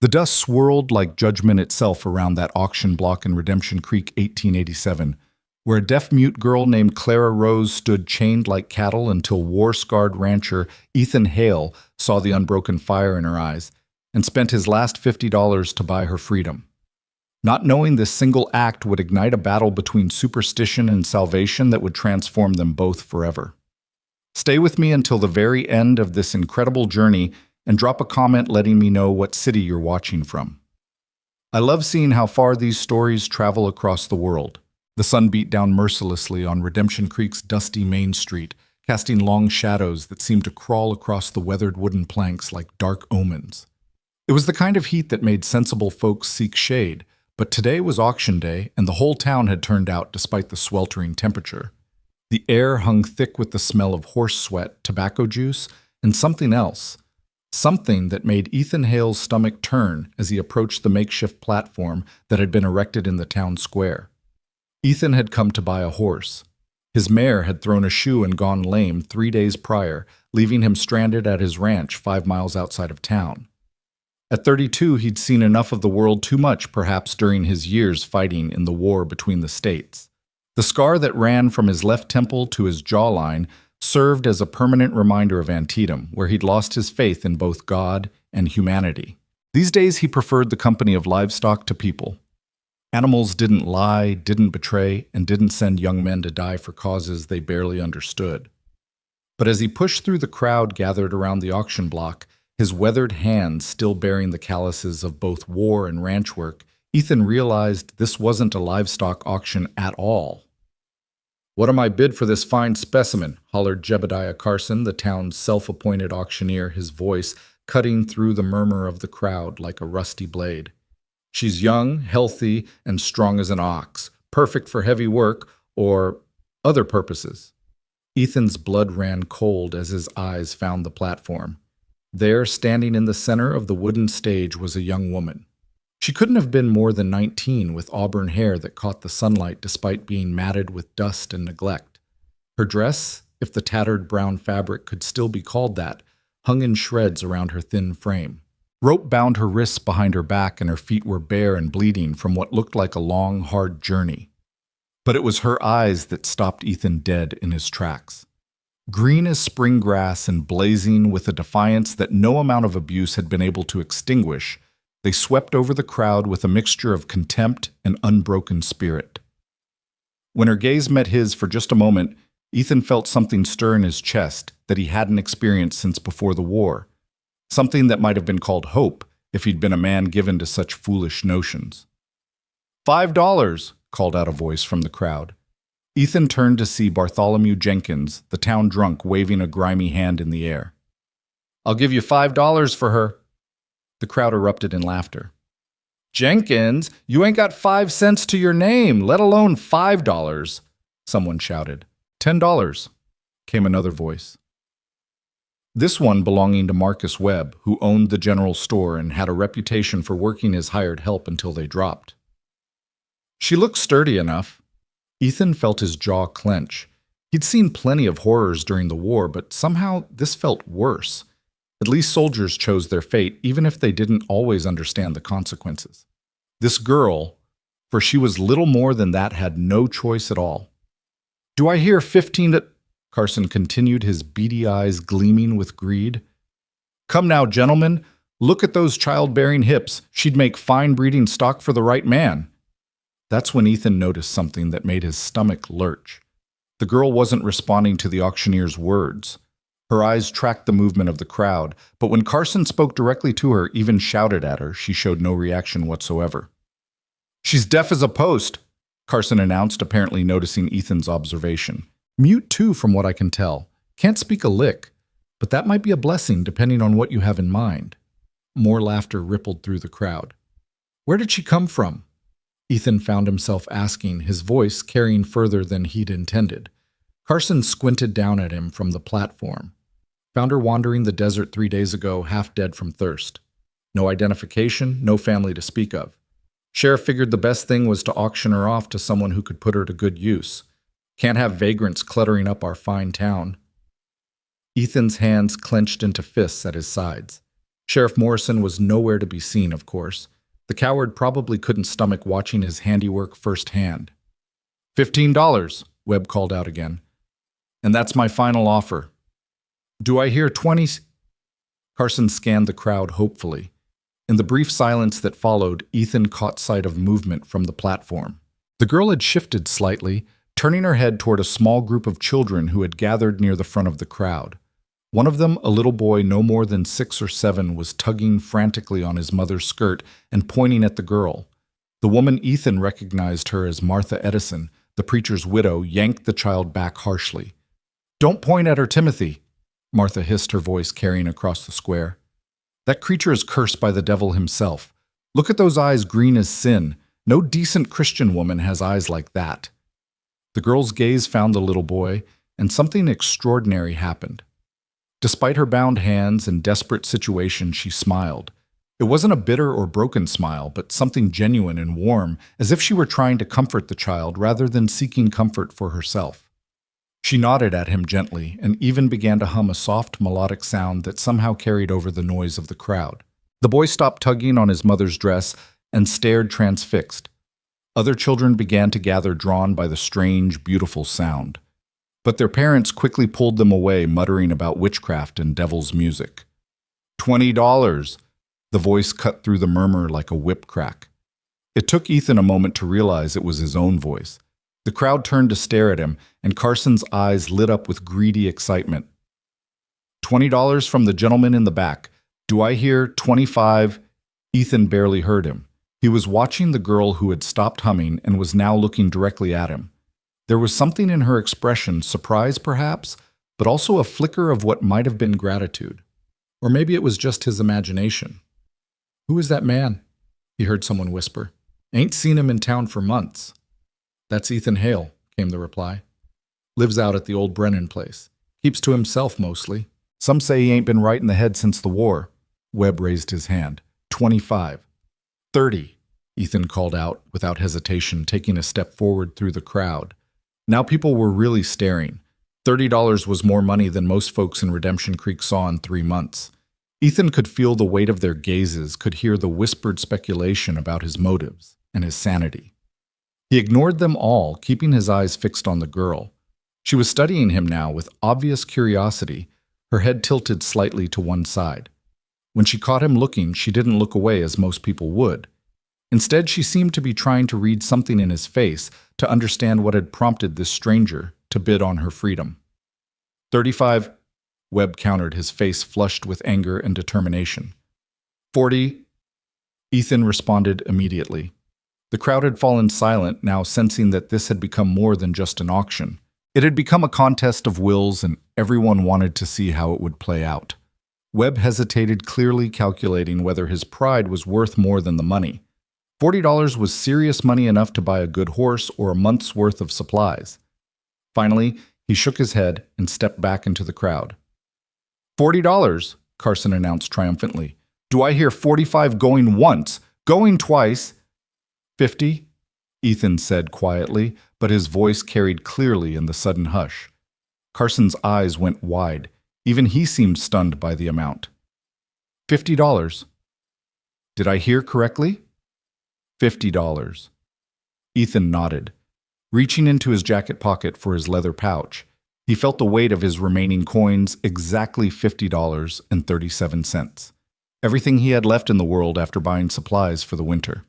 The dust swirled like judgment itself around that auction block in Redemption Creek, 1887, where a deaf-mute girl named Clara Rose stood chained like cattle until war-scarred rancher Ethan Hale saw the unbroken fire in her eyes and spent his last $50 to buy her freedom. Not knowing this single act would ignite a battle between superstition and salvation that would transform them both forever. Stay with me until the very end of this incredible journey and drop a comment letting me know what city you're watching from. I love seeing how far these stories travel across the world. The sun beat down mercilessly on Redemption Creek's dusty Main Street, casting long shadows that seemed to crawl across the weathered wooden planks like dark omens. It was the kind of heat that made sensible folks seek shade, but today was auction day and the whole town had turned out despite the sweltering temperature. The air hung thick with the smell of horse sweat, tobacco juice, and something else. Something that made Ethan Hale's stomach turn as he approached the makeshift platform that had been erected in the town square. Ethan had come to buy a horse. His mare had thrown a shoe and gone lame 3 days prior, leaving him stranded at his ranch 5 miles outside of town. At 32, he'd seen enough of the world too much, perhaps during his years fighting in the war between the states. The scar that ran from his left temple to his jawline served as a permanent reminder of Antietam, where he'd lost his faith in both God and humanity. These days, he preferred the company of livestock to people. Animals didn't lie, didn't betray, and didn't send young men to die for causes they barely understood. But as he pushed through the crowd gathered around the auction block, his weathered hands still bearing the calluses of both war and ranch work, Ethan realized this wasn't a livestock auction at all. "What am I bid for this fine specimen?" hollered Jebediah Carson, the town's self-appointed auctioneer, his voice cutting through the murmur of the crowd like a rusty blade. "She's young, healthy, and strong as an ox, perfect for heavy work or other purposes." Ethan's blood ran cold as his eyes found the platform. There, standing in the center of the wooden stage, was a young woman. She couldn't have been more than 19, with auburn hair that caught the sunlight despite being matted with dust and neglect. Her dress, if the tattered brown fabric could still be called that, hung in shreds around her thin frame. Rope bound her wrists behind her back, and her feet were bare and bleeding from what looked like a long, hard journey. But it was her eyes that stopped Ethan dead in his tracks. Green as spring grass and blazing with a defiance that no amount of abuse had been able to extinguish, they swept over the crowd with a mixture of contempt and unbroken spirit. When her gaze met his for just a moment, Ethan felt something stir in his chest that he hadn't experienced since before the war. Something that might have been called hope if he'd been a man given to such foolish notions. $5, called out a voice from the crowd. Ethan turned to see Bartholomew Jenkins, the town drunk, waving a grimy hand in the air. "I'll give you $5 for her." The crowd erupted in laughter. "Jenkins, you ain't got 5 cents to your name, let alone $5. Someone shouted. $10, came another voice. This one belonging to Marcus Webb, who owned the general store and had a reputation for working his hired help until they dropped. "She looks sturdy enough." Ethan felt his jaw clench. He'd seen plenty of horrors during the war, but somehow this felt worse. At least soldiers chose their fate, even if they didn't always understand the consequences. This girl, for she was little more than that, had no choice at all. "Do I hear 15 to—" Carson continued, his beady eyes gleaming with greed. "Come now, gentlemen, look at those childbearing hips. She'd make fine breeding stock for the right man." That's when Ethan noticed something that made his stomach lurch. The girl wasn't responding to the auctioneer's words. Her eyes tracked the movement of the crowd, but when Carson spoke directly to her, even shouted at her, she showed no reaction whatsoever. "She's deaf as a post," Carson announced, apparently noticing Ethan's observation. "Mute too, from what I can tell. Can't speak a lick, but that might be a blessing depending on what you have in mind." More laughter rippled through the crowd. "Where did she come from?" Ethan found himself asking, his voice carrying further than he'd intended. Carson squinted down at him from the platform. "Found her wandering the desert 3 days ago, half dead from thirst. No identification, no family to speak of. Sheriff figured the best thing was to auction her off to someone who could put her to good use. Can't have vagrants cluttering up our fine town." Ethan's hands clenched into fists at his sides. Sheriff Morrison was nowhere to be seen, of course. The coward probably couldn't stomach watching his handiwork firsthand. $15, Webb called out again. And that's my final offer. Do I hear 20? Carson scanned the crowd hopefully. In the brief silence that followed, Ethan caught sight of movement from the platform. The girl had shifted slightly, turning her head toward a small group of children who had gathered near the front of the crowd. One of them, a little boy no more than 6 or 7, was tugging frantically on his mother's skirt and pointing at the girl. The woman Ethan recognized her as Martha Edison, the preacher's widow, yanked the child back harshly. "Don't point at her, Timothy," Martha hissed, her voice carrying across the square. "That creature is cursed by the devil himself. Look at those eyes green as sin. No decent Christian woman has eyes like that." The girl's gaze found the little boy, and something extraordinary happened. Despite her bound hands and desperate situation, she smiled. It wasn't a bitter or broken smile, but something genuine and warm, as if she were trying to comfort the child rather than seeking comfort for herself. She nodded at him gently and even began to hum a soft melodic sound that somehow carried over the noise of the crowd. The boy stopped tugging on his mother's dress and stared transfixed. Other children began to gather, drawn by the strange, beautiful sound. But their parents quickly pulled them away, muttering about witchcraft and devil's music. $20, the voice cut through the murmur like a whip crack. It took Ethan a moment to realize it was his own voice. The crowd turned to stare at him, and Carson's eyes lit up with greedy excitement. $20 from the gentleman in the back. Do I hear 25? Ethan barely heard him. He was watching the girl who had stopped humming and was now looking directly at him. There was something in her expression, surprise perhaps, but also a flicker of what might have been gratitude. Or maybe it was just his imagination. "Who is that man?" he heard someone whisper. "Ain't seen him in town for months." "That's Ethan Hale," came the reply. "Lives out at the old Brennan place. Keeps to himself mostly. Some say he ain't been right in the head since the war." Webb raised his hand. 25. 30, Ethan called out without hesitation, taking a step forward through the crowd. Now people were really staring. $30 was more money than most folks in Redemption Creek saw in 3 months. Ethan could feel the weight of their gazes, could hear the whispered speculation about his motives and his sanity. He ignored them all, keeping his eyes fixed on the girl. She was studying him now with obvious curiosity, her head tilted slightly to one side. When she caught him looking, she didn't look away as most people would. Instead, she seemed to be trying to read something in his face, to understand what had prompted this stranger to bid on her freedom. 35, Webb countered, his face flushed with anger and determination. 40, Ethan responded immediately. The crowd had fallen silent, now sensing that this had become more than just an auction. It had become a contest of wills, and everyone wanted to see how it would play out. Webb hesitated, clearly calculating whether his pride was worth more than the money. $40 was serious money enough to buy a good horse or a month's worth of supplies. Finally, he shook his head and stepped back into the crowd. $40, Carson announced triumphantly. Do I hear 45 going once, going twice? 50, Ethan said quietly, but his voice carried clearly in the sudden hush. Carson's eyes went wide. Even he seemed stunned by the amount. $50. Did I hear correctly? $50. Ethan nodded. Reaching into his jacket pocket for his leather pouch, he felt the weight of his remaining coins, exactly $50.37. Everything he had left in the world after buying supplies for the winter.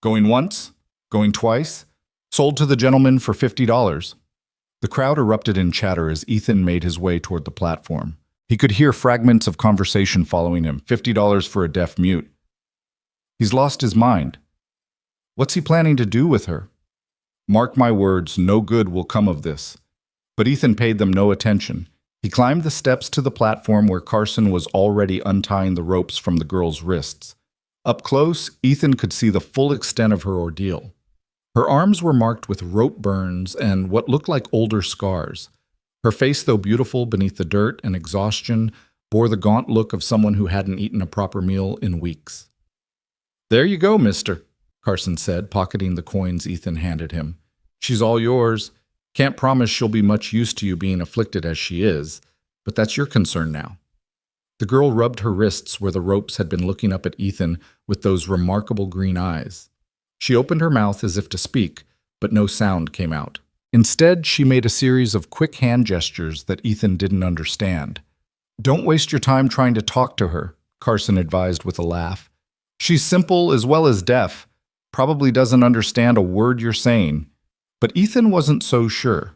Going once? Going twice? Sold to the gentleman for $50. The crowd erupted in chatter as Ethan made his way toward the platform. He could hear fragments of conversation following him. $50 for a deaf mute. He's lost his mind. What's he planning to do with her? Mark my words, no good will come of this. But Ethan paid them no attention. He climbed the steps to the platform where Carson was already untying the ropes from the girl's wrists. Up close, Ethan could see the full extent of her ordeal. Her arms were marked with rope burns and what looked like older scars. Her face, though beautiful beneath the dirt and exhaustion, bore the gaunt look of someone who hadn't eaten a proper meal in weeks. There you go, mister, Carson said, pocketing the coins Ethan handed him. She's all yours. Can't promise she'll be much use to you being afflicted as she is, but that's your concern now. The girl rubbed her wrists where the ropes had been looking up at Ethan with those remarkable green eyes. She opened her mouth as if to speak, but no sound came out. Instead, she made a series of quick hand gestures that Ethan didn't understand. "Don't waste your time trying to talk to her," Carson advised with a laugh. "She's simple as well as deaf, probably doesn't understand a word you're saying." But Ethan wasn't so sure.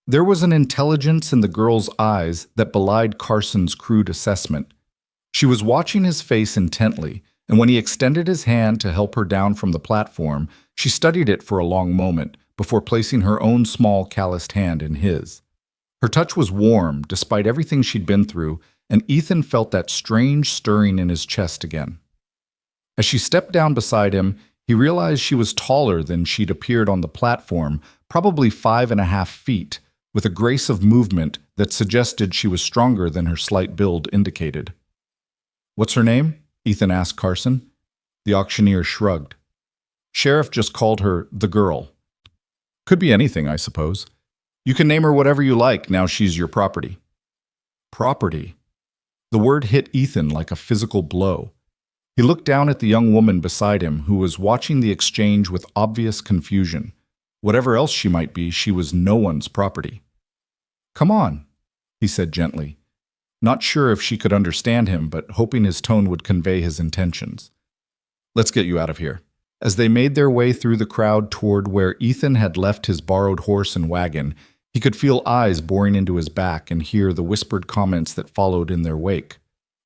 There was an intelligence in the girl's eyes that belied Carson's crude assessment. She was watching his face intently, and when he extended his hand to help her down from the platform, she studied it for a long moment before placing her own small, calloused hand in his. Her touch was warm, despite everything she'd been through, and Ethan felt that strange stirring in his chest again. As she stepped down beside him, he realized she was taller than she'd appeared on the platform, probably 5.5 feet, with a grace of movement that suggested she was stronger than her slight build indicated. "What's her name?" Ethan asked Carson. The auctioneer shrugged. "Sheriff just called her the girl." "Could be anything, I suppose. You can name her whatever you like, now she's your property." Property? The word hit Ethan like a physical blow. He looked down at the young woman beside him, who was watching the exchange with obvious confusion. Whatever else she might be, she was no one's property. "Come on," he said gently, not sure if she could understand him, but hoping his tone would convey his intentions. "Let's get you out of here." As they made their way through the crowd toward where Ethan had left his borrowed horse and wagon, he could feel eyes boring into his back and hear the whispered comments that followed in their wake.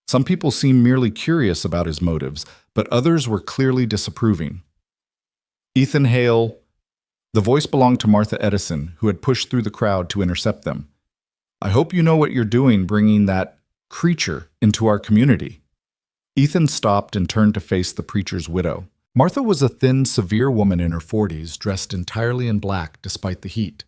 Some people seemed merely curious about his motives, but others were clearly disapproving. "Ethan Hale." The voice belonged to Martha Edison, who had pushed through the crowd to intercept them. "I hope you know what you're doing bringing that creature into our community." Ethan stopped and turned to face the preacher's widow. Martha was a thin, severe woman in her 40s, dressed entirely in black despite the heat.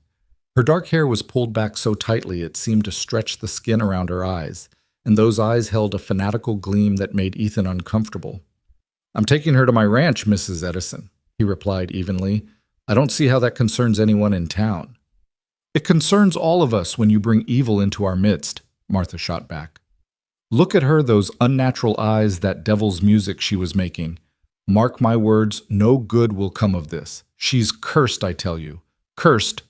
Her dark hair was pulled back so tightly it seemed to stretch the skin around her eyes, and those eyes held a fanatical gleam that made Ethan uncomfortable. "I'm taking her to my ranch, Mrs. Edison," he replied evenly. "I don't see how that concerns anyone in town." "It concerns all of us when you bring evil into our midst," Martha shot back. "Look at her, those unnatural eyes, that devil's music she was making. Mark my words, no good will come of this. She's cursed, I tell you. Cursed."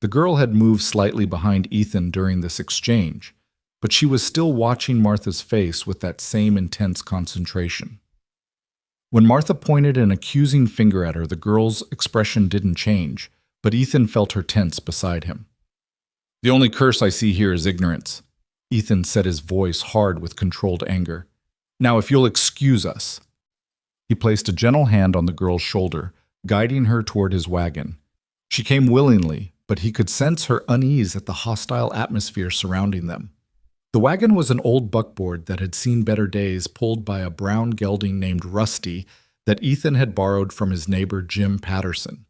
The girl had moved slightly behind Ethan during this exchange, but she was still watching Martha's face with that same intense concentration. When Martha pointed an accusing finger at her, the girl's expression didn't change, but Ethan felt her tense beside him. "The only curse I see here is ignorance," Ethan said, his voice hard with controlled anger. "Now, if you'll excuse us." He placed a gentle hand on the girl's shoulder, guiding her toward his wagon. She came willingly, but he could sense her unease at the hostile atmosphere surrounding them. The wagon was an old buckboard that had seen better days, pulled by a brown gelding named Rusty that Ethan had borrowed from his neighbor Jim Patterson.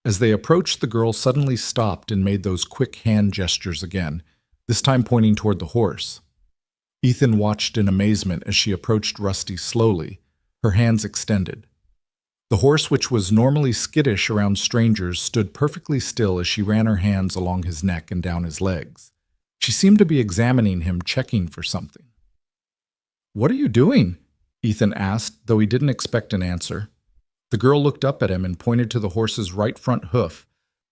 As they approached, the girl suddenly stopped and made those quick hand gestures again, this time pointing toward the horse. Ethan watched in amazement as she approached Rusty slowly, her hands extended. The horse, which was normally skittish around strangers, stood perfectly still as she ran her hands along his neck and down his legs. She seemed to be examining him, checking for something. "What are you doing?" Ethan asked, though he didn't expect an answer. The girl looked up at him and pointed to the horse's right front hoof,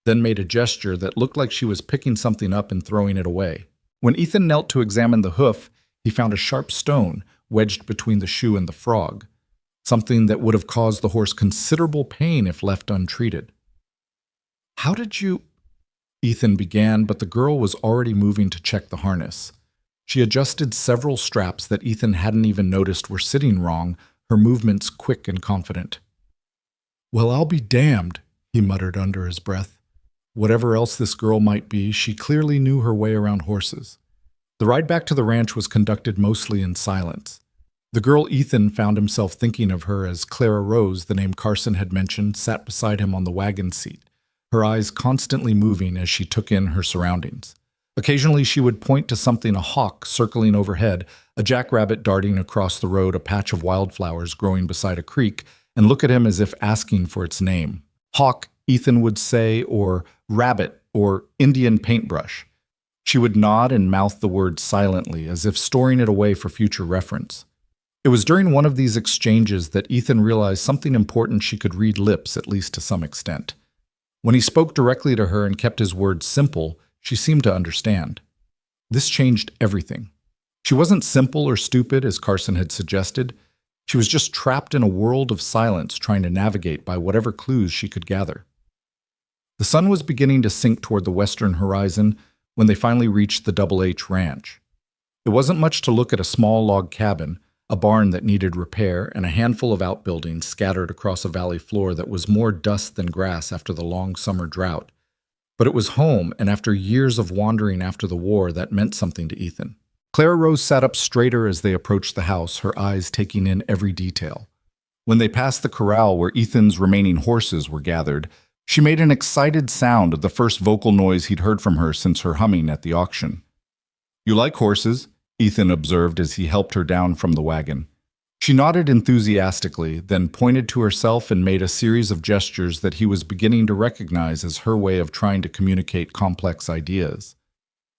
then made a gesture that looked like she was picking something up and throwing it away. When Ethan knelt to examine the hoof, he found a sharp stone wedged between the shoe and the frog, something that would have caused the horse considerable pain if left untreated. "How did you—" Ethan began, but the girl was already moving to check the harness. She adjusted several straps that Ethan hadn't even noticed were sitting wrong, her movements quick and confident. "Well, I'll be damned," he muttered under his breath. Whatever else this girl might be, she clearly knew her way around horses. The ride back to the ranch was conducted mostly in silence. The girl Ethan found himself thinking of her as Clara Rose, the name Carson had mentioned, sat beside him on the wagon seat, her eyes constantly moving as she took in her surroundings. Occasionally she would point to something, a hawk circling overhead, a jackrabbit darting across the road, a patch of wildflowers growing beside a creek, and look at him as if asking for its name. Hawk, Ethan would say, or rabbit, or Indian paintbrush. She would nod and mouth the word silently, as if storing it away for future reference. It was during one of these exchanges that Ethan realized something important: she could read lips, at least to some extent. When he spoke directly to her and kept his words simple, she seemed to understand. This changed everything. She wasn't simple or stupid, as Carson had suggested. She was just trapped in a world of silence, trying to navigate by whatever clues she could gather. The sun was beginning to sink toward the western horizon when they finally reached the Double H Ranch. It wasn't much to look at: a small log cabin, a barn that needed repair, and a handful of outbuildings scattered across a valley floor that was more dust than grass after the long summer drought. But it was home, and after years of wandering after the war, that meant something to Ethan. Clara Rose sat up straighter as they approached the house, her eyes taking in every detail. When they passed the corral where Ethan's remaining horses were gathered, she made an excited sound, the first vocal noise he'd heard from her since her humming at the auction. "You like horses?" Ethan observed as he helped her down from the wagon. She nodded enthusiastically, then pointed to herself and made a series of gestures that he was beginning to recognize as her way of trying to communicate complex ideas.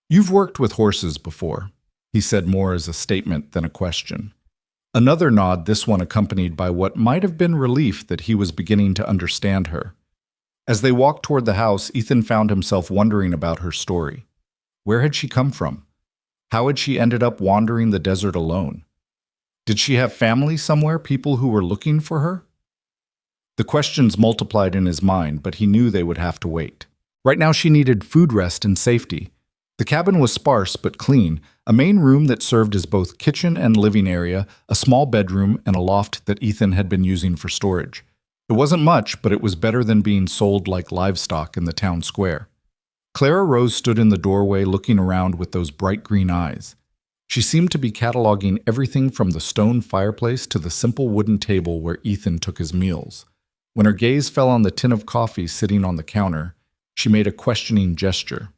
"You've worked with horses before," he said, more as a statement than a question. Another nod, this one accompanied by what might have been relief that he was beginning to understand her. As they walked toward the house, Ethan found himself wondering about her story. Where had she come from? How had she ended up wandering the desert alone? Did she have family somewhere, people who were looking for her? The questions multiplied in his mind, but he knew they would have to wait. Right now she needed food, rest, and safety. The cabin was sparse but clean, a main room that served as both kitchen and living area, a small bedroom, and a loft that Ethan had been using for storage. It wasn't much, but it was better than being sold like livestock in the town square. Clara Rose stood in the doorway looking around with those bright green eyes. She seemed to be cataloging everything from the stone fireplace to the simple wooden table where Ethan took his meals. When her gaze fell on the tin of coffee sitting on the counter, she made a questioning gesture.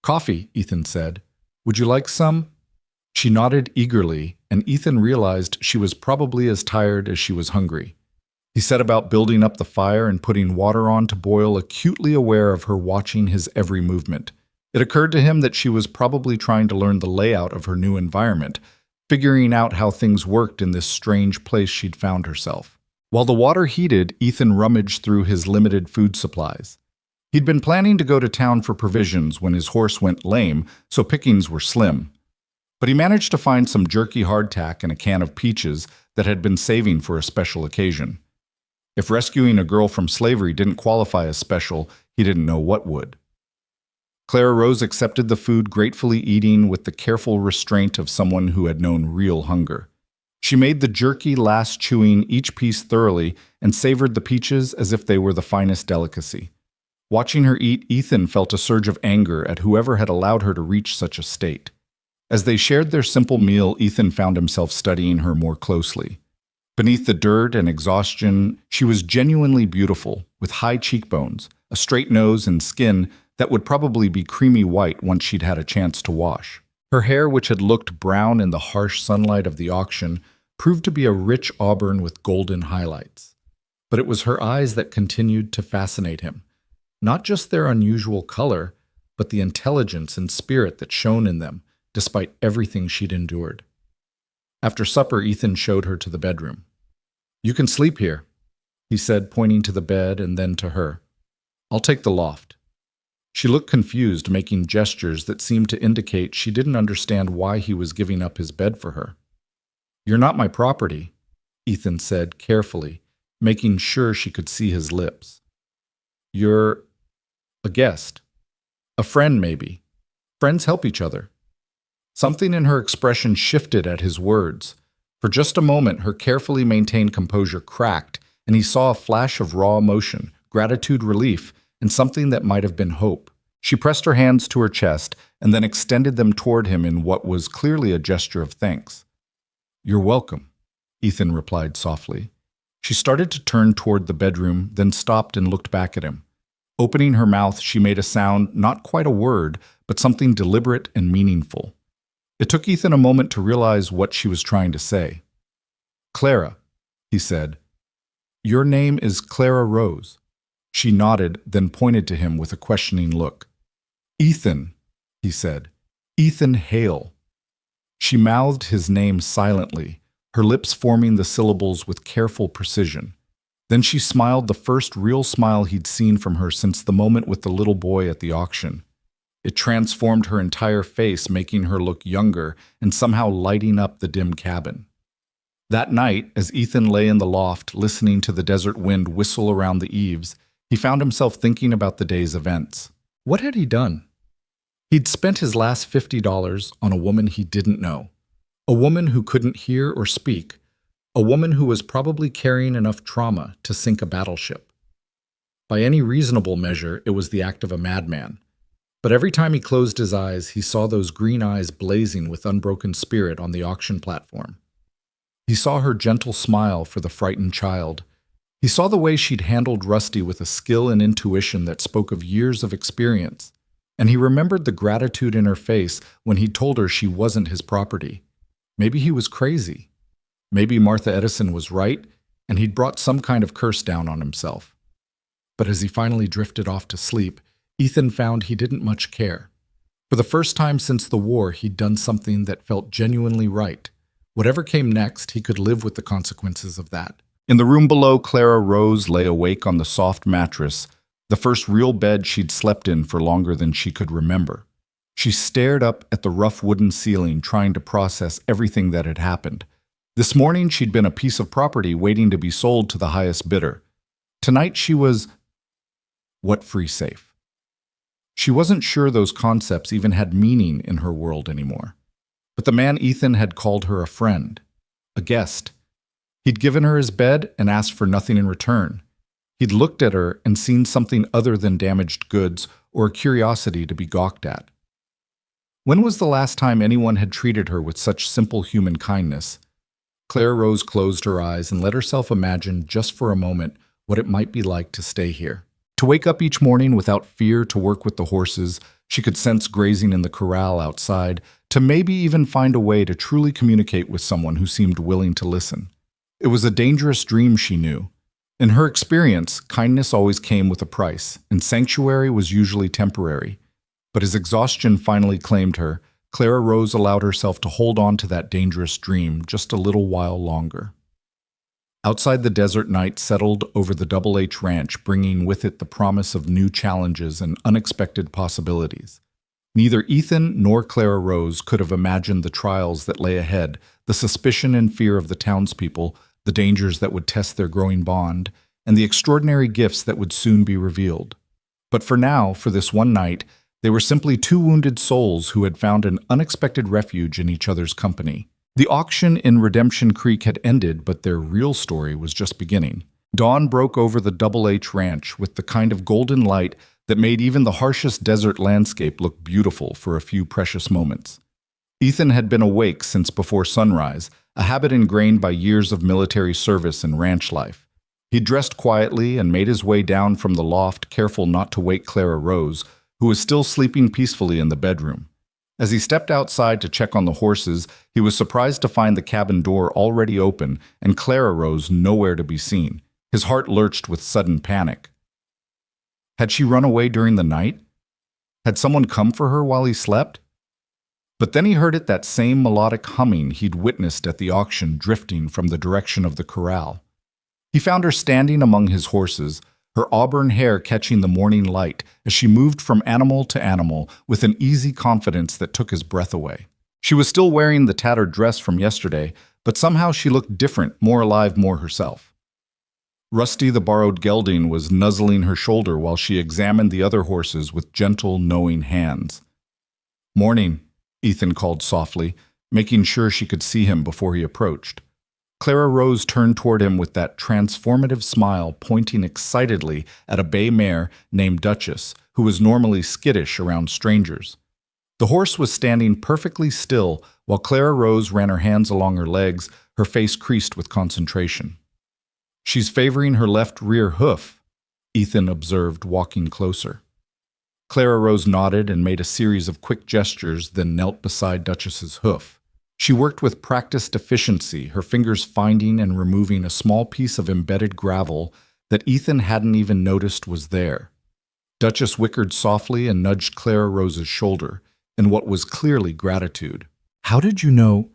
"Coffee," Ethan said. "Would you like some?" She nodded eagerly, and Ethan realized she was probably as tired as she was hungry. He set about building up the fire and putting water on to boil, acutely aware of her watching his every movement. It occurred to him that she was probably trying to learn the layout of her new environment, figuring out how things worked in this strange place she'd found herself. While the water heated, Ethan rummaged through his limited food supplies. He'd been planning to go to town for provisions when his horse went lame, so pickings were slim. But he managed to find some jerky hardtack and a can of peaches that had been saving for a special occasion. If rescuing a girl from slavery didn't qualify as special, he didn't know what would. Clara Rose accepted the food, gratefully eating with the careful restraint of someone who had known real hunger. She made the jerky, last chewing each piece thoroughly, and savored the peaches as if they were the finest delicacy. Watching her eat, Ethan felt a surge of anger at whoever had allowed her to reach such a state. As they shared their simple meal, Ethan found himself studying her more closely. Beneath the dirt and exhaustion, she was genuinely beautiful, with high cheekbones, a straight nose, and skin that would probably be creamy white once she'd had a chance to wash. Her hair, which had looked brown in the harsh sunlight of the auction, proved to be a rich auburn with golden highlights. But it was her eyes that continued to fascinate him. Not just their unusual color, but the intelligence and spirit that shone in them, despite everything she'd endured. After supper, Ethan showed her to the bedroom. "You can sleep here," he said, pointing to the bed and then to her. "I'll take the loft." She looked confused, making gestures that seemed to indicate she didn't understand why he was giving up his bed for her. "You're not my property," Ethan said carefully, making sure she could see his lips. "You're a guest. A friend, maybe. Friends help each other." Something in her expression shifted at his words. For just a moment, her carefully maintained composure cracked, and he saw a flash of raw emotion, gratitude, relief, and something that might have been hope. She pressed her hands to her chest and then extended them toward him in what was clearly a gesture of thanks. "You're welcome," Ethan replied softly. She started to turn toward the bedroom, then stopped and looked back at him. Opening her mouth, she made a sound, not quite a word, but something deliberate and meaningful. It took Ethan a moment to realize what she was trying to say. "Clara," he said. "Your name is Clara Rose." She nodded, then pointed to him with a questioning look. "Ethan," he said. Ethan Hale. She mouthed his name silently, her lips forming the syllables with careful precision. Then she smiled the first real smile he'd seen from her since the moment with the little boy at the auction. It transformed her entire face, making her look younger and somehow lighting up the dim cabin. That night, as Ethan lay in the loft listening to the desert wind whistle around the eaves, he found himself thinking about the day's events. What had he done? He'd spent his last $50 on a woman he didn't know, a woman who couldn't hear or speak, a woman who was probably carrying enough trauma to sink a battleship. By any reasonable measure, it was the act of a madman. But every time he closed his eyes, he saw those green eyes blazing with unbroken spirit on the auction platform. He saw her gentle smile for the frightened child. He saw the way she'd handled Rusty with a skill and intuition that spoke of years of experience. And he remembered the gratitude in her face when he told her she wasn't his property. Maybe he was crazy. Maybe Martha Edison was right, and he'd brought some kind of curse down on himself. But as he finally drifted off to sleep, Ethan found he didn't much care. For the first time since the war, he'd done something that felt genuinely right. Whatever came next, he could live with the consequences of that. In the room below, Clara Rose lay awake on the soft mattress, the first real bed she'd slept in for longer than she could remember. She stared up at the rough wooden ceiling, trying to process everything that had happened. This morning, she'd been a piece of property waiting to be sold to the highest bidder. Tonight, she was what free safe? She wasn't sure those concepts even had meaning in her world anymore. But the man Ethan had called her a friend, a guest. He'd given her his bed and asked for nothing in return. He'd looked at her and seen something other than damaged goods or a curiosity to be gawked at. When was the last time anyone had treated her with such simple human kindness? Clara Rose closed her eyes and let herself imagine just for a moment what it might be like to stay here. To wake up each morning without fear, to work with the horses she could sense grazing in the corral outside, to maybe even find a way to truly communicate with someone who seemed willing to listen. It was a dangerous dream, she knew. In her experience, kindness always came with a price, and sanctuary was usually temporary. But as exhaustion finally claimed her, Clara Rose allowed herself to hold on to that dangerous dream just a little while longer. Outside, the desert night settled over the Double H Ranch, bringing with it the promise of new challenges and unexpected possibilities. Neither Ethan nor Clara Rose could have imagined the trials that lay ahead, the suspicion and fear of the townspeople, the dangers that would test their growing bond, and the extraordinary gifts that would soon be revealed. But for now, for this one night, they were simply two wounded souls who had found an unexpected refuge in each other's company. The auction in Redemption Creek had ended, but their real story was just beginning. Dawn broke over the Double H Ranch with the kind of golden light that made even the harshest desert landscape look beautiful for a few precious moments. Ethan had been awake since before sunrise, a habit ingrained by years of military service and ranch life. He dressed quietly and made his way down from the loft, careful not to wake Clara Rose, who was still sleeping peacefully in the bedroom. As he stepped outside to check on the horses, he was surprised to find the cabin door already open and Clara Rose nowhere to be seen. His heart lurched with sudden panic. Had she run away during the night? Had someone come for her while he slept? But then he heard that same melodic humming he'd witnessed at the auction drifting from the direction of the corral. He found her standing among his horses, her auburn hair catching the morning light as she moved from animal to animal with an easy confidence that took his breath away. She was still wearing the tattered dress from yesterday, but somehow she looked different, more alive, more herself. Rusty the borrowed gelding was nuzzling her shoulder while she examined the other horses with gentle, knowing hands. "Morning," Ethan called softly, making sure she could see him before he approached. Clara Rose turned toward him with that transformative smile, pointing excitedly at a bay mare named Duchess, who was normally skittish around strangers. The horse was standing perfectly still while Clara Rose ran her hands along her legs, her face creased with concentration. "She's favoring her left rear hoof," Ethan observed, walking closer. Clara Rose nodded and made a series of quick gestures, then knelt beside Duchess's hoof. She worked with practiced efficiency, her fingers finding and removing a small piece of embedded gravel that Ethan hadn't even noticed was there. Duchess whickered softly and nudged Clara Rose's shoulder, and what was clearly gratitude. "How did you know?"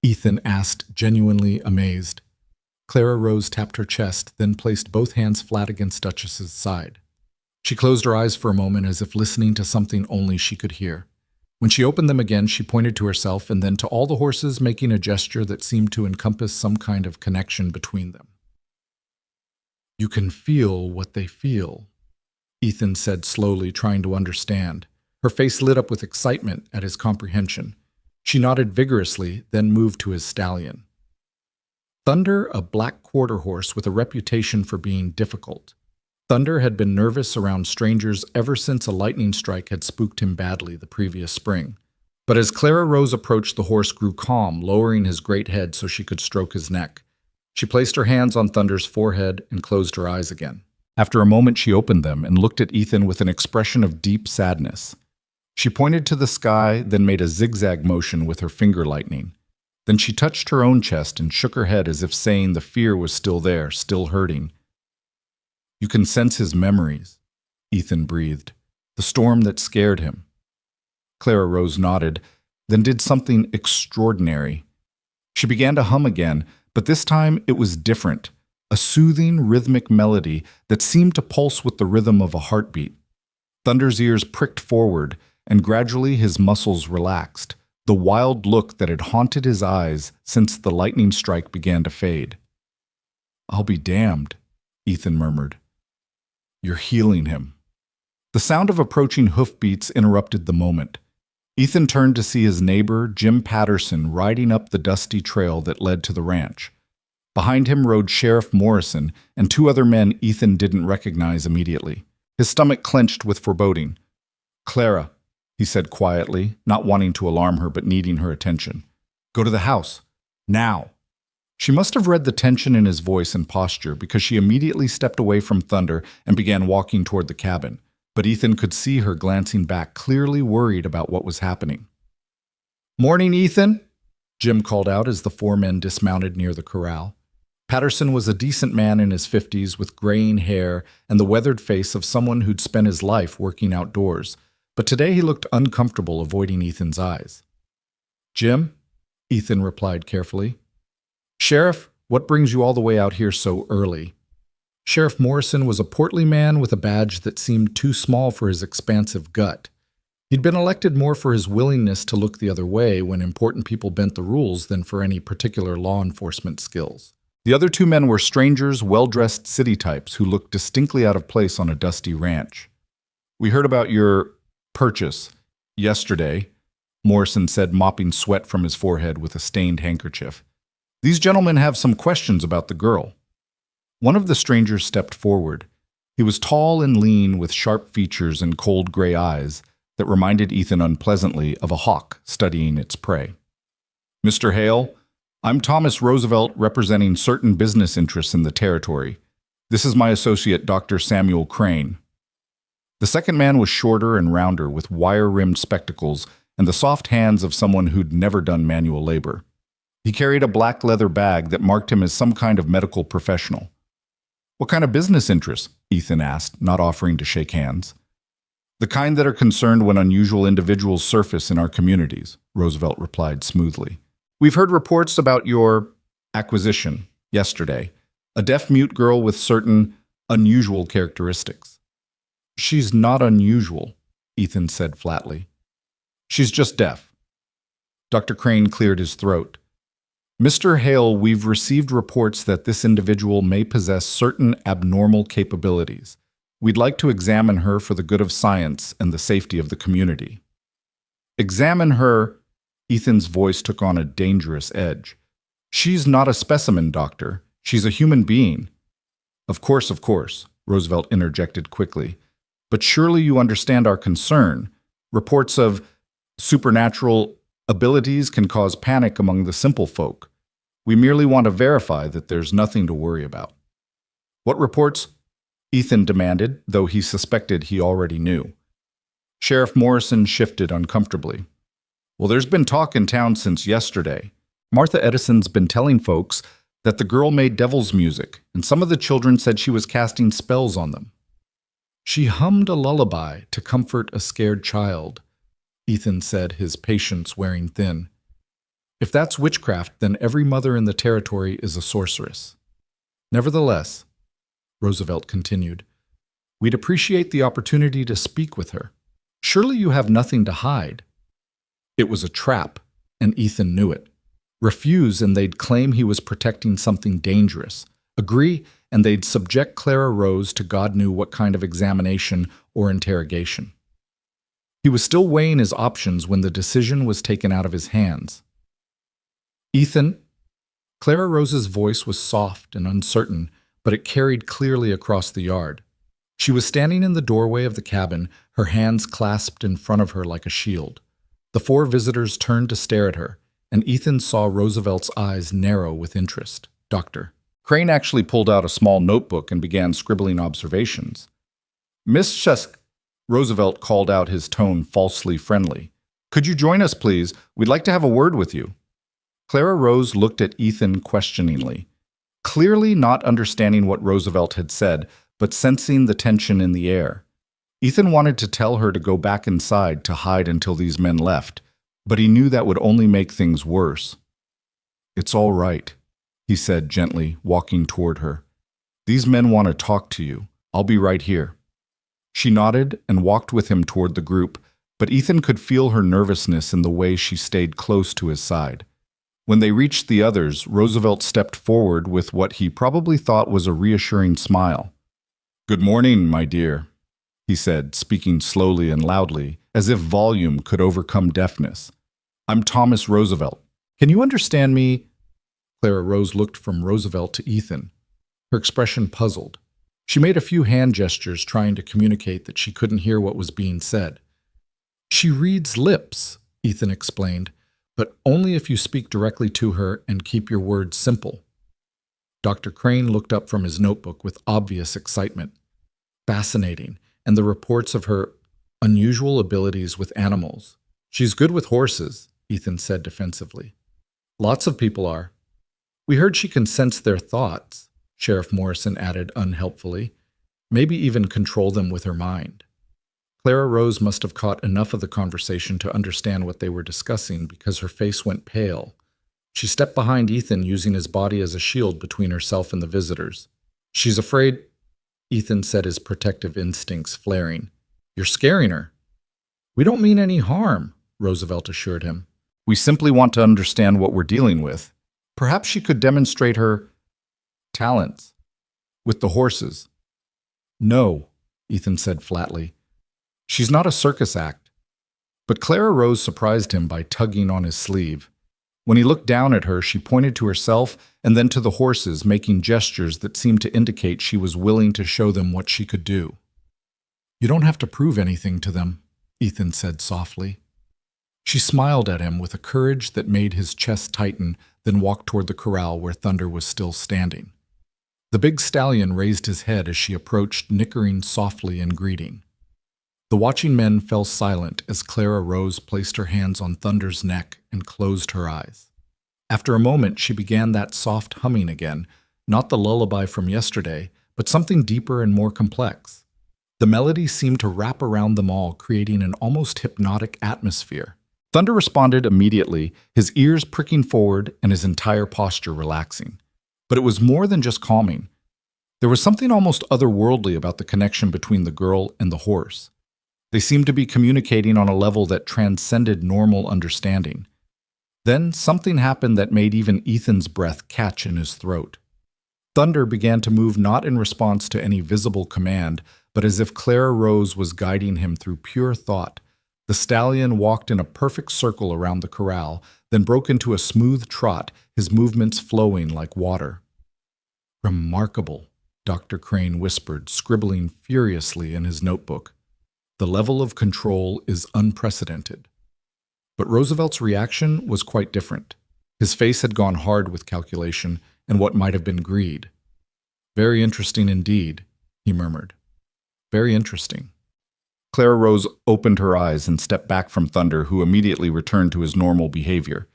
Ethan asked, genuinely amazed. Clara Rose tapped her chest, then placed both hands flat against Duchess's side. She closed her eyes for a moment as if listening to something only she could hear. When she opened them again, she pointed to herself and then to all the horses, making a gesture that seemed to encompass some kind of connection between them. "You can feel what they feel," Ethan said slowly, trying to understand. Her face lit up with excitement at his comprehension. She nodded vigorously, then moved to his stallion. Thunder, a black quarter horse with a reputation for being difficult. Thunder had been nervous around strangers ever since a lightning strike had spooked him badly the previous spring. But as Clara Rose approached, the horse grew calm, lowering his great head so she could stroke his neck. She placed her hands on Thunder's forehead and closed her eyes again. After a moment, she opened them and looked at Ethan with an expression of deep sadness. She pointed to the sky, then made a zigzag motion with her finger lightning. Then she touched her own chest and shook her head as if saying the fear was still there, still hurting. "You can sense his memories," Ethan breathed. "The storm that scared him." Clara Rose nodded, then did something extraordinary. She began to hum again, but this time it was different. A soothing, rhythmic melody that seemed to pulse with the rhythm of a heartbeat. Thunder's ears pricked forward, and gradually his muscles relaxed. The wild look that had haunted his eyes since the lightning strike began to fade. "I'll be damned," Ethan murmured. "You're healing him." The sound of approaching hoofbeats interrupted the moment. Ethan turned to see his neighbor, Jim Patterson, riding up the dusty trail that led to the ranch. Behind him rode Sheriff Morrison and two other men Ethan didn't recognize immediately. His stomach clenched with foreboding. "Clara," he said quietly, not wanting to alarm her but needing her attention. "Go to the house. Now." She must have read the tension in his voice and posture because she immediately stepped away from Thunder and began walking toward the cabin. But Ethan could see her glancing back, clearly worried about what was happening. "Morning, Ethan," Jim called out as the four men dismounted near the corral. Patterson was a decent man in his 50s with graying hair and the weathered face of someone who'd spent his life working outdoors. But today he looked uncomfortable, avoiding Ethan's eyes. "Jim," Ethan replied carefully. "Sheriff, what brings you all the way out here so early?" Sheriff Morrison was a portly man with a badge that seemed too small for his expansive gut. He'd been elected more for his willingness to look the other way when important people bent the rules than for any particular law enforcement skills. The other two men were strangers, well-dressed city types who looked distinctly out of place on a dusty ranch. "We heard about your purchase yesterday," Morrison said, mopping sweat from his forehead with a stained handkerchief. "These gentlemen have some questions about the girl." One of the strangers stepped forward. He was tall and lean with sharp features and cold gray eyes that reminded Ethan unpleasantly of a hawk studying its prey. "Mr. Hale, I'm Thomas Roosevelt representing certain business interests in the territory. This is my associate, Dr. Samuel Crane." The second man was shorter and rounder with wire-rimmed spectacles and the soft hands of someone who'd never done manual labor. He carried a black leather bag that marked him as some kind of medical professional. "What kind of business interests?" Ethan asked, not offering to shake hands. "The kind that are concerned when unusual individuals surface in our communities," Roosevelt replied smoothly. "We've heard reports about your acquisition yesterday, a deaf-mute girl with certain unusual characteristics." "She's not unusual," Ethan said flatly. "She's just deaf." Dr. Crane cleared his throat. "Mr. Hale, we've received reports that this individual may possess certain abnormal capabilities. We'd like to examine her for the good of science and the safety of the community." "Examine her?" Ethan's voice took on a dangerous edge. "She's not a specimen, doctor. She's a human being." Of course," Roosevelt interjected quickly. "But surely you understand our concern. Reports of supernatural abilities can cause panic among the simple folk. We merely want to verify that there's nothing to worry about." "What reports?" Ethan demanded, though he suspected he already knew. Sheriff Morrison shifted uncomfortably. "Well, there's been talk in town since yesterday. Martha Edison's been telling folks that the girl made devil's music, and some of the children said she was casting spells on them. She hummed a lullaby to comfort a scared child. Ethan said, his patience wearing thin. If that's witchcraft, then every mother in the territory is a sorceress. Nevertheless, Roosevelt continued, we'd appreciate the opportunity to speak with her. Surely you have nothing to hide. It was a trap, and Ethan knew it. Refuse, and they'd claim he was protecting something dangerous. Agree, and they'd subject Clara Rose to God knew what kind of examination or interrogation. He was still weighing his options when the decision was taken out of his hands. Ethan, Clara Rose's voice was soft and uncertain, but it carried clearly across the yard. She was standing in the doorway of the cabin, her hands clasped in front of her like a shield. The four visitors turned to stare at her, and Ethan saw Roosevelt's eyes narrow with interest. Doctor. Crane actually pulled out a small notebook and began scribbling observations. Miss Shusk, Roosevelt called out, his tone falsely friendly. Could you join us, please? We'd like to have a word with you. Clara Rose looked at Ethan questioningly, clearly not understanding what Roosevelt had said, but sensing the tension in the air. Ethan wanted to tell her to go back inside to hide until these men left, but he knew that would only make things worse. It's all right, he said gently, walking toward her. These men want to talk to you. I'll be right here. She nodded and walked with him toward the group, but Ethan could feel her nervousness in the way she stayed close to his side. When they reached the others, Roosevelt stepped forward with what he probably thought was a reassuring smile. Good morning, my dear, he said, speaking slowly and loudly, as if volume could overcome deafness. I'm Thomas Roosevelt. Can you understand me? Clara Rose looked from Roosevelt to Ethan, her expression puzzled. She made a few hand gestures trying to communicate that she couldn't hear what was being said. She reads lips, Ethan explained, but only if you speak directly to her and keep your words simple. Dr. Crane looked up from his notebook with obvious excitement. Fascinating, and the reports of her unusual abilities with animals. She's good with horses, Ethan said defensively. Lots of people are. We heard she can sense their thoughts, Sheriff Morrison added unhelpfully, maybe even control them with her mind. Clara Rose must have caught enough of the conversation to understand what they were discussing because her face went pale. She stepped behind Ethan, using his body as a shield between herself and the visitors. She's afraid, Ethan said, his protective instincts flaring. You're scaring her. We don't mean any harm, Roosevelt assured him. We simply want to understand what we're dealing with. Perhaps she could demonstrate her talents with the horses. No, Ethan said flatly. She's not a circus act. But Clara Rose surprised him by tugging on his sleeve. When he looked down at her, she pointed to herself and then to the horses, making gestures that seemed to indicate she was willing to show them what she could do. You don't have to prove anything to them, Ethan said softly. She smiled at him with a courage that made his chest tighten, then walked toward the corral where Thunder was still standing. The big stallion raised his head as she approached, nickering softly in greeting. The watching men fell silent as Clara Rose placed her hands on Thunder's neck and closed her eyes. After a moment, she began that soft humming again, not the lullaby from yesterday, but something deeper and more complex. The melody seemed to wrap around them all, creating an almost hypnotic atmosphere. Thunder responded immediately, his ears pricking forward and his entire posture relaxing. But it was more than just calming. There was something almost otherworldly about the connection between the girl and the horse. They seemed to be communicating on a level that transcended normal understanding. Then something happened that made even Ethan's breath catch in his throat. Thunder began to move not in response to any visible command, but as if Clara Rose was guiding him through pure thought. The stallion walked in a perfect circle around the corral, then broke into a smooth trot, his movements flowing like water. Remarkable, Dr. Crane whispered, scribbling furiously in his notebook. The level of control is unprecedented. But Roosevelt's reaction was quite different. His face had gone hard with calculation and what might have been greed. Very interesting indeed, he murmured. Very interesting. Clara Rose opened her eyes and stepped back from Thunder, who immediately returned to his normal behavior.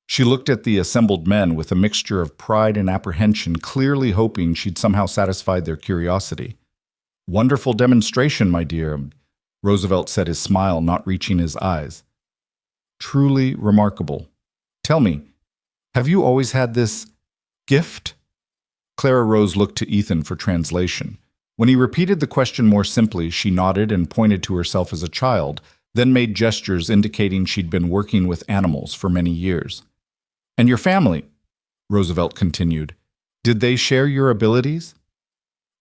She looked at the assembled men with a mixture of pride and apprehension, clearly hoping she'd somehow satisfied their curiosity. Wonderful demonstration, my dear, Roosevelt said, his smile not reaching his eyes. Truly remarkable. Tell me, have you always had this gift? Clara Rose looked to Ethan for translation. When he repeated the question more simply, she nodded and pointed to herself as a child, then made gestures indicating she'd been working with animals for many years. And your family, Roosevelt continued, did they share your abilities?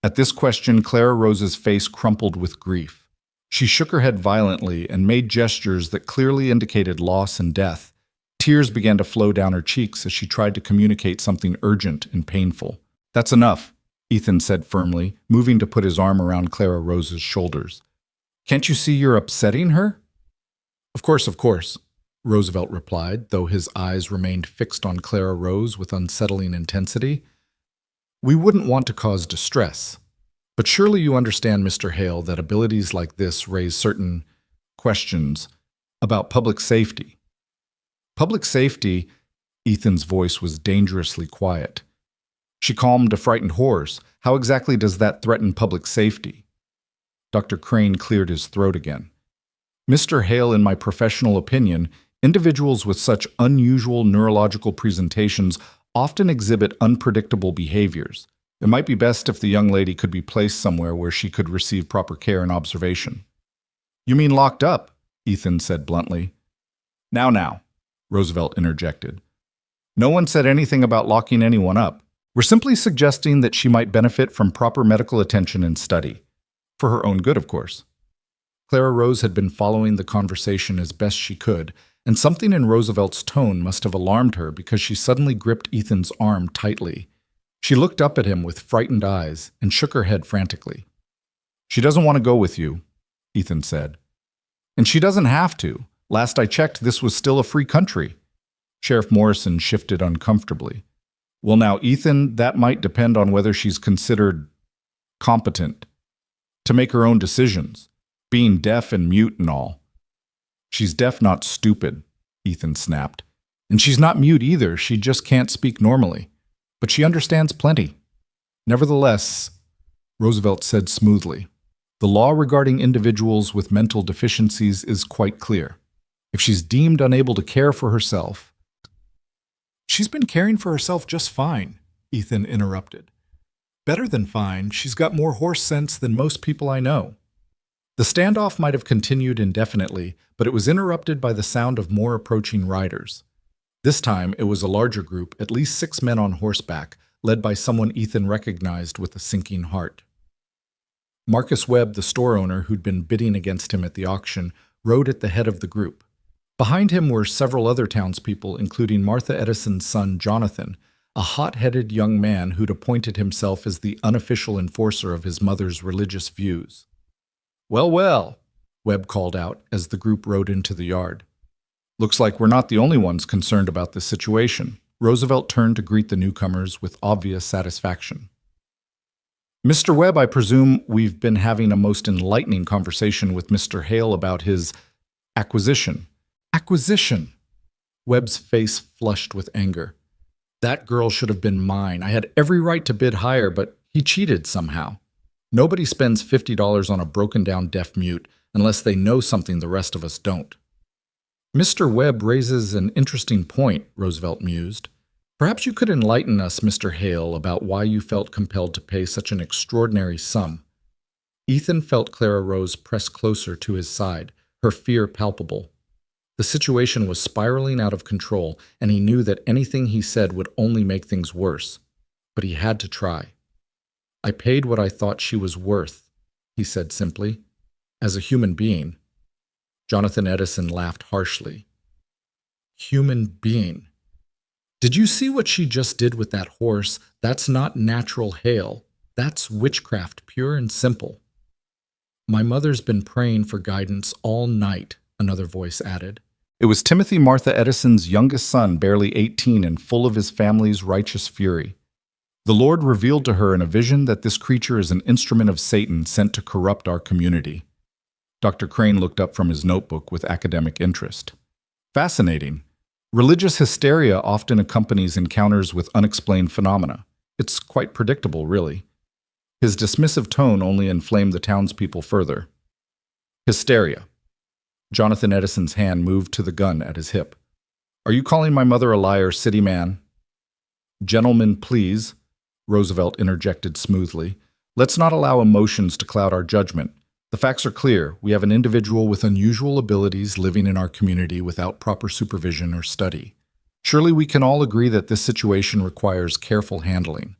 At this question, Clara Rose's face crumpled with grief. She shook her head violently and made gestures that clearly indicated loss and death. Tears began to flow down her cheeks as she tried to communicate something urgent and painful. That's enough, Ethan said firmly, moving to put his arm around Clara Rose's shoulders. Can't you see you're upsetting her? Of course, Roosevelt replied, though his eyes remained fixed on Clara Rose with unsettling intensity. We wouldn't want to cause distress. But surely you understand, Mr. Hale, that abilities like this raise certain questions about public safety. Public safety, Ethan's voice was dangerously quiet. She calmed a frightened horse. How exactly does that threaten public safety? Dr. Crane cleared his throat again. Mr. Hale, in my professional opinion, individuals with such unusual neurological presentations often exhibit unpredictable behaviors. It might be best if the young lady could be placed somewhere where she could receive proper care and observation. You mean locked up? Ethan said bluntly. Now, Roosevelt interjected. No one said anything about locking anyone up. We're simply suggesting that she might benefit from proper medical attention and study. For her own good, of course. Clara Rose had been following the conversation as best she could, and something in Roosevelt's tone must have alarmed her because she suddenly gripped Ethan's arm tightly. She looked up at him with frightened eyes and shook her head frantically. She doesn't want to go with you, Ethan said. And she doesn't have to. Last I checked, this was still a free country. Sheriff Morrison shifted uncomfortably. Well now, Ethan, that might depend on whether she's considered competent to make her own decisions, being deaf and mute and all. She's deaf, not stupid, Ethan snapped. And she's not mute either, she just can't speak normally. But she understands plenty. Nevertheless, Roosevelt said smoothly, the law regarding individuals with mental deficiencies is quite clear. If she's deemed unable to care for herself, she's been caring for herself just fine, Ethan interrupted. Better than fine, she's got more horse sense than most people I know. The standoff might have continued indefinitely, but it was interrupted by the sound of more approaching riders. This time, it was a larger group, at least 6 men on horseback, led by someone Ethan recognized with a sinking heart. Marcus Webb, the store owner who'd been bidding against him at the auction, rode at the head of the group. Behind him were several other townspeople, including Martha Edison's son, Jonathan, a hot-headed young man who'd appointed himself as the unofficial enforcer of his mother's religious views. Well, Webb called out as the group rode into the yard. Looks like we're not the only ones concerned about this situation. Roosevelt turned to greet the newcomers with obvious satisfaction. Mr. Webb, I presume we've been having a most enlightening conversation with Mr. Hale about his acquisition. Acquisition! Webb's face flushed with anger. That girl should have been mine. I had every right to bid higher, but he cheated somehow. Nobody spends $50 on a broken-down deaf mute unless they know something the rest of us don't. Mr. Webb raises an interesting point, Roosevelt mused. Perhaps you could enlighten us, Mr. Hale, about why you felt compelled to pay such an extraordinary sum. Ethan felt Clara Rose press closer to his side, her fear palpable. The situation was spiraling out of control, and he knew that anything he said would only make things worse. But he had to try. I paid what I thought she was worth, he said simply. As a human being. Jonathan Edison laughed harshly. Human being. Did you see what she just did with that horse? That's not natural Hale. That's witchcraft, pure and simple. My mother's been praying for guidance all night, another voice added. It was Timothy Martha Edison's youngest son, barely 18 and full of his family's righteous fury. The Lord revealed to her in a vision that this creature is an instrument of Satan sent to corrupt our community. Dr. Crane looked up from his notebook with academic interest. Fascinating. Religious hysteria often accompanies encounters with unexplained phenomena. It's quite predictable, really. His dismissive tone only inflamed the townspeople further. Hysteria. Jonathan Edison's hand moved to the gun at his hip. Are you calling my mother a liar, city man? Gentlemen, please, Roosevelt interjected smoothly. Let's not allow emotions to cloud our judgment. The facts are clear. We have an individual with unusual abilities living in our community without proper supervision or study. Surely we can all agree that this situation requires careful handling.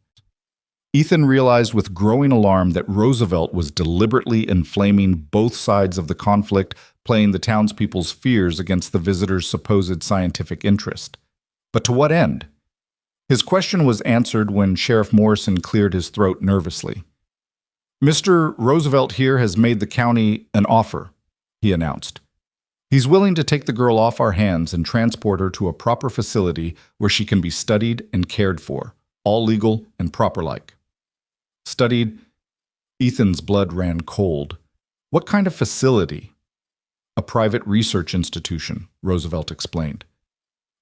Ethan realized with growing alarm that Roosevelt was deliberately inflaming both sides of the conflict, playing the townspeople's fears against the visitor's supposed scientific interest. But to what end? His question was answered when Sheriff Morrison cleared his throat nervously. Mr. Roosevelt here has made the county an offer, he announced. He's willing to take the girl off our hands and transport her to a proper facility where she can be studied and cared for, all legal and proper-like. Studied? Ethan's blood ran cold. What kind of facility? A private research institution, Roosevelt explained.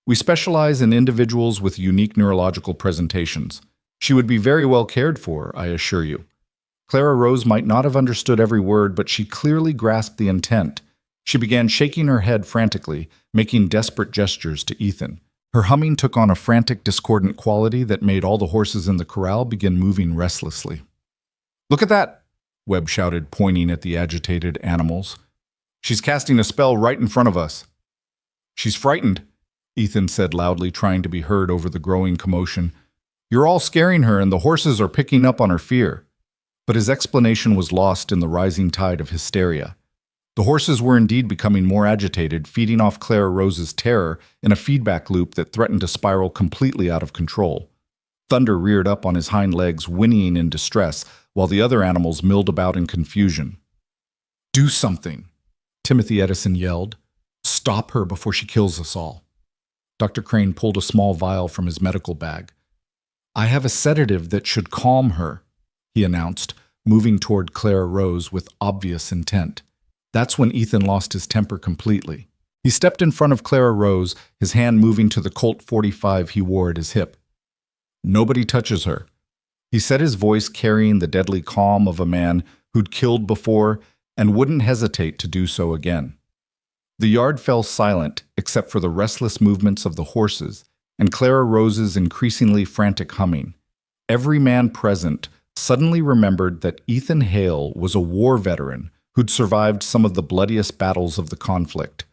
We specialize in individuals with unique neurological presentations. She would be very well cared for, I assure you. Clara Rose might not have understood every word, but she clearly grasped the intent. She began shaking her head frantically, making desperate gestures to Ethan. Her humming took on a frantic, discordant quality that made all the horses in the corral begin moving restlessly. Look at that, Webb shouted, pointing at the agitated animals. She's casting a spell right in front of us. She's frightened, Ethan said loudly, trying to be heard over the growing commotion. You're all scaring her, and the horses are picking up on her fear. But his explanation was lost in the rising tide of hysteria. The horses were indeed becoming more agitated, feeding off Clara Rose's terror in a feedback loop that threatened to spiral completely out of control. Thunder reared up on his hind legs, whinnying in distress, while the other animals milled about in confusion. Do something, Timothy Edison yelled. Stop her before she kills us all. Dr. Crane pulled a small vial from his medical bag. I have a sedative that should calm her, he announced, moving toward Clara Rose with obvious intent. That's when Ethan lost his temper completely. He stepped in front of Clara Rose, his hand moving to the Colt .45 he wore at his hip. Nobody touches her. He said, his voice carrying the deadly calm of a man who'd killed before and wouldn't hesitate to do so again. The yard fell silent except for the restless movements of the horses and Clara Rose's increasingly frantic humming. Every man present suddenly remembered that Ethan Hale was a war veteran who'd survived some of the bloodiest battles of the conflict.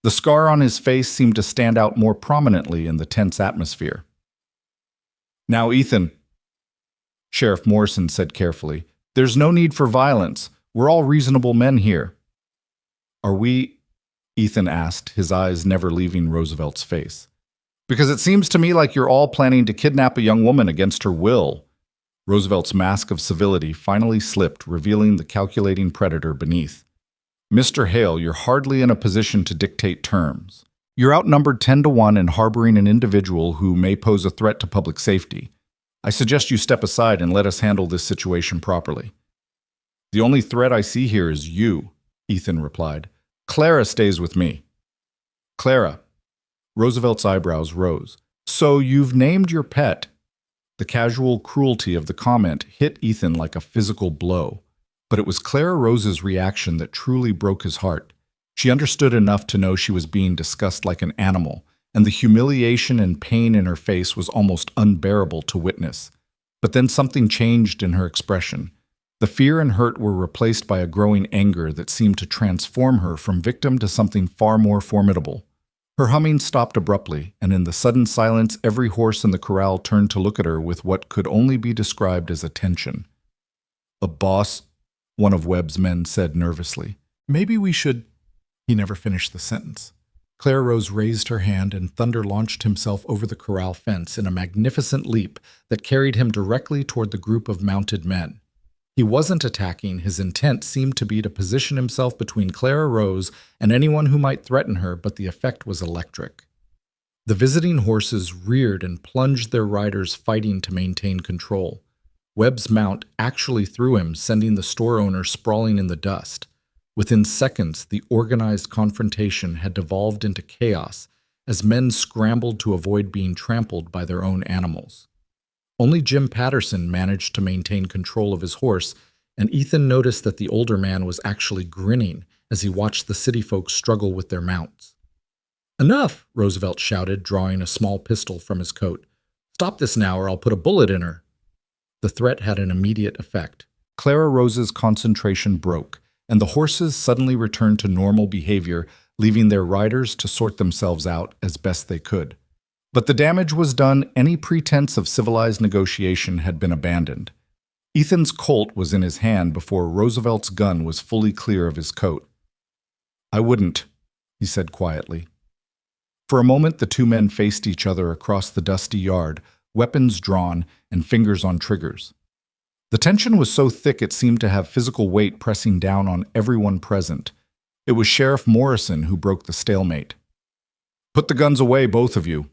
The scar on his face seemed to stand out more prominently in the tense atmosphere. Now, Ethan, Sheriff Morrison said carefully, there's no need for violence. We're all reasonable men here. Are we? Ethan asked, his eyes never leaving Roosevelt's face. Because it seems to me like you're all planning to kidnap a young woman against her will. Roosevelt's mask of civility finally slipped, revealing the calculating predator beneath. Mr. Hale, you're hardly in a position to dictate terms. You're outnumbered 10-1 and harboring an individual who may pose a threat to public safety. I suggest you step aside and let us handle this situation properly. The only threat I see here is you, Ethan replied. Clara stays with me. Clara. Roosevelt's eyebrows rose. So you've named your pet. The casual cruelty of the comment hit Ethan like a physical blow. But it was Clara Rose's reaction that truly broke his heart. She understood enough to know she was being discussed like an animal, and the humiliation and pain in her face was almost unbearable to witness. But then something changed in her expression. The fear and hurt were replaced by a growing anger that seemed to transform her from victim to something far more formidable. Her humming stopped abruptly, and in the sudden silence, every horse in the corral turned to look at her with what could only be described as attention. "A boss," one of Webb's men said nervously. "Maybe we should—" He never finished the sentence. Clara Rose raised her hand, and Thunder launched himself over the corral fence in a magnificent leap that carried him directly toward the group of mounted men. He wasn't attacking. His intent seemed to be to position himself between Clara Rose and anyone who might threaten her, but the effect was electric. The visiting horses reared and plunged their riders, fighting to maintain control. Webb's mount actually threw him, sending the store owner sprawling in the dust. Within seconds, the organized confrontation had devolved into chaos as men scrambled to avoid being trampled by their own animals. Only Jim Patterson managed to maintain control of his horse, and Ethan noticed that the older man was actually grinning as he watched the city folks struggle with their mounts. "Enough!" Roosevelt shouted, drawing a small pistol from his coat. "Stop this now or I'll put a bullet in her." The threat had an immediate effect. Clara Rose's concentration broke, and the horses suddenly returned to normal behavior, leaving their riders to sort themselves out as best they could. But the damage was done. Any pretense of civilized negotiation had been abandoned. Ethan's Colt was in his hand before Roosevelt's gun was fully clear of his coat. "I wouldn't," he said quietly. For a moment, the two men faced each other across the dusty yard, weapons drawn and fingers on triggers. The tension was so thick it seemed to have physical weight pressing down on everyone present. It was Sheriff Morrison who broke the stalemate. "Put the guns away, both of you,"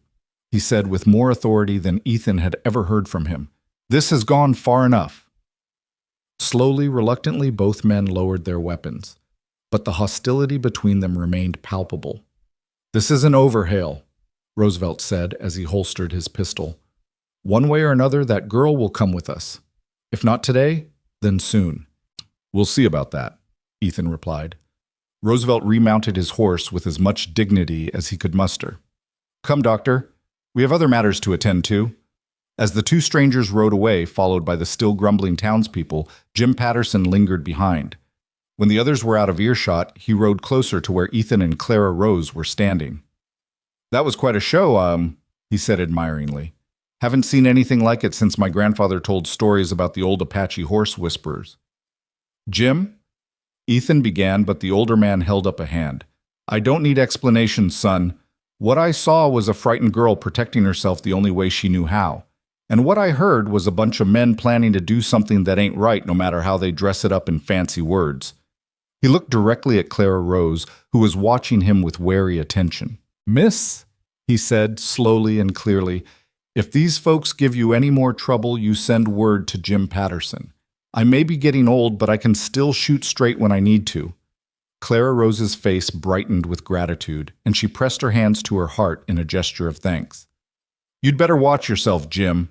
he said with more authority than Ethan had ever heard from him. "This has gone far enough." Slowly, reluctantly, both men lowered their weapons, but the hostility between them remained palpable. "This isn't over, Hale," Roosevelt said as he holstered his pistol. "One way or another, that girl will come with us. If not today, then soon." "We'll see about that," Ethan replied. Roosevelt remounted his horse with as much dignity as he could muster. "Come, Doctor. We have other matters to attend to." As the two strangers rode away, followed by the still grumbling townspeople, Jim Patterson lingered behind. When the others were out of earshot, he rode closer to where Ethan and Clara Rose were standing. "That was quite a show, he said admiringly. "Haven't seen anything like it since my grandfather told stories about the old Apache horse whisperers." "Jim?" Ethan began, but the older man held up a hand. "I don't need explanations, son. What I saw was a frightened girl protecting herself the only way she knew how. And what I heard was a bunch of men planning to do something that ain't right no matter how they dress it up in fancy words." He looked directly at Clara Rose, who was watching him with wary attention. "Miss," he said slowly and clearly, "if these folks give you any more trouble, you send word to Jim Patterson. I may be getting old, but I can still shoot straight when I need to." Clara Rose's face brightened with gratitude, and she pressed her hands to her heart in a gesture of thanks. "You'd better watch yourself, Jim,"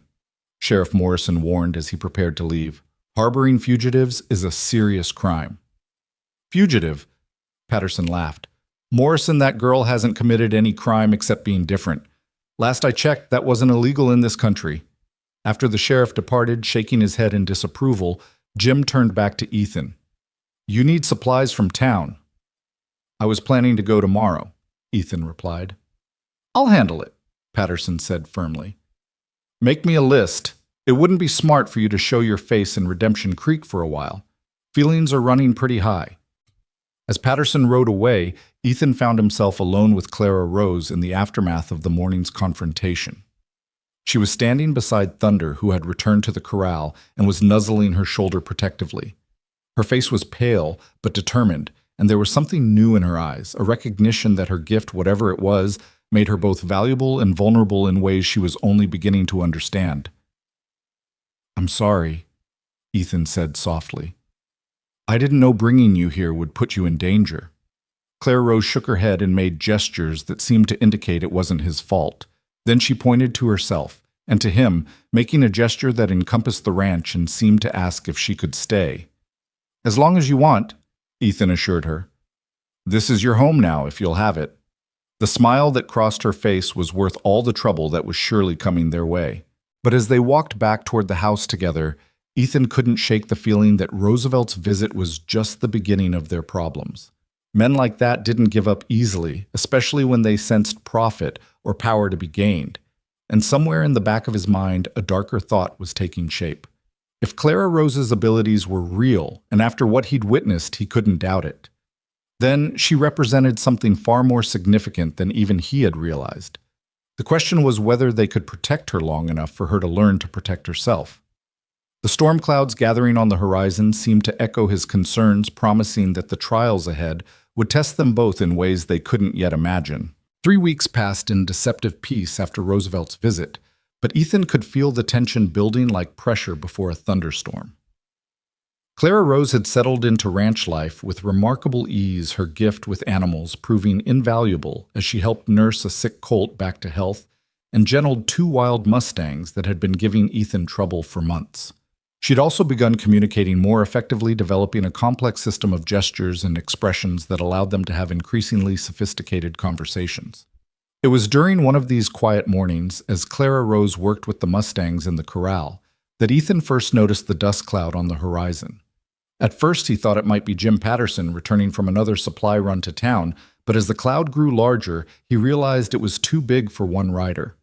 Sheriff Morrison warned as he prepared to leave. "Harboring fugitives is a serious crime." "Fugitive?" Patterson laughed. "Morrison, that girl hasn't committed any crime except being different. Last I checked, that wasn't illegal in this country." After the sheriff departed, shaking his head in disapproval, Jim turned back to Ethan. "You need supplies from town." "I was planning to go tomorrow," Ethan replied. "I'll handle it," Patterson said firmly. "Make me a list. It wouldn't be smart for you to show your face in Redemption Creek for a while. Feelings are running pretty high." As Patterson rode away, Ethan found himself alone with Clara Rose in the aftermath of the morning's confrontation. She was standing beside Thunder, who had returned to the corral and was nuzzling her shoulder protectively. Her face was pale but determined, and there was something new in her eyes, a recognition that her gift, whatever it was, made her both valuable and vulnerable in ways she was only beginning to understand. "I'm sorry," Ethan said softly. "I didn't know bringing you here would put you in danger." Clara Rose shook her head and made gestures that seemed to indicate it wasn't his fault. Then she pointed to herself, and to him, making a gesture that encompassed the ranch and seemed to ask if she could stay. "As long as you want," Ethan assured her. "This is your home now, if you'll have it." The smile that crossed her face was worth all the trouble that was surely coming their way. But as they walked back toward the house together, Ethan couldn't shake the feeling that Roosevelt's visit was just the beginning of their problems. Men like that didn't give up easily, especially when they sensed profit or power to be gained. And somewhere in the back of his mind, a darker thought was taking shape. If Clara Rose's abilities were real, and after what he'd witnessed, he couldn't doubt it, then she represented something far more significant than even he had realized. The question was whether they could protect her long enough for her to learn to protect herself. The storm clouds gathering on the horizon seemed to echo his concerns, promising that the trials ahead would test them both in ways they couldn't yet imagine. 3 weeks passed in deceptive peace after Roosevelt's visit, but Ethan could feel the tension building like pressure before a thunderstorm. Clara Rose had settled into ranch life with remarkable ease, her gift with animals proving invaluable as she helped nurse a sick colt back to health and gentled 2 wild Mustangs that had been giving Ethan trouble for months. She'd also begun communicating more effectively, developing a complex system of gestures and expressions that allowed them to have increasingly sophisticated conversations. It was during one of these quiet mornings, as Clara Rose worked with the Mustangs in the corral, that Ethan first noticed the dust cloud on the horizon. At first, he thought it might be Jim Patterson returning from another supply run to town, but as the cloud grew larger, he realized it was too big for one rider.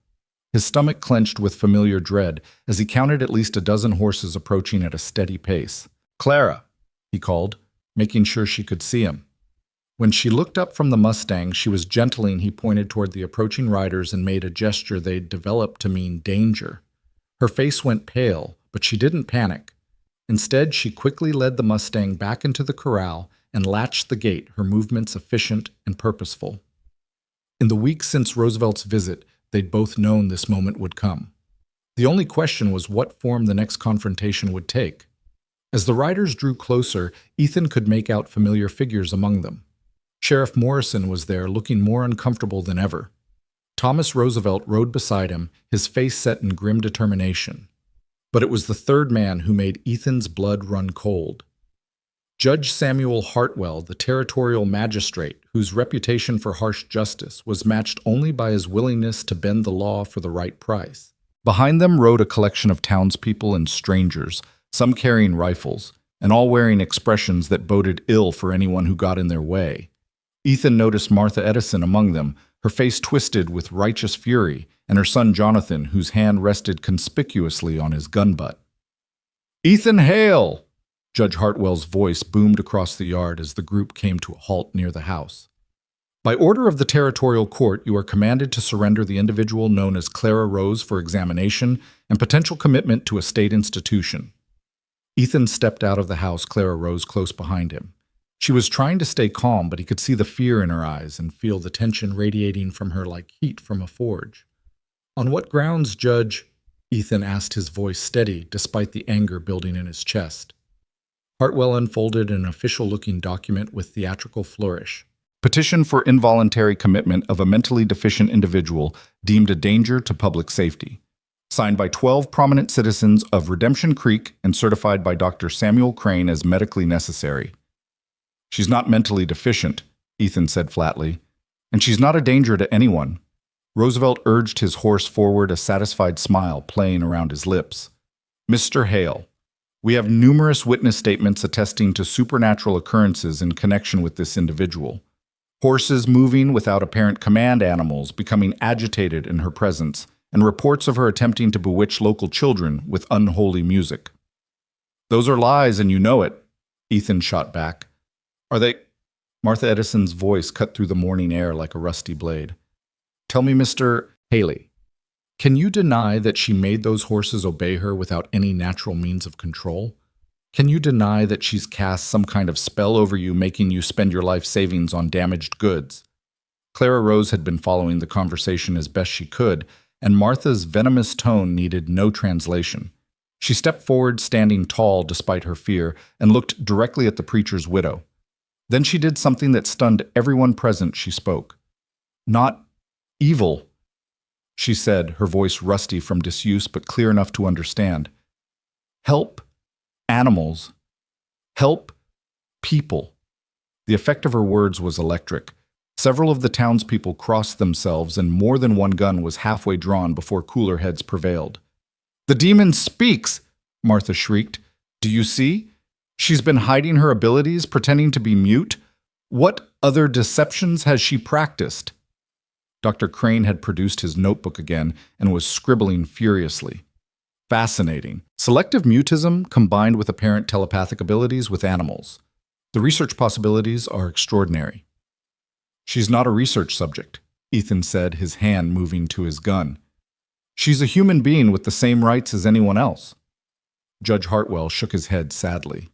His stomach clenched with familiar dread as he counted at least a dozen horses approaching at a steady pace. "Clara," he called, making sure she could see him. When she looked up from the Mustang she was gentling, he pointed toward the approaching riders and made a gesture they'd developed to mean danger. Her face went pale, but she didn't panic. Instead, she quickly led the Mustang back into the corral and latched the gate, her movements efficient and purposeful. In the weeks since Roosevelt's visit, they'd both known this moment would come. The only question was what form the next confrontation would take. As the riders drew closer, Ethan could make out familiar figures among them. Sheriff Morrison was there, looking more uncomfortable than ever. Thomas Roosevelt rode beside him, his face set in grim determination. But it was the third man who made Ethan's blood run cold. Judge Samuel Hartwell, the territorial magistrate, whose reputation for harsh justice was matched only by his willingness to bend the law for the right price. Behind them rode a collection of townspeople and strangers, some carrying rifles, and all wearing expressions that boded ill for anyone who got in their way. Ethan noticed Martha Edison among them, her face twisted with righteous fury, and her son Jonathan, whose hand rested conspicuously on his gun butt. "Ethan Hale!" Judge Hartwell's voice boomed across the yard as the group came to a halt near the house. "By order of the territorial court, you are commanded to surrender the individual known as Clara Rose for examination and potential commitment to a state institution." Ethan stepped out of the house, Clara Rose close behind him. She was trying to stay calm, but he could see the fear in her eyes and feel the tension radiating from her like heat from a forge. "On what grounds, Judge?" Ethan asked, his voice steady despite the anger building in his chest. Hartwell unfolded an official-looking document with theatrical flourish. "Petition for involuntary commitment of a mentally deficient individual deemed a danger to public safety. Signed by 12 prominent citizens of Redemption Creek and certified by Dr. Samuel Crane as medically necessary." "She's not mentally deficient," Ethan said flatly, "and she's not a danger to anyone." Roosevelt urged his horse forward, a satisfied smile playing around his lips. "Mr. Hale, we have numerous witness statements attesting to supernatural occurrences in connection with this individual. Horses moving without apparent command, animals becoming agitated in her presence, and reports of her attempting to bewitch local children with unholy music." "Those are lies, and you know it," Ethan shot back. "Are they?" Martha Edison's voice cut through the morning air like a rusty blade. "Tell me, Mr. Haley, can you deny that she made those horses obey her without any natural means of control? Can you deny that she's cast some kind of spell over you, making you spend your life savings on damaged goods?" Clara Rose had been following the conversation as best she could, and Martha's venomous tone needed no translation. She stepped forward, standing tall despite her fear, and looked directly at the preacher's widow. Then she did something that stunned everyone present. She spoke. "Not evil," she said, her voice rusty from disuse but clear enough to understand. "Help animals. Help people." The effect of her words was electric. Several of the townspeople crossed themselves, and more than one gun was halfway drawn before cooler heads prevailed. "The demon speaks!" Martha shrieked. "Do you see? She's been hiding her abilities, pretending to be mute. What other deceptions has she practiced?" Dr. Crane had produced his notebook again and was scribbling furiously. "Fascinating. Selective mutism combined with apparent telepathic abilities with animals. The research possibilities are extraordinary." "She's not a research subject," Ethan said, his hand moving to his gun. "She's a human being with the same rights as anyone else." Judge Hartwell shook his head sadly.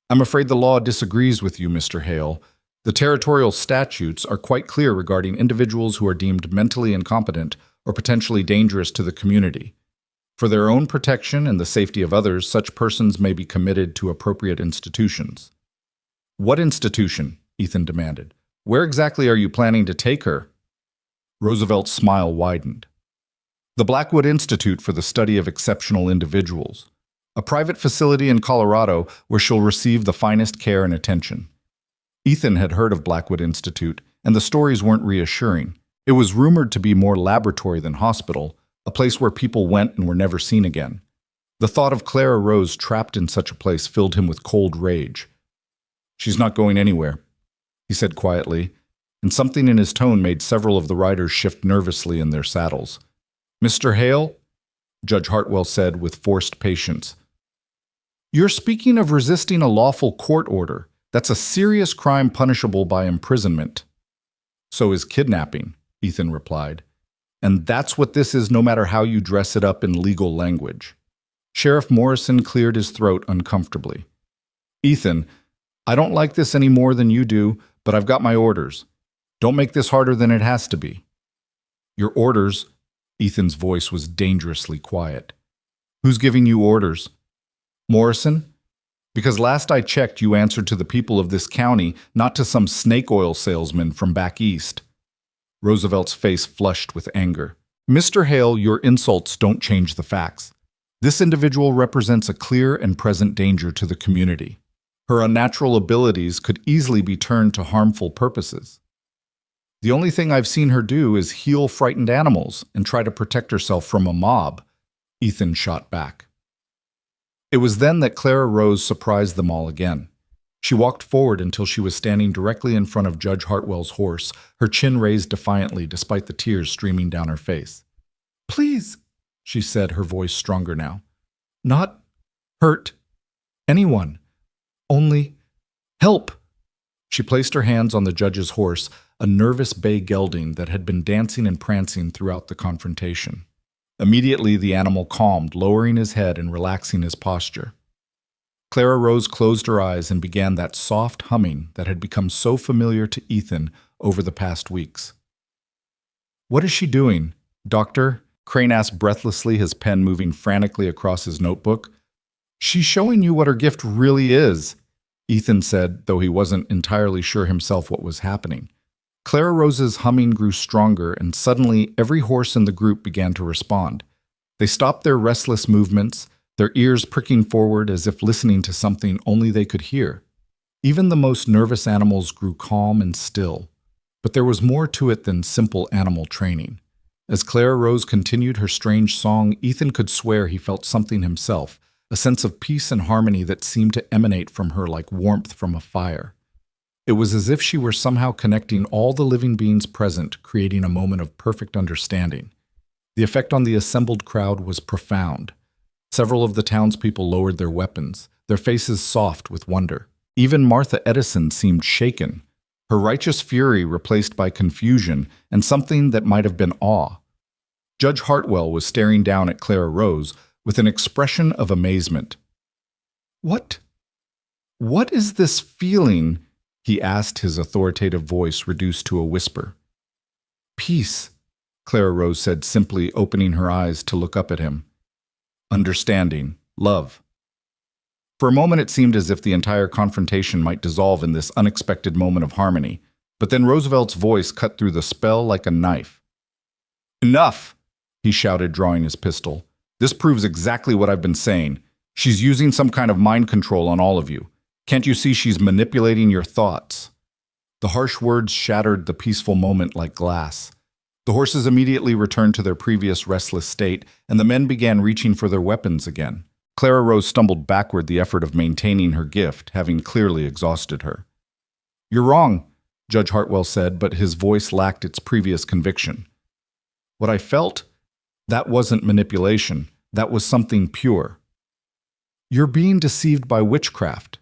"I'm afraid the law disagrees with you, Mr. Hale. The territorial statutes are quite clear regarding individuals who are deemed mentally incompetent or potentially dangerous to the community. For their own protection and the safety of others, such persons may be committed to appropriate institutions." "What institution?" Ethan demanded. "Where exactly are you planning to take her?" Roosevelt's smile widened. "The Blackwood Institute for the Study of Exceptional Individuals. a private facility in Colorado where she'll receive the finest care and attention. Ethan had heard of Blackwood Institute, and the stories weren't reassuring. It was rumored to be more laboratory than hospital, a place where people went and were never seen again. The thought of Clara Rose trapped in such a place filled him with cold rage. "She's not going anywhere," he said quietly, and something in his tone made several of the riders shift nervously in their saddles. "Mr. Hale," Judge Hartwell said with forced patience, "you're speaking of resisting a lawful court order. That's a serious crime punishable by imprisonment." "So is kidnapping," Ethan replied. "And that's what this is no matter how you dress it up in legal language." Sheriff Morrison cleared his throat uncomfortably. "Ethan, I don't like this any more than you do, but I've got my orders. Don't make this harder than it has to be." "Your orders?" Ethan's voice was dangerously quiet. "Who's giving you orders?" "Morrison? Because last I checked, you answered to the people of this county, not to some snake oil salesman from back east." Roosevelt's face flushed with anger. "Mr. Hale, your insults don't change the facts. This individual represents a clear and present danger to the community. Her unnatural abilities could easily be turned to harmful purposes. The only thing I've seen her do is heal frightened animals and try to protect herself from a mob," Ethan shot back. It was then that Clara Rose surprised them all again. She walked forward until she was standing directly in front of Judge Hartwell's horse, her chin raised defiantly despite the tears streaming down her face. "Please," she said, her voice stronger now. "Not hurt anyone. Only help." She placed her hands on the judge's horse, a nervous bay gelding that had been dancing and prancing throughout the confrontation. Immediately, the animal calmed, lowering his head and relaxing his posture. Clara Rose closed her eyes and began that soft humming that had become so familiar to Ethan over the past weeks. "What is she doing, Doctor?" Crane asked breathlessly, his pen moving frantically across his notebook. "She's showing you what her gift really is," Ethan said, though he wasn't entirely sure himself what was happening. Clara Rose's humming grew stronger, and suddenly every horse in the group began to respond. They stopped their restless movements, their ears pricking forward as if listening to something only they could hear. Even the most nervous animals grew calm and still. But there was more to it than simple animal training. As Clara Rose continued her strange song, Ethan could swear he felt something himself, a sense of peace and harmony that seemed to emanate from her like warmth from a fire. It was as if she were somehow connecting all the living beings present, creating a moment of perfect understanding. The effect on the assembled crowd was profound. Several of the townspeople lowered their weapons, their faces soft with wonder. Even Martha Edison seemed shaken, her righteous fury replaced by confusion and something that might have been awe. Judge Hartwell was staring down at Clara Rose with an expression of amazement. What is this feeling?" he asked, his authoritative voice reduced to a whisper. "Peace," Clara Rose said simply, opening her eyes to look up at him. "Understanding, love." For a moment it seemed as if the entire confrontation might dissolve in this unexpected moment of harmony, but then Roosevelt's voice cut through the spell like a knife. "Enough!" he shouted, drawing his pistol. "This proves exactly what I've been saying. She's using some kind of mind control on all of you. Can't you see she's manipulating your thoughts?" The harsh words shattered the peaceful moment like glass. The horses immediately returned to their previous restless state, and the men began reaching for their weapons again. Clara Rose stumbled backward, the effort of maintaining her gift having clearly exhausted her. "You're wrong," Judge Hartwell said, but his voice lacked its previous conviction. "What I felt, that wasn't manipulation. That was something pure." "You're being deceived by witchcraft."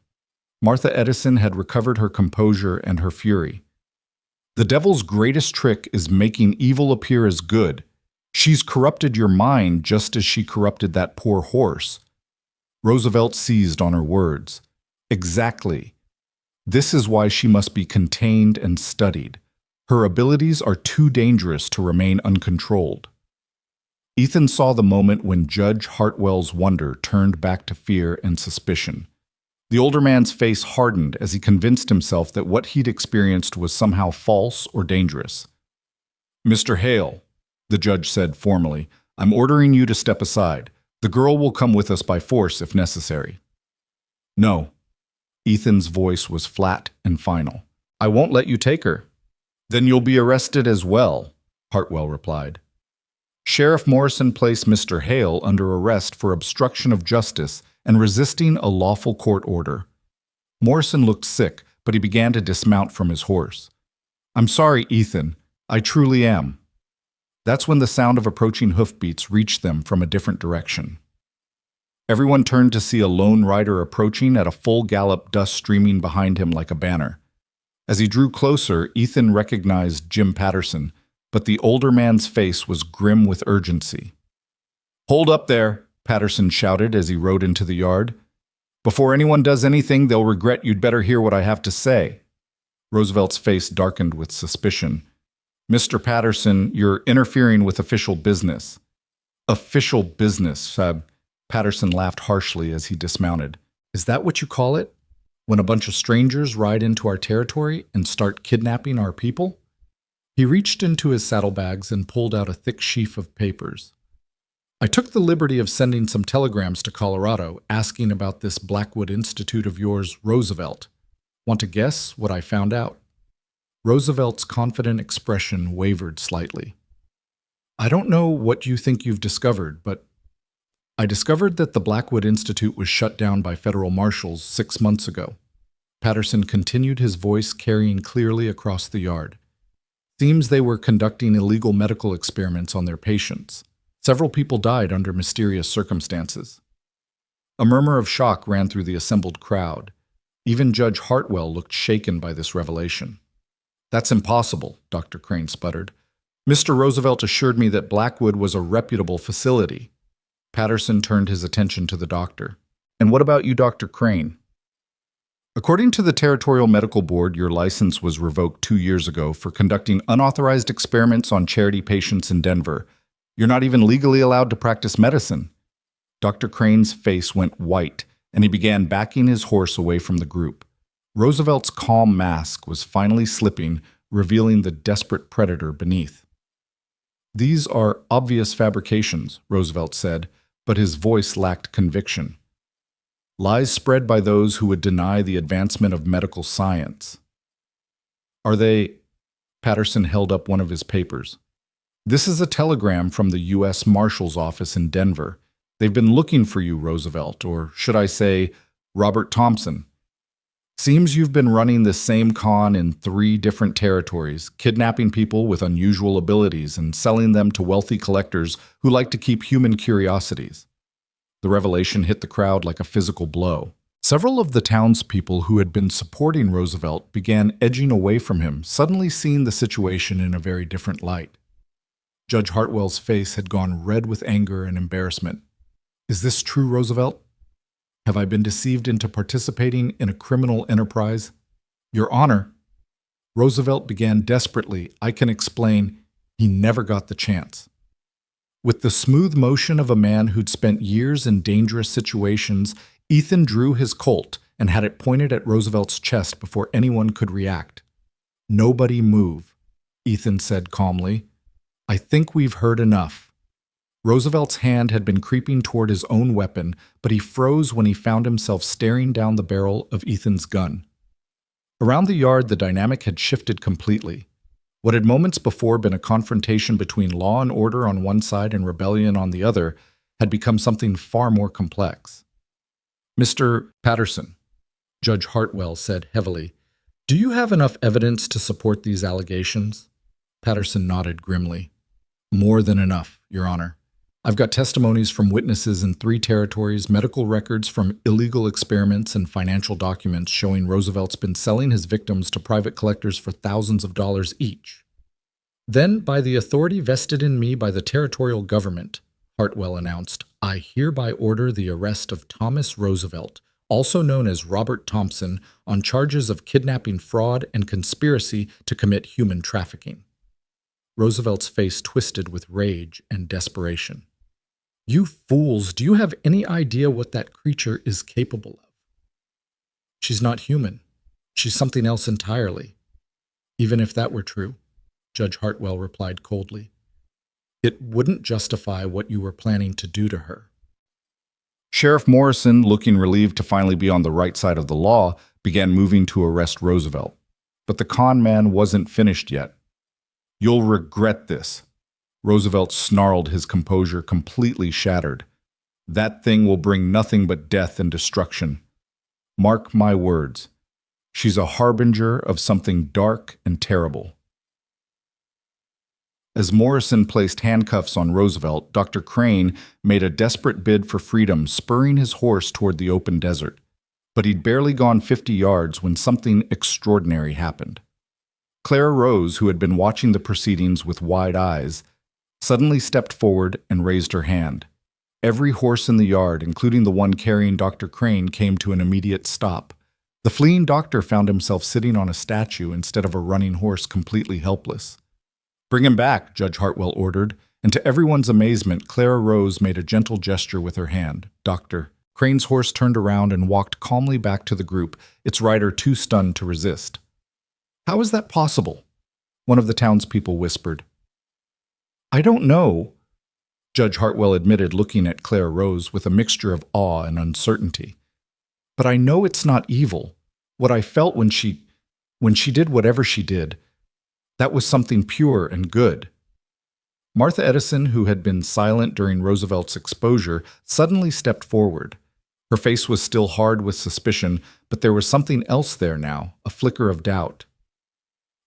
Martha Edison had recovered her composure and her fury. "The devil's greatest trick is making evil appear as good. She's corrupted your mind just as she corrupted that poor horse." Roosevelt seized on her words. "Exactly. This is why she must be contained and studied. Her abilities are too dangerous to remain uncontrolled." Ethan saw the moment when Judge Hartwell's wonder turned back to fear and suspicion. The older man's face hardened as he convinced himself that what he'd experienced was somehow false or dangerous. "Mr. Hale," the judge said formally, "I'm ordering you to step aside. The girl will come with us by force if necessary. No. Ethan's voice was flat and final. I won't let you take her. Then you'll be arrested as well, Hartwell replied. Sheriff Morrison placed Mr. Hale under arrest for obstruction of justice and resisting a lawful court order. Morrison looked sick, but he began to dismount from his horse. I'm sorry, Ethan. I truly am. That's when the sound of approaching hoofbeats reached them from a different direction. Everyone turned to see a lone rider approaching at a full gallop, dust streaming behind him like a banner. As he drew closer, Ethan recognized Jim Patterson, but the older man's face was grim with urgency. Hold up there, Patterson shouted as he rode into the yard. Before anyone does anything, they'll regret. You'd better hear what I have to say. Roosevelt's face darkened with suspicion. Mr. Patterson, you're interfering with official business. Official business, Patterson laughed harshly as he dismounted. Is that what you call it? When a bunch of strangers ride into our territory and start kidnapping our people? He reached into his saddlebags and pulled out a thick sheaf of papers. I took the liberty of sending some telegrams to Colorado asking about this Blackwood Institute of yours, Roosevelt. Want to guess what I found out? Roosevelt's confident expression wavered slightly. I don't know what you think you've discovered, but I discovered that the Blackwood Institute was shut down by federal marshals 6 months ago. Patterson continued, his voice carrying clearly across the yard. Seems they were conducting illegal medical experiments on their patients. Several people died under mysterious circumstances. A murmur of shock ran through the assembled crowd. Even Judge Hartwell looked shaken by this revelation. That's impossible, Dr. Crane sputtered. Mr. Roosevelt assured me that Blackwood was a reputable facility. Patterson turned his attention to the doctor. And what about you, Dr. Crane? According to the Territorial Medical Board, your license was revoked 2 years ago for conducting unauthorized experiments on charity patients in Denver. You're not even legally allowed to practice medicine. Dr. Crane's face went white, and he began backing his horse away from the group. Roosevelt's calm mask was finally slipping, revealing the desperate predator beneath. These are obvious fabrications, Roosevelt said, but his voice lacked conviction. Lies spread by those who would deny the advancement of medical science. Are they? Patterson held up one of his papers. This is a telegram from the U.S. Marshal's office in Denver. They've been looking for you, Roosevelt, or should I say, Robert Thompson. Seems you've been running the same con in 3 different territories, kidnapping people with unusual abilities and selling them to wealthy collectors who like to keep human curiosities. The revelation hit the crowd like a physical blow. Several of the townspeople who had been supporting Roosevelt began edging away from him, suddenly seeing the situation in a very different light. Judge Hartwell's face had gone red with anger and embarrassment. Is this true, Roosevelt? Have I been deceived into participating in a criminal enterprise? Your Honor, Roosevelt began desperately. I can explain. He never got the chance. With the smooth motion of a man who'd spent years in dangerous situations, Ethan drew his Colt and had it pointed at Roosevelt's chest before anyone could react. Nobody move, Ethan said calmly. I think we've heard enough. Roosevelt's hand had been creeping toward his own weapon, but he froze when he found himself staring down the barrel of Ethan's gun. Around the yard, the dynamic had shifted completely. What had moments before been a confrontation between law and order on one side and rebellion on the other had become something far more complex. Mr. Patterson, Judge Hartwell said heavily, do you have enough evidence to support these allegations? Patterson nodded grimly. More than enough, Your Honor. I've got testimonies from witnesses in 3 territories, medical records from illegal experiments, and financial documents showing Roosevelt's been selling his victims to private collectors for thousands of dollars each. Then, by the authority vested in me by the territorial government, Hartwell announced, I hereby order the arrest of Thomas Roosevelt, also known as Robert Thompson, on charges of kidnapping, fraud, and conspiracy to commit human trafficking. Roosevelt's face twisted with rage and desperation. You fools, do you have any idea what that creature is capable of? She's not human. She's something else entirely. Even if that were true, Judge Hartwell replied coldly, it wouldn't justify what you were planning to do to her. Sheriff Morrison, looking relieved to finally be on the right side of the law, began moving to arrest Roosevelt. But the con man wasn't finished yet. "You'll regret this." Roosevelt snarled, his composure completely shattered. "That thing will bring nothing but death and destruction. Mark my words. She's a harbinger of something dark and terrible." As Morrison placed handcuffs on Roosevelt, Dr. Crane made a desperate bid for freedom, spurring his horse toward the open desert. But he'd barely gone 50 yards when something extraordinary happened. Clara Rose, who had been watching the proceedings with wide eyes, suddenly stepped forward and raised her hand. Every horse in the yard, including the one carrying Dr. Crane, came to an immediate stop. The fleeing doctor found himself sitting on a statue instead of a running horse, completely helpless. "Bring him back," Judge Hartwell ordered, and to everyone's amazement, Clara Rose made a gentle gesture with her hand. "Doctor." Crane's horse turned around and walked calmly back to the group, its rider too stunned to resist. "How is that possible?" one of the townspeople whispered. "I don't know," Judge Hartwell admitted, looking at Clara Rose with a mixture of awe and uncertainty. "But I know it's not evil. What I felt when she did whatever she did, that was something pure and good." Martha Edison, who had been silent during Roosevelt's exposure, suddenly stepped forward. Her face was still hard with suspicion, but there was something else there now, a flicker of doubt.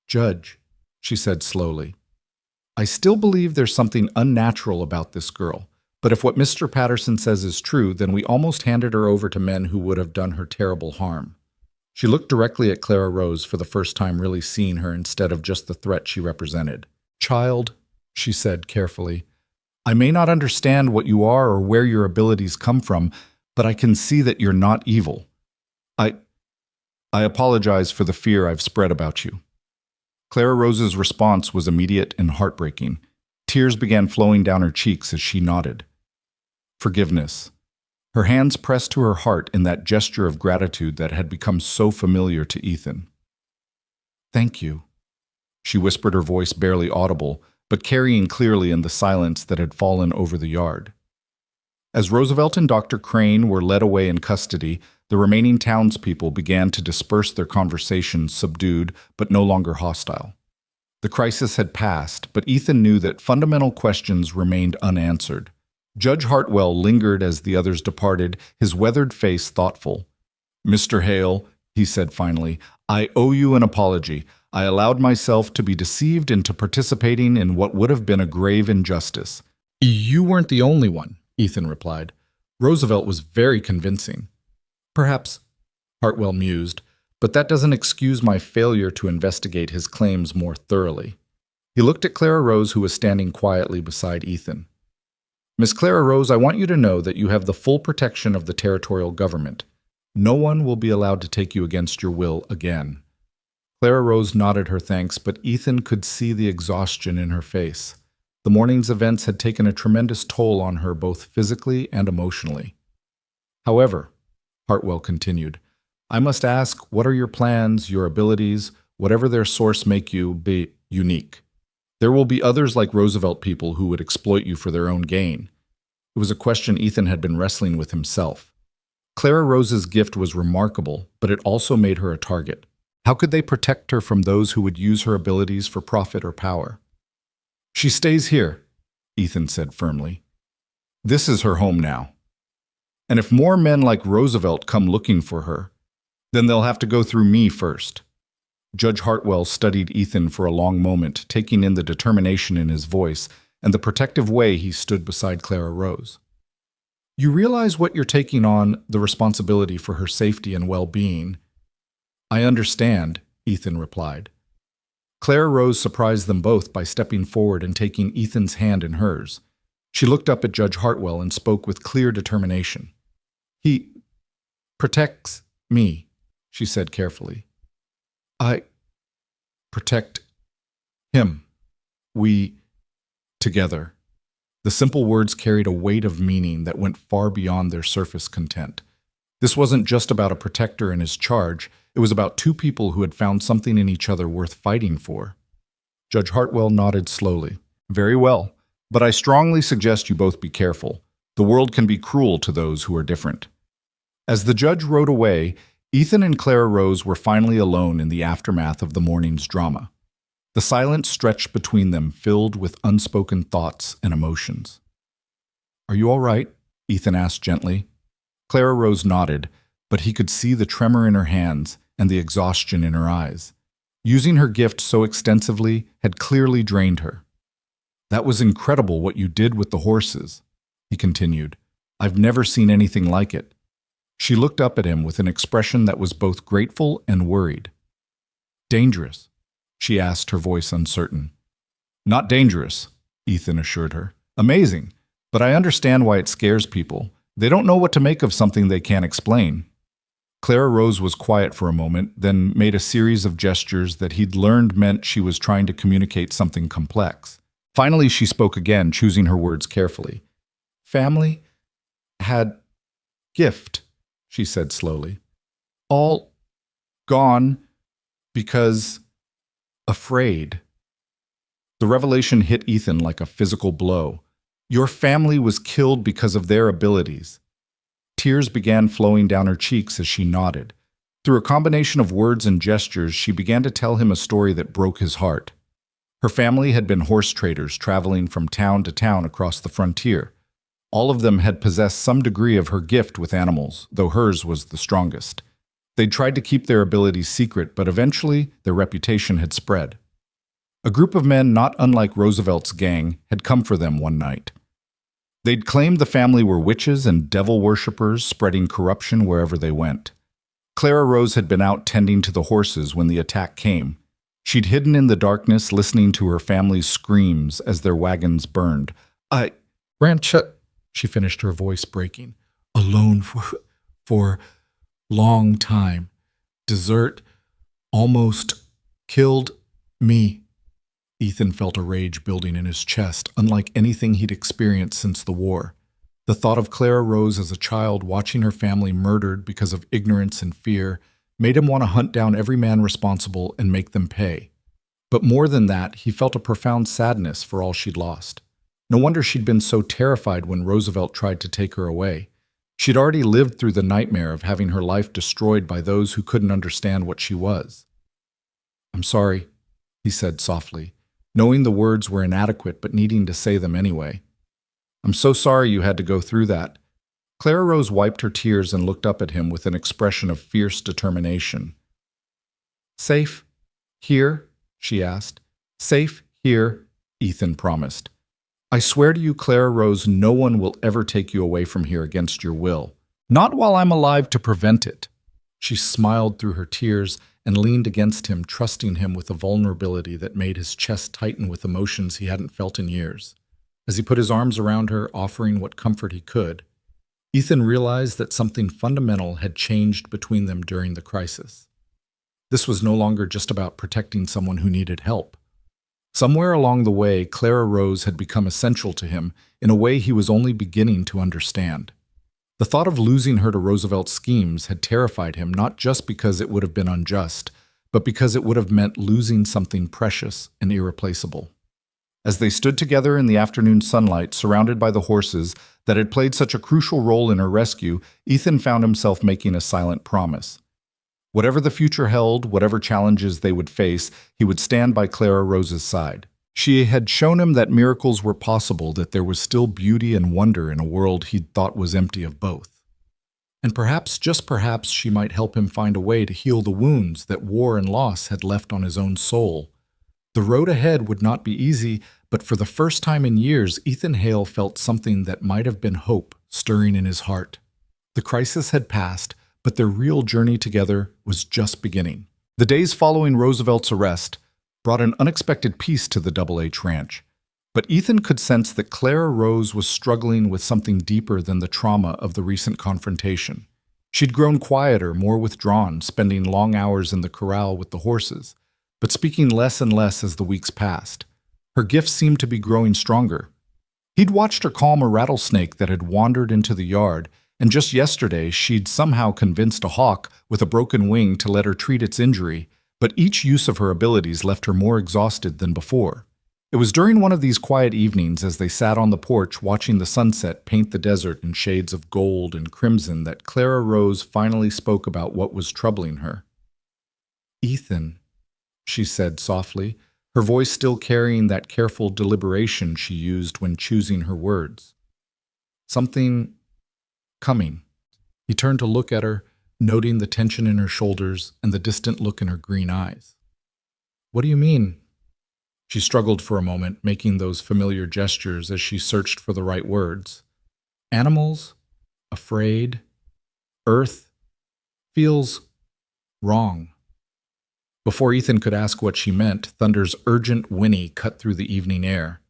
"Judge," she said slowly, "I still believe there's something unnatural about this girl, but if what Mr. Patterson says is true, then we almost handed her over to men who would have done her terrible harm." She looked directly at Clara Rose, for the first time really seeing her instead of just the threat she represented. "Child," she said carefully, "I may not understand what you are or where your abilities come from, but I can see that you're not evil. I apologize for the fear I've spread about you." Clara Rose's response was immediate and heartbreaking. Tears began flowing down her cheeks as she nodded. Forgiveness. Her hands pressed to her heart in that gesture of gratitude that had become so familiar to Ethan. "Thank you," she whispered, her voice barely audible, but carrying clearly in the silence that had fallen over the yard. As Roosevelt and Dr. Crane were led away in custody, the remaining townspeople began to disperse, their conversations subdued but no longer hostile. The crisis had passed, but Ethan knew that fundamental questions remained unanswered. Judge Hartwell lingered as the others departed, his weathered face thoughtful. "Mr. Hale," he said finally, "I owe you an apology. I allowed myself to be deceived into participating in what would have been a grave injustice." "You weren't the only one," Ethan replied. "Roosevelt was very convincing." "Perhaps," Hartwell mused, "but that doesn't excuse my failure to investigate his claims more thoroughly." He looked at Clara Rose, who was standing quietly beside Ethan. "Miss Clara Rose, I want you to know that you have the full protection of the territorial government. No one will be allowed to take you against your will again." Clara Rose nodded her thanks, but Ethan could see the exhaustion in her face. The morning's events had taken a tremendous toll on her both physically and emotionally. "However," Hartwell continued, "I must ask, what are your plans, your abilities, whatever their source make you be unique? There will be others like Roosevelt people who would exploit you for their own gain." It was a question Ethan had been wrestling with himself. Clara Rose's gift was remarkable, but it also made her a target. How could they protect her from those who would use her abilities for profit or power? "She stays here," Ethan said firmly. "This is her home now. And if more men like Roosevelt come looking for her, then they'll have to go through me first." Judge Hartwell studied Ethan for a long moment, taking in the determination in his voice and the protective way he stood beside Clara Rose. "You realize what you're taking on, the responsibility for her safety and well-being." "I understand," Ethan replied. Clara Rose surprised them both by stepping forward and taking Ethan's hand in hers. She looked up at Judge Hartwell and spoke with clear determination. "He protects me," she said carefully. "I protect him. We together." The simple words carried a weight of meaning that went far beyond their surface content. This wasn't just about a protector and his charge. It was about two people who had found something in each other worth fighting for. Judge Hartwell nodded slowly. "Very well, but I strongly suggest you both be careful. The world can be cruel to those who are different. As the judge rode away, Ethan and Clara Rose were finally alone in the aftermath of the morning's drama. The silence stretched between them, filled with unspoken thoughts and emotions. "Are you all right?" Ethan asked gently. Clara Rose nodded, but he could see the tremor in her hands and the exhaustion in her eyes. Using her gift so extensively had clearly drained her. "That was incredible what you did with the horses," he continued. "I've never seen anything like it." She looked up at him with an expression that was both grateful and worried. "Dangerous?" she asked, her voice uncertain. "Not dangerous," Ethan assured her. "Amazing, but I understand why it scares people. They don't know what to make of something they can't explain." Clara Rose was quiet for a moment, then made a series of gestures that he'd learned meant she was trying to communicate something complex. Finally, she spoke again, choosing her words carefully. "Family had gift," she said slowly. "All gone because afraid." The revelation hit Ethan like a physical blow. Your family was killed because of their abilities. Tears began flowing down her cheeks as she nodded. Through a combination of words and gestures, she began to tell him a story that broke his heart. Her family had been horse traders traveling from town to town across the frontier. All of them had possessed some degree of her gift with animals, though hers was the strongest. They'd tried to keep their abilities secret, but eventually their reputation had spread. A group of men not unlike Roosevelt's gang had come for them one night. They'd claimed the family were witches and devil worshippers, spreading corruption wherever they went. Clara Rose had been out tending to the horses when the attack came. She'd hidden in the darkness, listening to her family's screams as their wagons burned. "I ran," she finished, her voice breaking, "alone for long time. Desert almost killed me." Ethan felt a rage building in his chest, unlike anything he'd experienced since the war. The thought of Clara Rose as a child watching her family murdered because of ignorance and fear made him want to hunt down every man responsible and make them pay. But more than that, he felt a profound sadness for all she'd lost. No wonder she'd been so terrified when Roosevelt tried to take her away. She'd already lived through the nightmare of having her life destroyed by those who couldn't understand what she was. "I'm sorry," he said softly, knowing the words were inadequate but needing to say them anyway. "I'm so sorry you had to go through that." Clara Rose wiped her tears and looked up at him with an expression of fierce determination. "Safe here?" she asked. "Safe here," Ethan promised. "I swear to you, Clara Rose, no one will ever take you away from here against your will. Not while I'm alive to prevent it." She smiled through her tears and leaned against him, trusting him with a vulnerability that made his chest tighten with emotions he hadn't felt in years. As he put his arms around her, offering what comfort he could, Ethan realized that something fundamental had changed between them during the crisis. This was no longer just about protecting someone who needed help. Somewhere along the way, Clara Rose had become essential to him in a way he was only beginning to understand. The thought of losing her to Roosevelt's schemes had terrified him, not just because it would have been unjust, but because it would have meant losing something precious and irreplaceable. As they stood together in the afternoon sunlight, surrounded by the horses that had played such a crucial role in her rescue, Ethan found himself making a silent promise. Whatever the future held, whatever challenges they would face, he would stand by Clara Rose's side. She had shown him that miracles were possible, that there was still beauty and wonder in a world he'd thought was empty of both. And perhaps, just perhaps, she might help him find a way to heal the wounds that war and loss had left on his own soul. The road ahead would not be easy, but for the first time in years, Ethan Hale felt something that might have been hope stirring in his heart. The crisis had passed, but their real journey together was just beginning. The days following Roosevelt's arrest brought an unexpected peace to the Double H Ranch, but Ethan could sense that Clara Rose was struggling with something deeper than the trauma of the recent confrontation. She'd grown quieter, more withdrawn, spending long hours in the corral with the horses, but speaking less and less as the weeks passed. Her gift seemed to be growing stronger. He'd watched her calm a rattlesnake that had wandered into the yard, and just yesterday she'd somehow convinced a hawk with a broken wing to let her treat its injury, but each use of her abilities left her more exhausted than before. It was during one of these quiet evenings as they sat on the porch watching the sunset paint the desert in shades of gold and crimson that Clara Rose finally spoke about what was troubling her. "Ethan," she said softly, her voice still carrying that careful deliberation she used when choosing her words. "Something coming." He turned to look at her, noting the tension in her shoulders and the distant look in her green eyes. "What do you mean?" She struggled for a moment, making those familiar gestures as she searched for the right words. "Animals? Afraid? Earth? Feels wrong." Before Ethan could ask what she meant, Thunder's urgent whinny cut through the evening air.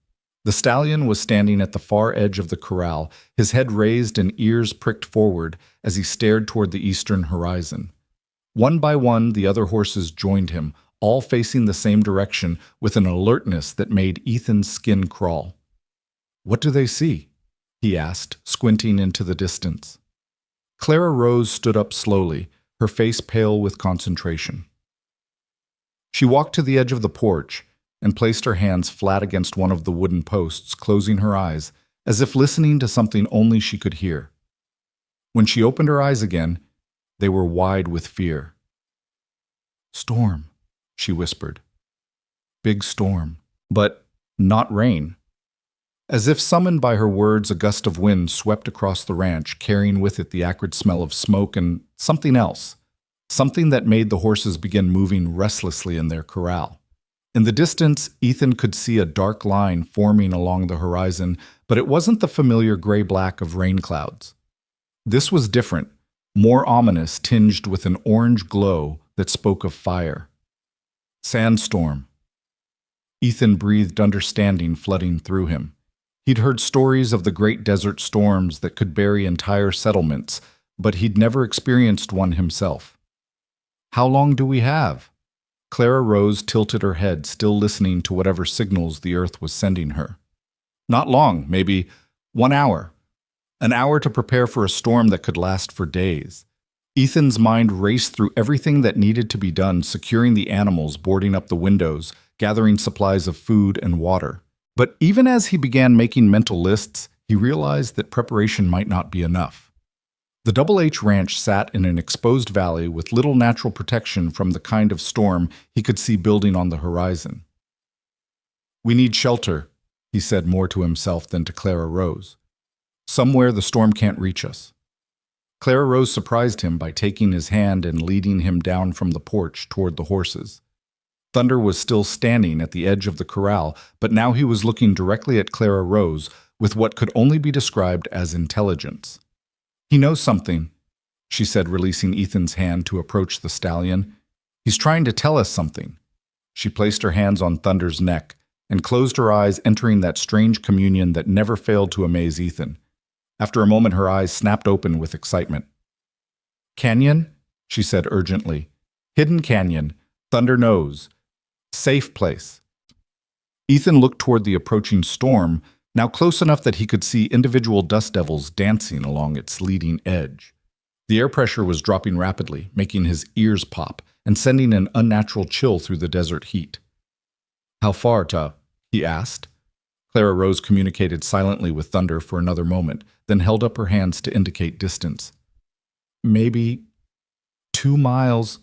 The stallion was standing at the far edge of the corral, his head raised and ears pricked forward as he stared toward the eastern horizon. One by one, the other horses joined him, all facing the same direction with an alertness that made Ethan's skin crawl. "What do they see?" he asked, squinting into the distance. Clara Rose stood up slowly, her face pale with concentration. She walked to the edge of the porch and placed her hands flat against one of the wooden posts, closing her eyes, as if listening to something only she could hear. When she opened her eyes again, they were wide with fear. "Storm," she whispered. "Big storm, but not rain." As if summoned by her words, a gust of wind swept across the ranch, carrying with it the acrid smell of smoke and something else. Something that made the horses begin moving restlessly in their corral. In the distance, Ethan could see a dark line forming along the horizon, but it wasn't the familiar gray-black of rain clouds. This was different, more ominous, tinged with an orange glow that spoke of fire. Sandstorm. Ethan breathed understanding flooding through him. He'd heard stories of the great desert storms that could bury entire settlements, but he'd never experienced one himself. "How long do we have?" Clara Rose tilted her head, still listening to whatever signals the earth was sending her. "Not long, maybe 1 hour. An hour to prepare for a storm that could last for days." Ethan's mind raced through everything that needed to be done, securing the animals, boarding up the windows, gathering supplies of food and water. But even as he began making mental lists, he realized that preparation might not be enough. The Double H Ranch sat in an exposed valley with little natural protection from the kind of storm he could see building on the horizon. "We need shelter," he said more to himself than to Clara Rose. "Somewhere the storm can't reach us." Clara Rose surprised him by taking his hand and leading him down from the porch toward the horses. Thunder was still standing at the edge of the corral, but now he was looking directly at Clara Rose with what could only be described as intelligence. "He knows something," she said, releasing Ethan's hand to approach the stallion. "He's trying to tell us something." She placed her hands on Thunder's neck and closed her eyes, entering that strange communion that never failed to amaze Ethan. After a moment, her eyes snapped open with excitement. "Canyon?" she said urgently. "Hidden canyon. Thunder knows. Safe place." Ethan looked toward the approaching storm, now close enough that he could see individual dust devils dancing along its leading edge. The air pressure was dropping rapidly, making his ears pop and sending an unnatural chill through the desert heat. "How far, Ta?" he asked. Clara Rose communicated silently with Thunder for another moment, then held up her hands to indicate distance. "Maybe 2 miles,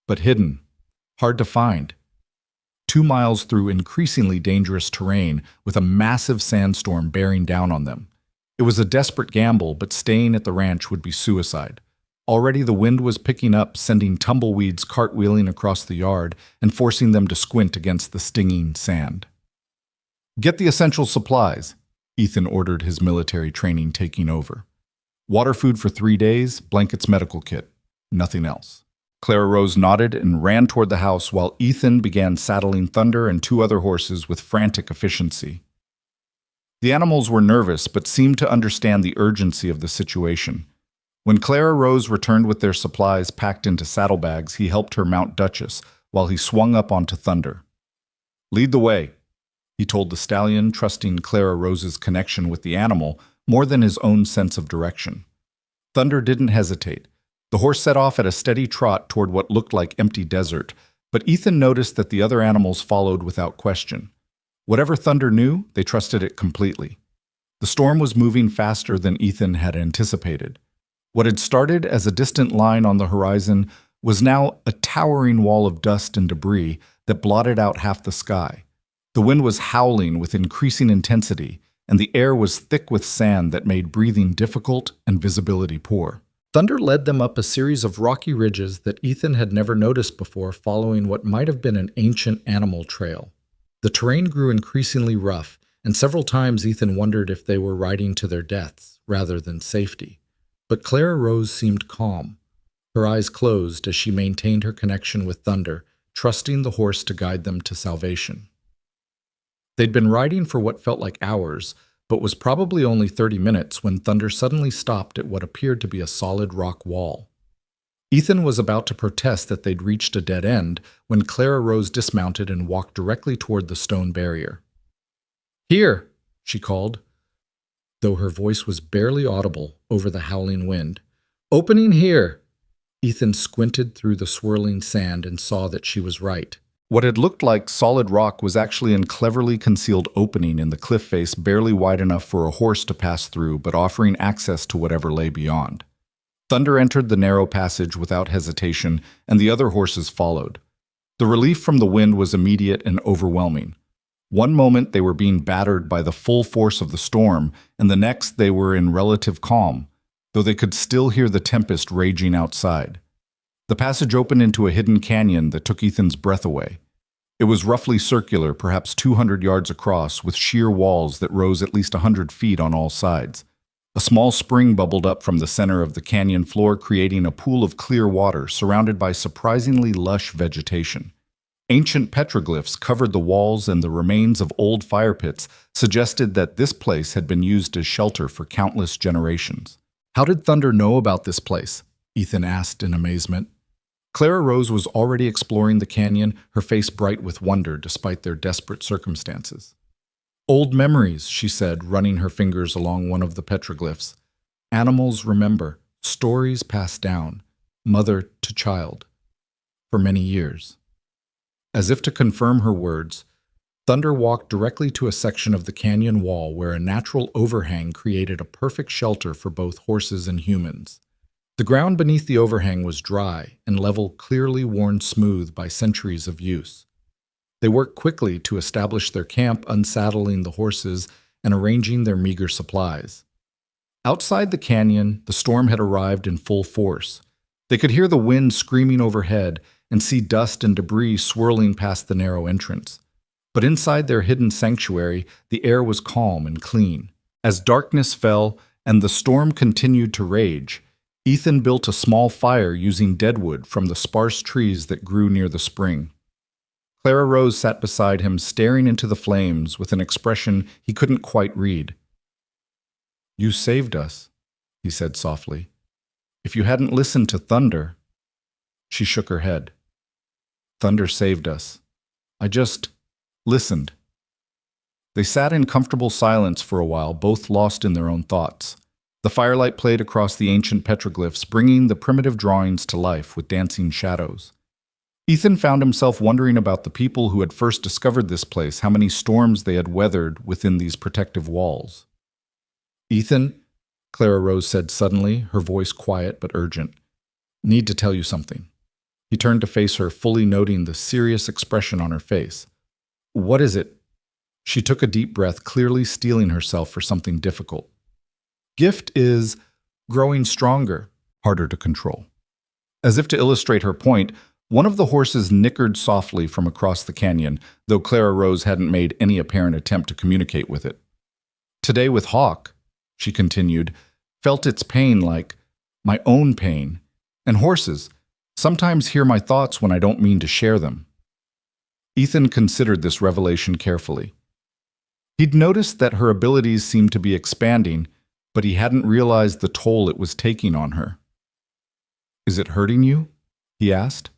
but hidden. Hard to find." 2 miles through increasingly dangerous terrain with a massive sandstorm bearing down on them. It was a desperate gamble, but staying at the ranch would be suicide. Already the wind was picking up, sending tumbleweeds cartwheeling across the yard and forcing them to squint against the stinging sand. "Get the essential supplies," Ethan ordered, his military training taking over. "Water, food for 3 days, blankets, medical kit. Nothing else." Clara Rose nodded and ran toward the house while Ethan began saddling Thunder and 2 other horses with frantic efficiency. The animals were nervous but seemed to understand the urgency of the situation. When Clara Rose returned with their supplies packed into saddlebags, he helped her mount Duchess while he swung up onto Thunder. "Lead the way," he told the stallion, trusting Clara Rose's connection with the animal more than his own sense of direction. Thunder didn't hesitate. The horse set off at a steady trot toward what looked like empty desert, but Ethan noticed that the other animals followed without question. Whatever Thunder knew, they trusted it completely. The storm was moving faster than Ethan had anticipated. What had started as a distant line on the horizon was now a towering wall of dust and debris that blotted out half the sky. The wind was howling with increasing intensity, and the air was thick with sand that made breathing difficult and visibility poor. Thunder led them up a series of rocky ridges that Ethan had never noticed before, following what might have been an ancient animal trail. The terrain grew increasingly rough, and several times Ethan wondered if they were riding to their deaths rather than safety. But Clara Rose seemed calm. Her eyes closed as she maintained her connection with Thunder, trusting the horse to guide them to salvation. They'd been riding for what felt like hours, but was probably only 30 minutes when Thunder suddenly stopped at what appeared to be a solid rock wall. Ethan was about to protest that they'd reached a dead end when Clara Rose dismounted and walked directly toward the stone barrier. "Here," she called, though her voice was barely audible over the howling wind. "Opening here." Ethan squinted through the swirling sand and saw that she was right. What had looked like solid rock was actually a cleverly concealed opening in the cliff face, barely wide enough for a horse to pass through, but offering access to whatever lay beyond. Thunder entered the narrow passage without hesitation, and the other horses followed. The relief from the wind was immediate and overwhelming. One moment they were being battered by the full force of the storm, and the next they were in relative calm, though they could still hear the tempest raging outside. The passage opened into a hidden canyon that took Ethan's breath away. It was roughly circular, perhaps 200 yards across, with sheer walls that rose at least 100 feet on all sides. A small spring bubbled up from the center of the canyon floor, creating a pool of clear water surrounded by surprisingly lush vegetation. Ancient petroglyphs covered the walls, and the remains of old fire pits suggested that this place had been used as shelter for countless generations. "How did Thunder know about this place?" Ethan asked in amazement. Clara Rose was already exploring the canyon, her face bright with wonder despite their desperate circumstances. "Old memories," she said, running her fingers along one of the petroglyphs. "Animals remember, stories passed down, mother to child, for many years." As if to confirm her words, Thunder walked directly to a section of the canyon wall where a natural overhang created a perfect shelter for both horses and humans. The ground beneath the overhang was dry and level, clearly worn smooth by centuries of use. They worked quickly to establish their camp, unsaddling the horses and arranging their meager supplies. Outside the canyon, the storm had arrived in full force. They could hear the wind screaming overhead and see dust and debris swirling past the narrow entrance. But inside their hidden sanctuary, the air was calm and clean. As darkness fell and the storm continued to rage, Ethan built a small fire using deadwood from the sparse trees that grew near the spring. Clara Rose sat beside him, staring into the flames with an expression he couldn't quite read. "You saved us," he said softly. "If you hadn't listened to Thunder—" She shook her head. "Thunder saved us. I just listened." They sat in comfortable silence for a while, both lost in their own thoughts. The firelight played across the ancient petroglyphs, bringing the primitive drawings to life with dancing shadows. Ethan found himself wondering about the people who had first discovered this place, how many storms they had weathered within these protective walls. "Ethan," Clara Rose said suddenly, her voice quiet but urgent, "need to tell you something." He turned to face her, fully noting the serious expression on her face. "What is it?" She took a deep breath, clearly steeling herself for something difficult. "Gift is growing stronger, harder to control." As if to illustrate her point, one of the horses nickered softly from across the canyon, though Clara Rose hadn't made any apparent attempt to communicate with it. "Today with Hawk," she continued, "felt its pain like my own pain, and horses sometimes hear my thoughts when I don't mean to share them." Ethan considered this revelation carefully. He'd noticed that her abilities seemed to be expanding, but he hadn't realized the toll it was taking on her. "Is it hurting you?" he asked.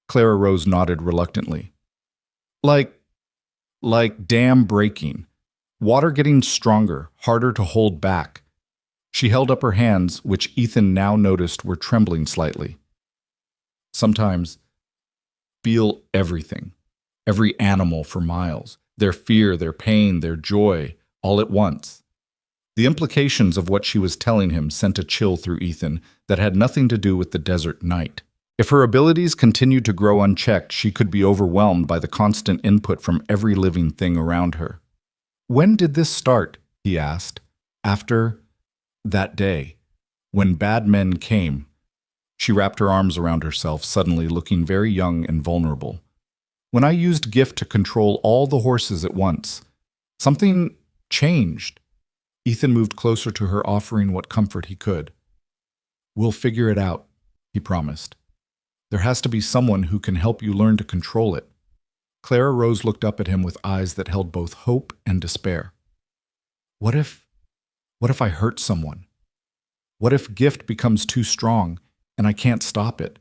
Clara Rose nodded reluctantly. Like dam breaking. Water getting stronger, harder to hold back." She held up her hands, which Ethan now noticed were trembling slightly. "Sometimes feel everything, every animal for miles. their fear, their pain, their joy, all at once. The implications of what she was telling him sent a chill through Ethan that had nothing to do with the desert night. If her abilities continued to grow unchecked, she could be overwhelmed by the constant input from every living thing around her. "When did this start?" he asked. "After that day, when bad men came." She wrapped her arms around herself, suddenly looking very young and vulnerable. "When I used gift to control all the horses at once, something changed." Ethan moved closer to her, offering what comfort he could. "We'll figure it out," he promised. "There has to be someone who can help you learn to control it." Clara Rose looked up at him with eyes that held both hope and despair. What if I hurt someone? What if gift becomes too strong and I can't stop it?"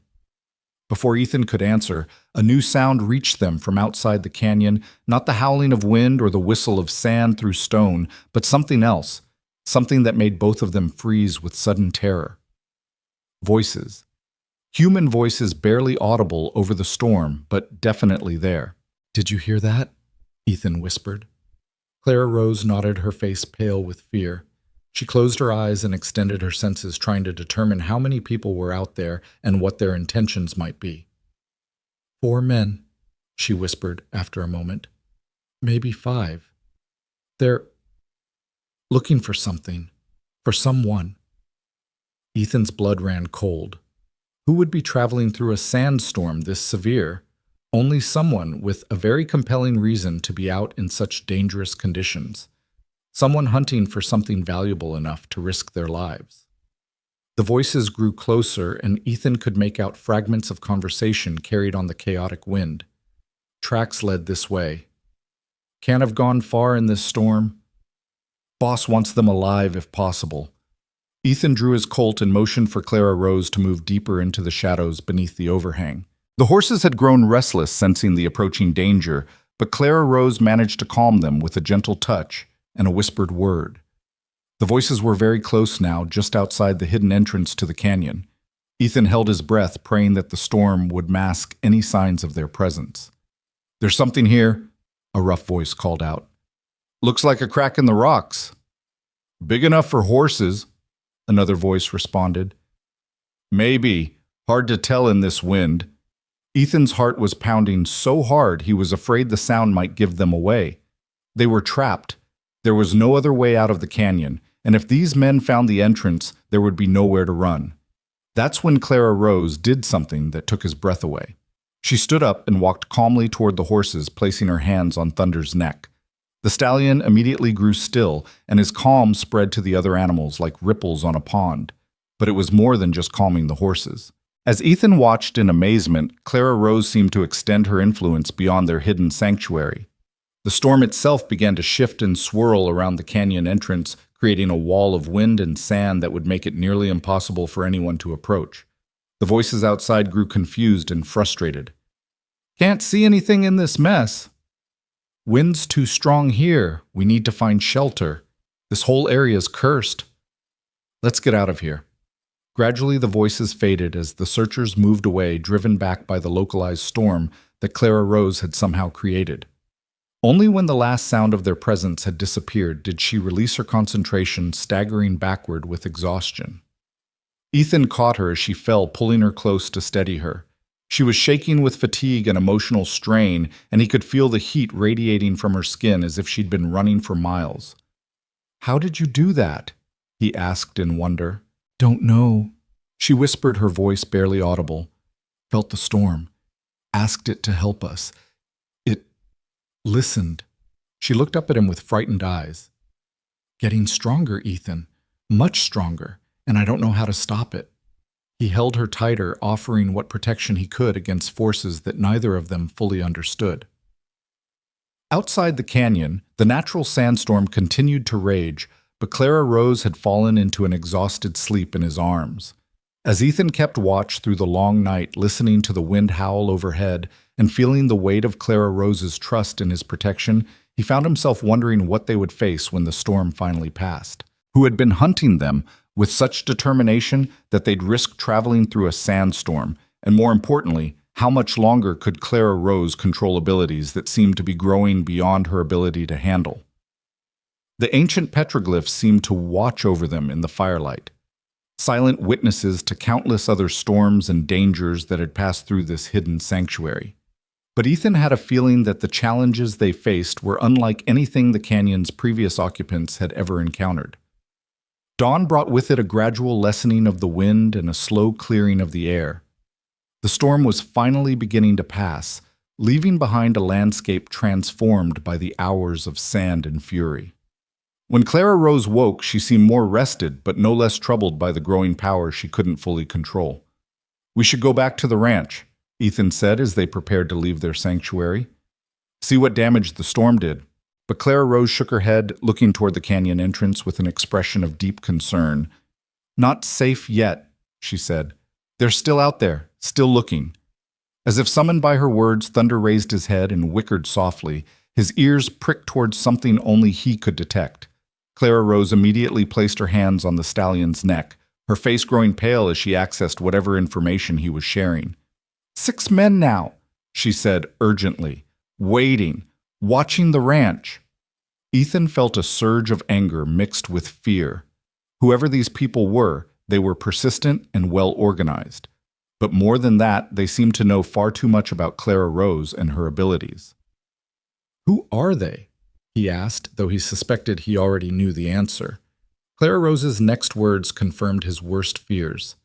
Before Ethan could answer, a new sound reached them from outside the canyon, not the howling of wind or the whistle of sand through stone, but something else, something that made both of them freeze with sudden terror. Voices. Human voices barely audible over the storm, but definitely there. "Did you hear that?" Ethan whispered. Clara Rose nodded, her face pale with fear. She closed her eyes and extended her senses, trying to determine how many people were out there and what their intentions might be. "4 men," she whispered after a moment. "Maybe 5. They're looking for something, for someone." Ethan's blood ran cold. Who would be traveling through a sandstorm this severe? Only someone with a very compelling reason to be out in such dangerous conditions. Someone hunting for something valuable enough to risk their lives. The voices grew closer, and Ethan could make out fragments of conversation carried on the chaotic wind. Tracks led this way. "Can't have gone far in this storm. Boss wants them alive if possible." Ethan drew his Colt and motioned for Clara Rose to move deeper into the shadows beneath the overhang. The horses had grown restless, sensing the approaching danger, but Clara Rose managed to calm them with a gentle touch and a whispered word. The voices were very close now, just outside the hidden entrance to the canyon. Ethan held his breath, praying that the storm would mask any signs of their presence. "There's something here," a rough voice called out. "Looks like a crack in the rocks." "Big enough for horses," another voice responded. "Maybe. Hard to tell in this wind." Ethan's heart was pounding so hard he was afraid the sound might give them away. They were trapped. There was no other way out of the canyon, and if these men found the entrance, there would be nowhere to run. That's when Clara Rose did something that took his breath away. She stood up and walked calmly toward the horses, placing her hands on Thunder's neck. The stallion immediately grew still, and his calm spread to the other animals like ripples on a pond. But it was more than just calming the horses. As Ethan watched in amazement, Clara Rose seemed to extend her influence beyond their hidden sanctuary. The storm itself began to shift and swirl around the canyon entrance, creating a wall of wind and sand that would make it nearly impossible for anyone to approach. The voices outside grew confused and frustrated. "Can't see anything in this mess." "Wind's too strong here. We need to find shelter. This whole area's cursed." "Let's get out of here." Gradually, the voices faded as the searchers moved away, driven back by the localized storm that Clara Rose had somehow created. Only when the last sound of their presence had disappeared did she release her concentration, staggering backward with exhaustion. Ethan caught her as she fell, pulling her close to steady her. She was shaking with fatigue and emotional strain, and he could feel the heat radiating from her skin as if she'd been running for miles. "How did you do that?" he asked in wonder. "Don't know," she whispered, her voice barely audible. "Felt the storm. Asked it to help us. It listened." She looked up at him with frightened eyes. "Getting stronger, Ethan. Much stronger, and I don't know how to stop it." He held her tighter, offering what protection he could against forces that neither of them fully understood. Outside the canyon, the natural sandstorm continued to rage, but Clara Rose had fallen into an exhausted sleep in his arms. As Ethan kept watch through the long night, listening to the wind howl overhead and feeling the weight of Clara Rose's trust in his protection, he found himself wondering what they would face when the storm finally passed. Who had been hunting them with such determination that they'd risk traveling through a sandstorm, and more importantly, How much longer could Clara Rose control abilities that seemed to be growing beyond her ability to handle? The ancient petroglyphs seemed to watch over them in the firelight, silent witnesses to countless other storms and dangers that had passed through this hidden sanctuary. But Ethan had a feeling that the challenges they faced were unlike anything the canyon's previous occupants had ever encountered. Dawn brought with it a gradual lessening of the wind and a slow clearing of the air. The storm was finally beginning to pass, leaving behind a landscape transformed by the hours of sand and fury. When Clara Rose woke, she seemed more rested, but no less troubled by the growing power she couldn't fully control. "We should go back to the ranch," Ethan said as they prepared to leave their sanctuary. "See what damage the storm did." But Clara Rose shook her head, looking toward the canyon entrance with an expression of deep concern. "Not safe yet," she said. "They're still out there, still looking." As if summoned by her words, Thunder raised his head and whickered softly, his ears pricked towards something only he could detect. Clara Rose immediately placed her hands on the stallion's neck, her face growing pale as she accessed whatever information he was sharing. "6 men now," she said urgently, waiting, watching the ranch. Ethan felt a surge of anger mixed with fear. Whoever these people were, they were persistent and well organized. But more than that, they seemed to know far too much about Clara Rose and her abilities. "Who are they?" he asked, though he suspected he already knew the answer. Clara Rose's next words confirmed his worst fears.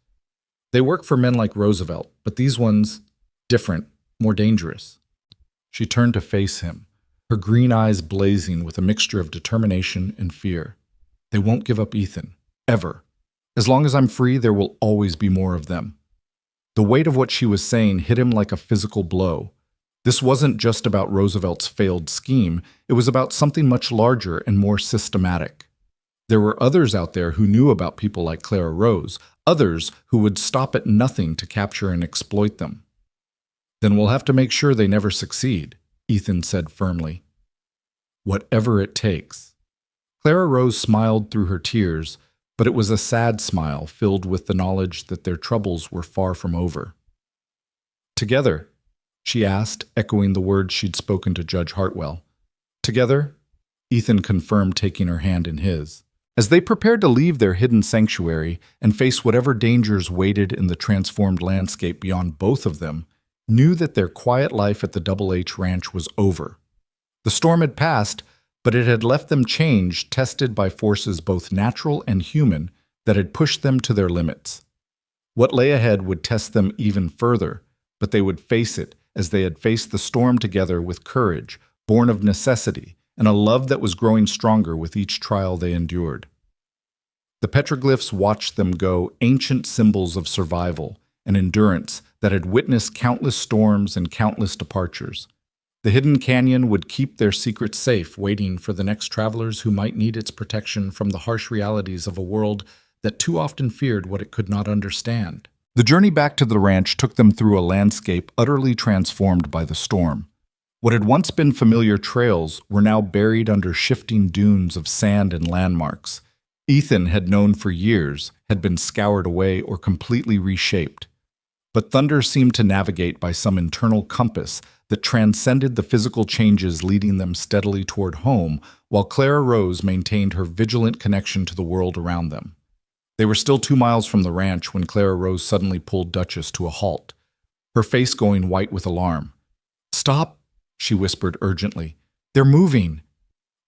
"They work for men like Roosevelt, but these ones, different, more dangerous." She turned to face him, her green eyes blazing with a mixture of determination and fear. "They won't give up Ethan, ever. As long as I'm free, there will always be more of them." The weight of what she was saying hit him like a physical blow. This wasn't just about Roosevelt's failed scheme, it was about something much larger and more systematic. There were others out there who knew about people like Clara Rose, others who would stop at nothing to capture and exploit them. "Then we'll have to make sure they never succeed," Ethan said firmly. "Whatever it takes." Clara Rose smiled through her tears, but it was a sad smile filled with the knowledge that their troubles were far from over. "Together?" she asked, echoing the words she'd spoken to Judge Hartwell. "Together?" Ethan confirmed, taking her hand in his. As they prepared to leave their hidden sanctuary and face whatever dangers waited in the transformed landscape beyond both of them, knew that their quiet life at the Double H Ranch was over. The storm had passed, but it had left them changed, tested by forces both natural and human that had pushed them to their limits. What lay ahead would test them even further, but they would face it as they had faced the storm together with courage, born of necessity, and a love that was growing stronger with each trial they endured. The petroglyphs watched them go, ancient symbols of survival and endurance that had witnessed countless storms and countless departures. The hidden canyon would keep their secrets safe, waiting for the next travelers who might need its protection from the harsh realities of a world that too often feared what it could not understand. The journey back to the ranch took them through a landscape utterly transformed by the storm. What had once been familiar trails were now buried under shifting dunes of sand and landmarks. Ethan had known for years had been scoured away or completely reshaped. But Thunder seemed to navigate by some internal compass that transcended the physical changes, leading them steadily toward home, while Clara Rose maintained her vigilant connection to the world around them. They were still 2 miles from the ranch when Clara Rose suddenly pulled Duchess to a halt, her face going white with alarm. "Stop," she whispered urgently. "They're moving."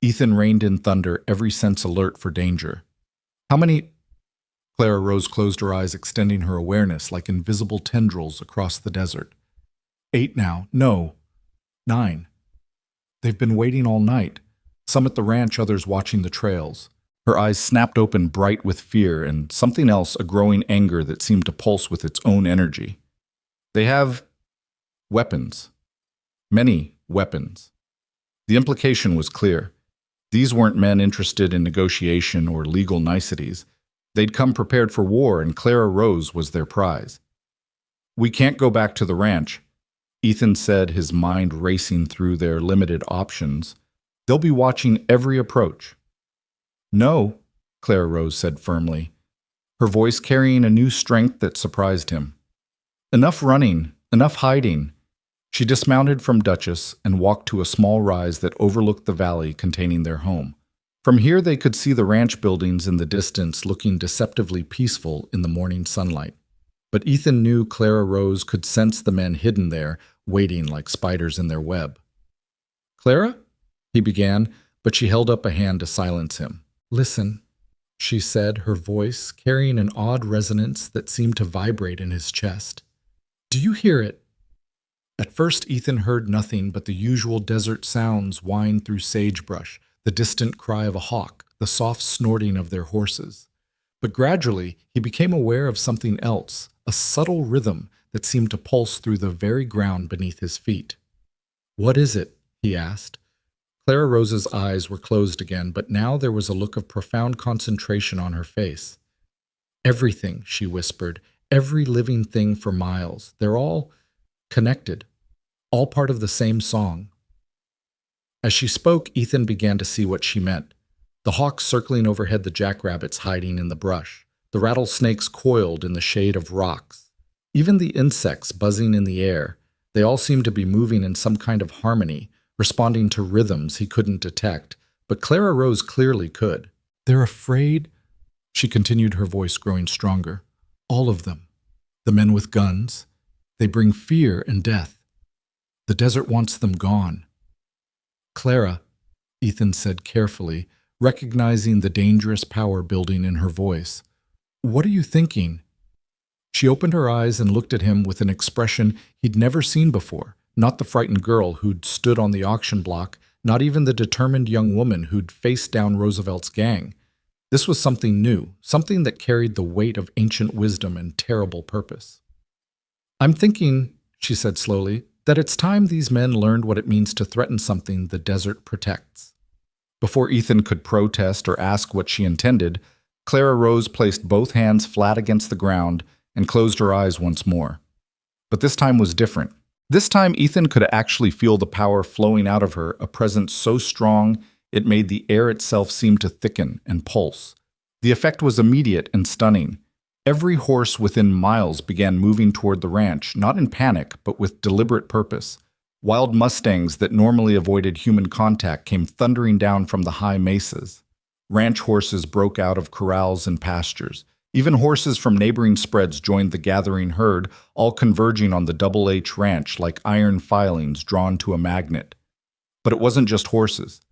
Ethan reined in Thunder, every sense alert for danger. "How many—" Clara Rose closed her eyes, extending her awareness like invisible tendrils across the desert. 8 now. No. 9. They've been waiting all night. Some at the ranch, others watching the trails. Her eyes snapped open, bright with fear, and something else, a growing anger that seemed to pulse with its own energy. "They have weapons. Many weapons." The implication was clear. These weren't men interested in negotiation or legal niceties. They'd come prepared for war, and Clara Rose was their prize. "We can't go back to the ranch," Ethan said, his mind racing through their limited options. "They'll be watching every approach." "No," Clara Rose said firmly, her voice carrying a new strength that surprised him. "Enough running. Enough hiding. She dismounted from Duchess and walked to a small rise that overlooked the valley containing their home. From here they could see the ranch buildings in the distance looking deceptively peaceful in the morning sunlight. But Ethan knew Clara Rose could sense the men hidden there, waiting like spiders in their web. "Clara?" he began, but she held up a hand to silence him. "Listen," she said, her voice carrying an odd resonance that seemed to vibrate in his chest. "Do you hear it?" At first Ethan heard nothing but the usual desert sounds wind through sagebrush, the distant cry of a hawk, the soft snorting of their horses. But gradually he became aware of something else, a subtle rhythm that seemed to pulse through the very ground beneath his feet. "What is it?" he asked. Clara Rose's eyes were closed again, but now there was a look of profound concentration on her face. "Everything," she whispered, "every living thing for miles. They're all connected, all part of the same song." As she spoke, Ethan began to see what she meant. The hawks circling overhead, the jackrabbits hiding in the brush, the rattlesnakes coiled in the shade of rocks. Even the insects buzzing in the air, they all seemed to be moving in some kind of harmony, responding to rhythms he couldn't detect, but Clara Rose clearly could. "They're afraid," she continued, her voice growing stronger. "All of them. The men with guns. They bring fear and death. The desert wants them gone." "Clara," Ethan said carefully, recognizing the dangerous power building in her voice. "What are you thinking?" She opened her eyes and looked at him with an expression he'd never seen before, not the frightened girl who'd stood on the auction block, not even the determined young woman who'd faced down Roosevelt's gang. This was something new, something that carried the weight of ancient wisdom and terrible purpose. "I'm thinking," she said slowly, "that it's time these men learned what it means to threaten something the desert protects." Before Ethan could protest or ask what she intended, Clara Rose placed both hands flat against the ground and closed her eyes once more. But this time was different. This time Ethan could actually feel the power flowing out of her, a presence so strong it made the air itself seem to thicken and pulse. The effect was immediate and stunning. Every horse within miles began moving toward the ranch, not in panic, but with deliberate purpose. Wild Mustangs that normally avoided human contact came thundering down from the high mesas. Ranch horses broke out of corrals and pastures. Even horses from neighboring spreads joined the gathering herd, all converging on the Double H Ranch like iron filings drawn to a magnet. But it wasn't just horses.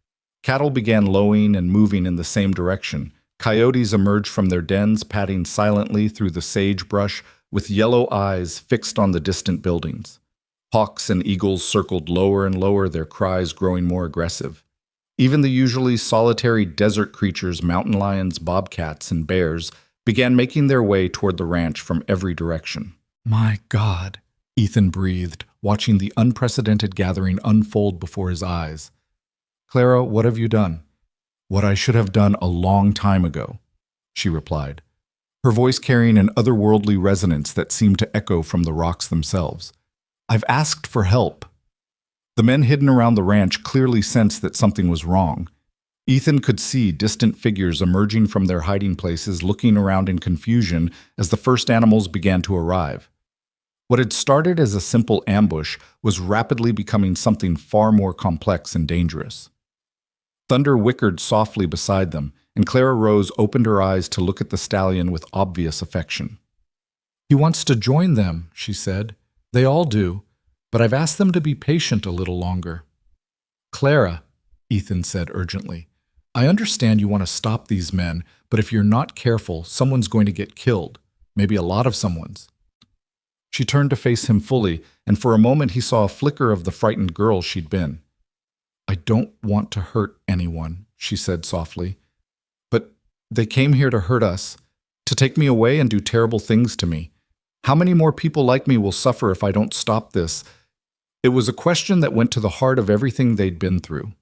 Cattle began lowing and moving in the same direction. Coyotes emerged from their dens, padding silently through the sagebrush with yellow eyes fixed on the distant buildings. Hawks and eagles circled lower and lower, their cries growing more aggressive. Even the usually solitary desert creatures, mountain lions, bobcats, and bears, began making their way toward the ranch from every direction. "My God," Ethan breathed, watching the unprecedented gathering unfold before his eyes. "Clara, what have you done?" "What I should have done a long time ago," she replied, her voice carrying an otherworldly resonance that seemed to echo from the rocks themselves. "I've asked for help." The men hidden around the ranch clearly sensed that something was wrong. Ethan could see distant figures emerging from their hiding places, looking around in confusion as the first animals began to arrive. What had started as a simple ambush was rapidly becoming something far more complex and dangerous. Thunder whickered softly beside them, and Clara Rose opened her eyes to look at the stallion with obvious affection. "He wants to join them," she said. "They all do, but I've asked them to be patient a little longer." "Clara," Ethan said urgently, "I understand you want to stop these men, but if you're not careful, someone's going to get killed, maybe a lot of someone's." She turned to face him fully, and for a moment he saw a flicker of the frightened girl she'd been. "I don't want to hurt anyone," she said softly. "But they came here to hurt us, to take me away and do terrible things to me. How many more people like me will suffer if I don't stop this?" It was a question that went to the heart of everything they'd been through.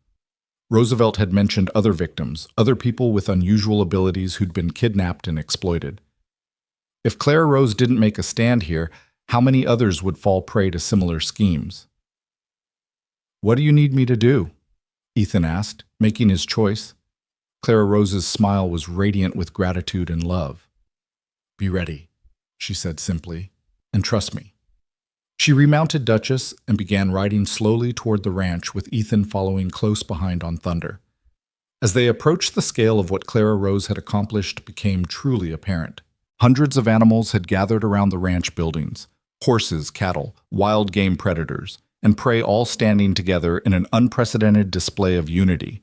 Roosevelt had mentioned other victims, other people with unusual abilities who'd been kidnapped and exploited. If Clara Rose didn't make a stand here, how many others would fall prey to similar schemes? "What do you need me to do?" Ethan asked, making his choice. Clara Rose's smile was radiant with gratitude and love. "Be ready," she said simply, "and trust me." She remounted Duchess and began riding slowly toward the ranch, with Ethan following close behind on Thunder. As they approached, the scale of what Clara Rose had accomplished became truly apparent. Hundreds of animals had gathered around the ranch buildings: horses, cattle, wild game predators, and prey, all standing together in an unprecedented display of unity.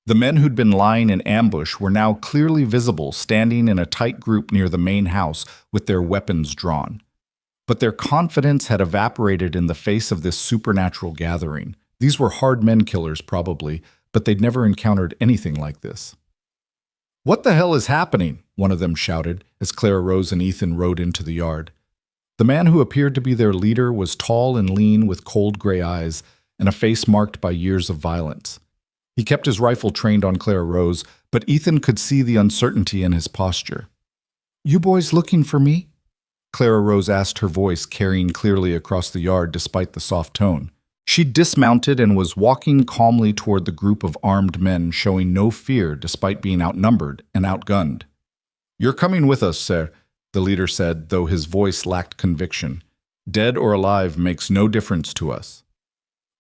The men who'd been lying in ambush were now clearly visible, standing in a tight group near the main house with their weapons drawn. But their confidence had evaporated in the face of this supernatural gathering. These were hard men killers, probably, but they'd never encountered anything like this. "What the hell is happening?" one of them shouted as Clara Rose and Ethan rode into the yard. The man who appeared to be their leader was tall and lean, with cold gray eyes and a face marked by years of violence. He kept his rifle trained on Clara Rose, but Ethan could see the uncertainty in his posture. "You boys looking for me?" Clara Rose asked, her voice carrying clearly across the yard despite the soft tone. She dismounted and was walking calmly toward the group of armed men, showing no fear despite being outnumbered and outgunned. "You're coming with us, sir," the leader said, though his voice lacked conviction. "Dead or alive makes no difference to us."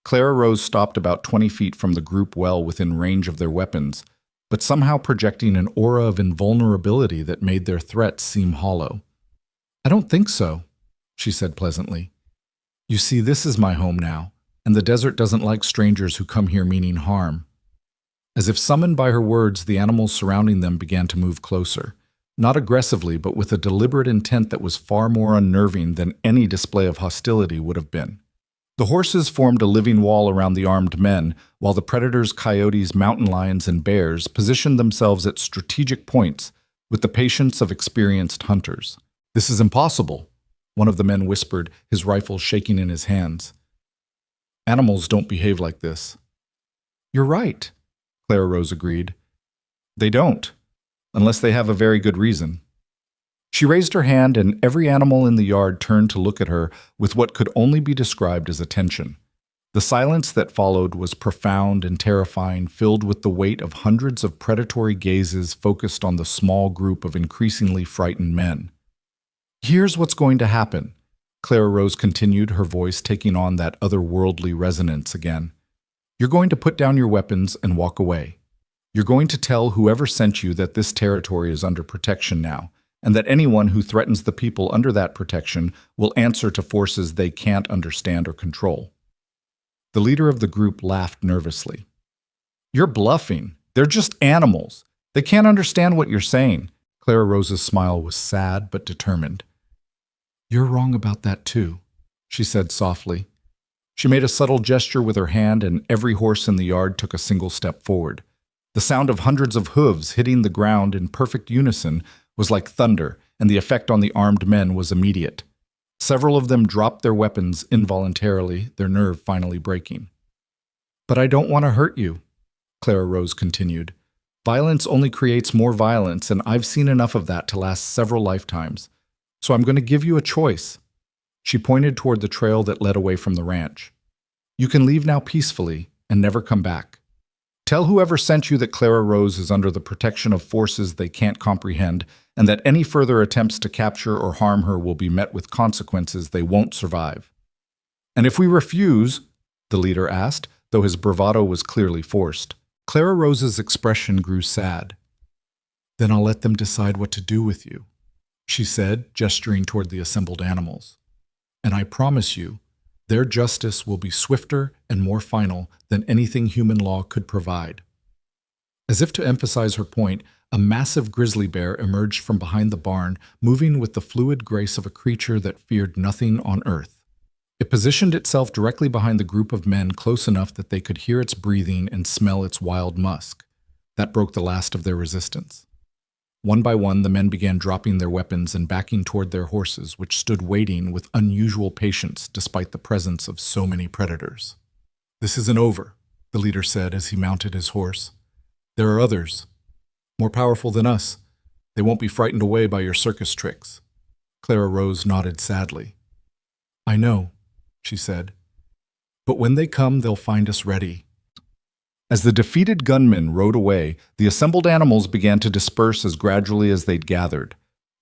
Clara Rose stopped about 20 feet from the group, well within range of their weapons, but somehow projecting an aura of invulnerability that made their threats seem hollow. "I don't think so," she said pleasantly. "You see, this is my home now, and the desert doesn't like strangers who come here meaning harm." As if summoned by her words, the animals surrounding them began to move closer, not aggressively, but with a deliberate intent that was far more unnerving than any display of hostility would have been. The horses formed a living wall around the armed men, while the predators, coyotes, mountain lions, and bears positioned themselves at strategic points with the patience of experienced hunters. "This is impossible," one of the men whispered, his rifle shaking in his hands. "Animals don't behave like this." "You're right," Clara Rose agreed. "They don't, unless they have a very good reason." She raised her hand, and every animal in the yard turned to look at her with what could only be described as attention. The silence that followed was profound and terrifying, filled with the weight of hundreds of predatory gazes focused on the small group of increasingly frightened men. "Here's what's going to happen," Clara Rose continued, her voice taking on that otherworldly resonance again. "You're going to put down your weapons and walk away. You're going to tell whoever sent you that this territory is under protection now, and that anyone who threatens the people under that protection will answer to forces they can't understand or control." The leader of the group laughed nervously. "You're bluffing. They're just animals. They can't understand what you're saying." Clara Rose's smile was sad but determined. "You're wrong about that too," she said softly. She made a subtle gesture with her hand, and every horse in the yard took a single step forward. The sound of hundreds of hooves hitting the ground in perfect unison was like thunder, and the effect on the armed men was immediate. Several of them dropped their weapons involuntarily, their nerve finally breaking. "But I don't want to hurt you," Clara Rose continued. "Violence only creates more violence, and I've seen enough of that to last several lifetimes. So I'm going to give you a choice." She pointed toward the trail that led away from the ranch. "You can leave now peacefully and never come back. Tell whoever sent you that Clara Rose is under the protection of forces they can't comprehend, and that any further attempts to capture or harm her will be met with consequences they won't survive." "And if we refuse?" the leader asked, though his bravado was clearly forced. Clara Rose's expression grew sad. "Then I'll let them decide what to do with you," she said, gesturing toward the assembled animals. "And I promise you, their justice will be swifter and more final than anything human law could provide." As if to emphasize her point, a massive grizzly bear emerged from behind the barn, moving with the fluid grace of a creature that feared nothing on earth. It positioned itself directly behind the group of men, close enough that they could hear its breathing and smell its wild musk. That broke the last of their resistance. One by one, the men began dropping their weapons and backing toward their horses, which stood waiting with unusual patience despite the presence of so many predators. "This isn't over," the leader said as he mounted his horse. "There are others, more powerful than us. They won't be frightened away by your circus tricks." Clara Rose nodded sadly. "I know," she said. "But when they come, they'll find us ready." As the defeated gunmen rode away, the assembled animals began to disperse as gradually as they'd gathered.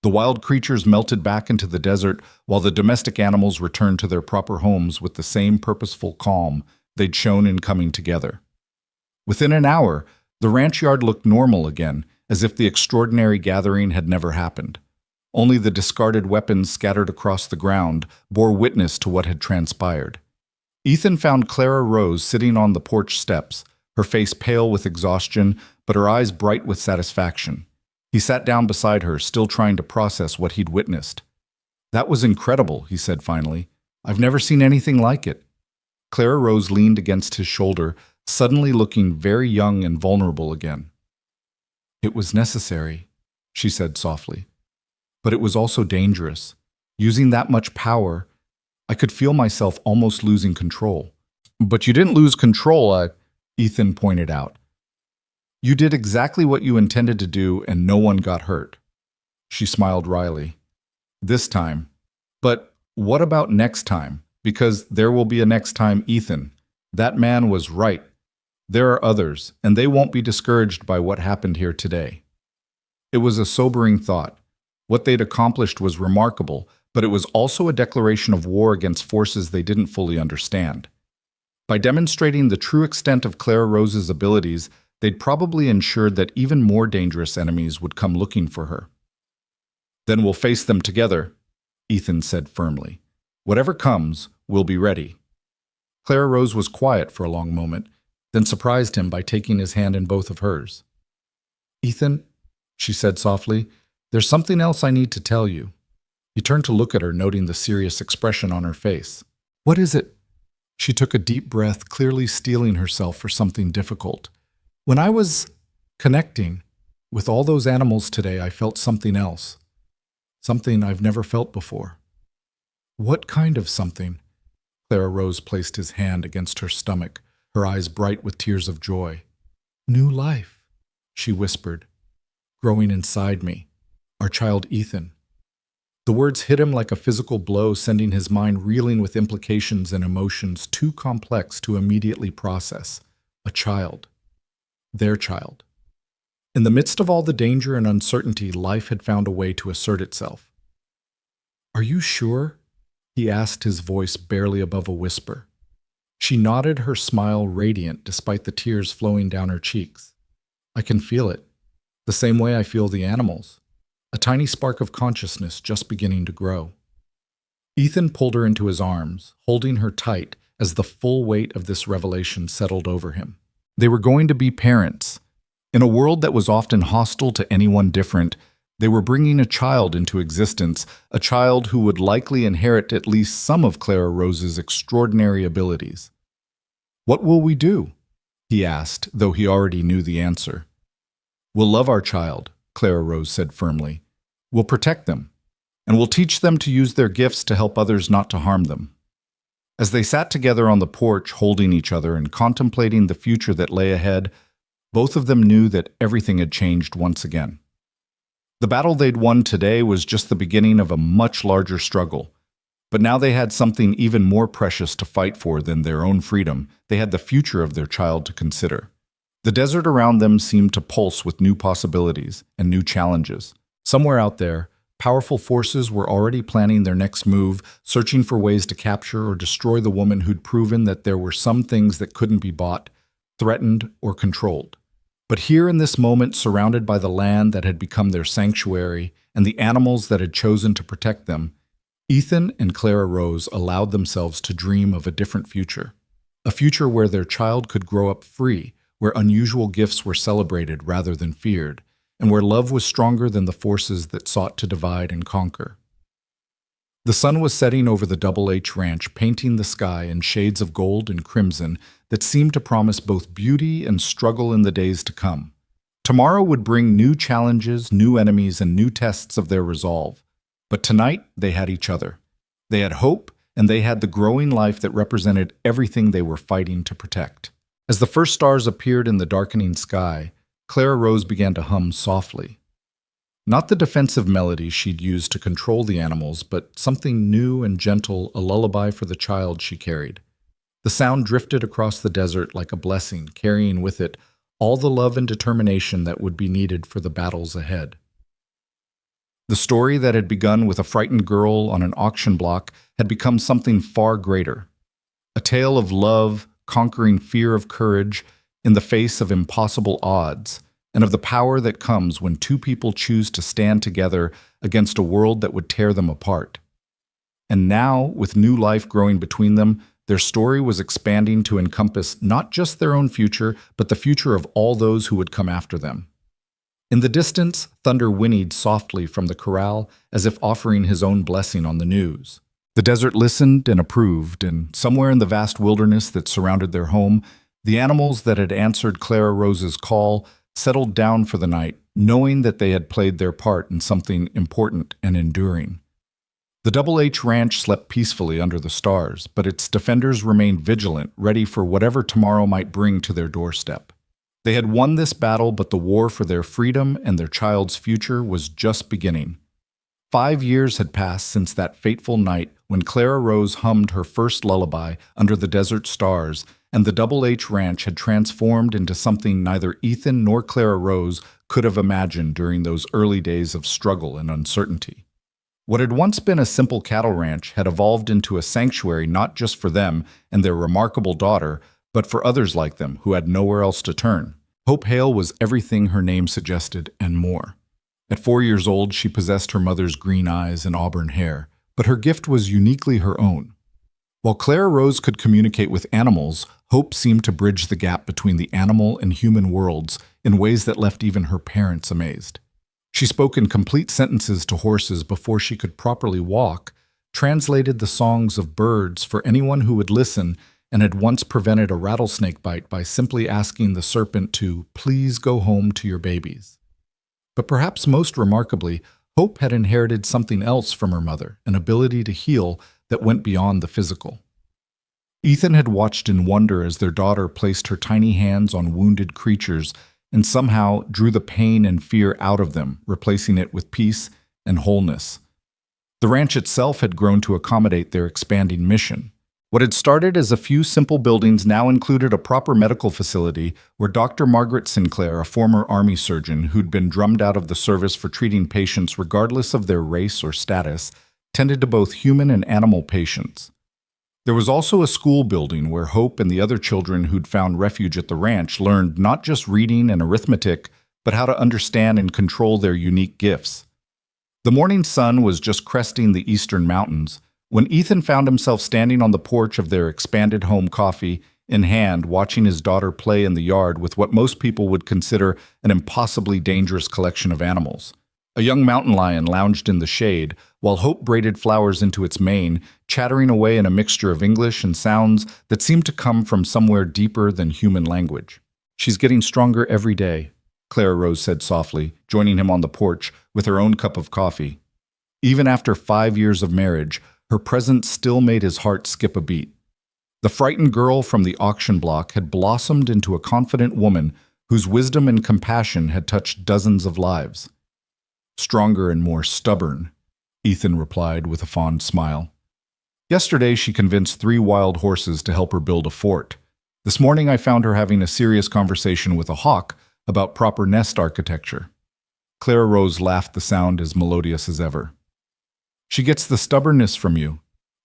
The wild creatures melted back into the desert, while the domestic animals returned to their proper homes with the same purposeful calm they'd shown in coming together. Within an hour, the ranch yard looked normal again, as if the extraordinary gathering had never happened. Only the discarded weapons scattered across the ground bore witness to what had transpired. Ethan found Clara Rose sitting on the porch steps, her face pale with exhaustion, but her eyes bright with satisfaction. He sat down beside her, still trying to process what he'd witnessed. "That was incredible," he said finally. "I've never seen anything like it." Clara Rose leaned against his shoulder, suddenly looking very young and vulnerable again. "It was necessary," she said softly. "But it was also dangerous. Using that much power, I could feel myself almost losing control." "But you didn't lose control," Ethan pointed out. "You did exactly what you intended to do, and no one got hurt." She smiled wryly. "This time. But what about next time? Because there will be a next time, Ethan. That man was right. There are others, and they won't be discouraged by what happened here today." It was a sobering thought. What they'd accomplished was remarkable, but it was also a declaration of war against forces they didn't fully understand. By demonstrating the true extent of Clara Rose's abilities, they'd probably ensured that even more dangerous enemies would come looking for her. "Then we'll face them together," Ethan said firmly. "Whatever comes, we'll be ready." Clara Rose was quiet for a long moment, then surprised him by taking his hand in both of hers. "Ethan," she said softly, "there's something else I need to tell you." He turned to look at her, noting the serious expression on her face. "What is it?" She took a deep breath, clearly steeling herself for something difficult. "When I was connecting with all those animals today, I felt something else. Something I've never felt before." "What kind of something?" Clara Rose placed his hand against her stomach, her eyes bright with tears of joy. "New life," she whispered, "growing inside me. Our child Ethan." The words hit him like a physical blow, sending his mind reeling with implications and emotions too complex to immediately process. A child. Their child. In the midst of all the danger and uncertainty, life had found a way to assert itself. "Are you sure?" he asked, his voice barely above a whisper. She nodded, her smile radiant despite the tears flowing down her cheeks. "I can feel it. The same way I feel the animals. A tiny spark of consciousness just beginning to grow." Ethan pulled her into his arms, holding her tight as the full weight of this revelation settled over him. They were going to be parents. In a world that was often hostile to anyone different, they were bringing a child into existence, a child who would likely inherit at least some of Clara Rose's extraordinary abilities. "What will we do?" he asked, though he already knew the answer. "We'll love our child," Clara Rose said firmly. "We'll protect them, and we'll teach them to use their gifts to help others, not to harm them." As they sat together on the porch, holding each other and contemplating the future that lay ahead, both of them knew that everything had changed once again. The battle they'd won today was just the beginning of a much larger struggle. But now they had something even more precious to fight for than their own freedom. They had the future of their child to consider. The desert around them seemed to pulse with new possibilities and new challenges. Somewhere out there, powerful forces were already planning their next move, searching for ways to capture or destroy the woman who'd proven that there were some things that couldn't be bought, threatened, or controlled. But here in this moment, surrounded by the land that had become their sanctuary and the animals that had chosen to protect them, Ethan and Clara Rose allowed themselves to dream of a different future. A future where their child could grow up free, where unusual gifts were celebrated rather than feared, and where love was stronger than the forces that sought to divide and conquer. The sun was setting over the Double H Ranch, painting the sky in shades of gold and crimson that seemed to promise both beauty and struggle in the days to come. Tomorrow would bring new challenges, new enemies, and new tests of their resolve. But tonight, they had each other. They had hope, and they had the growing life that represented everything they were fighting to protect. As the first stars appeared in the darkening sky, Clara Rose began to hum softly. Not the defensive melody she'd used to control the animals, but something new and gentle, a lullaby for the child she carried. The sound drifted across the desert like a blessing, carrying with it all the love and determination that would be needed for the battles ahead. The story that had begun with a frightened girl on an auction block had become something far greater. A tale of love, conquering fear of courage in the face of impossible odds, and of the power that comes when two people choose to stand together against a world that would tear them apart. And now, with new life growing between them, their story was expanding to encompass not just their own future, but the future of all those who would come after them. In the distance, thunder whinnied softly from the corral as if offering his own blessing on the news. The desert listened and approved, and somewhere in the vast wilderness that surrounded their home, the animals that had answered Clara Rose's call settled down for the night, knowing that they had played their part in something important and enduring. The Double H Ranch slept peacefully under the stars, but its defenders remained vigilant, ready for whatever tomorrow might bring to their doorstep. They had won this battle, but the war for their freedom and their child's future was just beginning. 5 years had passed since that fateful night when Clara Rose hummed her first lullaby under the desert stars, and the Double H Ranch had transformed into something neither Ethan nor Clara Rose could have imagined during those early days of struggle and uncertainty. What had once been a simple cattle ranch had evolved into a sanctuary not just for them and their remarkable daughter, but for others like them who had nowhere else to turn. Hope Hale was everything her name suggested and more. At 4 years old, she possessed her mother's green eyes and auburn hair, but her gift was uniquely her own. While Clara Rose could communicate with animals, Hope seemed to bridge the gap between the animal and human worlds in ways that left even her parents amazed. She spoke in complete sentences to horses before she could properly walk, translated the songs of birds for anyone who would listen, and had once prevented a rattlesnake bite by simply asking the serpent to please go home to your babies. But perhaps most remarkably, Hope had inherited something else from her mother, an ability to heal that went beyond the physical. Ethan had watched in wonder as their daughter placed her tiny hands on wounded creatures and somehow drew the pain and fear out of them, replacing it with peace and wholeness. The ranch itself had grown to accommodate their expanding mission. What had started as a few simple buildings now included a proper medical facility where Dr. Margaret Sinclair, a former Army surgeon who'd been drummed out of the service for treating patients regardless of their race or status, tended to both human and animal patients. There was also a school building where Hope and the other children who'd found refuge at the ranch learned not just reading and arithmetic, but how to understand and control their unique gifts. The morning sun was just cresting the eastern mountains when Ethan found himself standing on the porch of their expanded home, coffee in hand, watching his daughter play in the yard with what most people would consider an impossibly dangerous collection of animals. A young mountain lion lounged in the shade, while Hope braided flowers into its mane, chattering away in a mixture of English and sounds that seemed to come from somewhere deeper than human language. "She's getting stronger every day," Clara Rose said softly, joining him on the porch with her own cup of coffee. Even after 5 years of marriage, her presence still made his heart skip a beat. The frightened girl from the auction block had blossomed into a confident woman whose wisdom and compassion had touched dozens of lives. "Stronger and more stubborn," Ethan replied with a fond smile. "Yesterday she convinced 3 wild horses to help her build a fort. This morning I found her having a serious conversation with a hawk about proper nest architecture." Clara Rose laughed, the sound as melodious as ever. "She gets the stubbornness from you.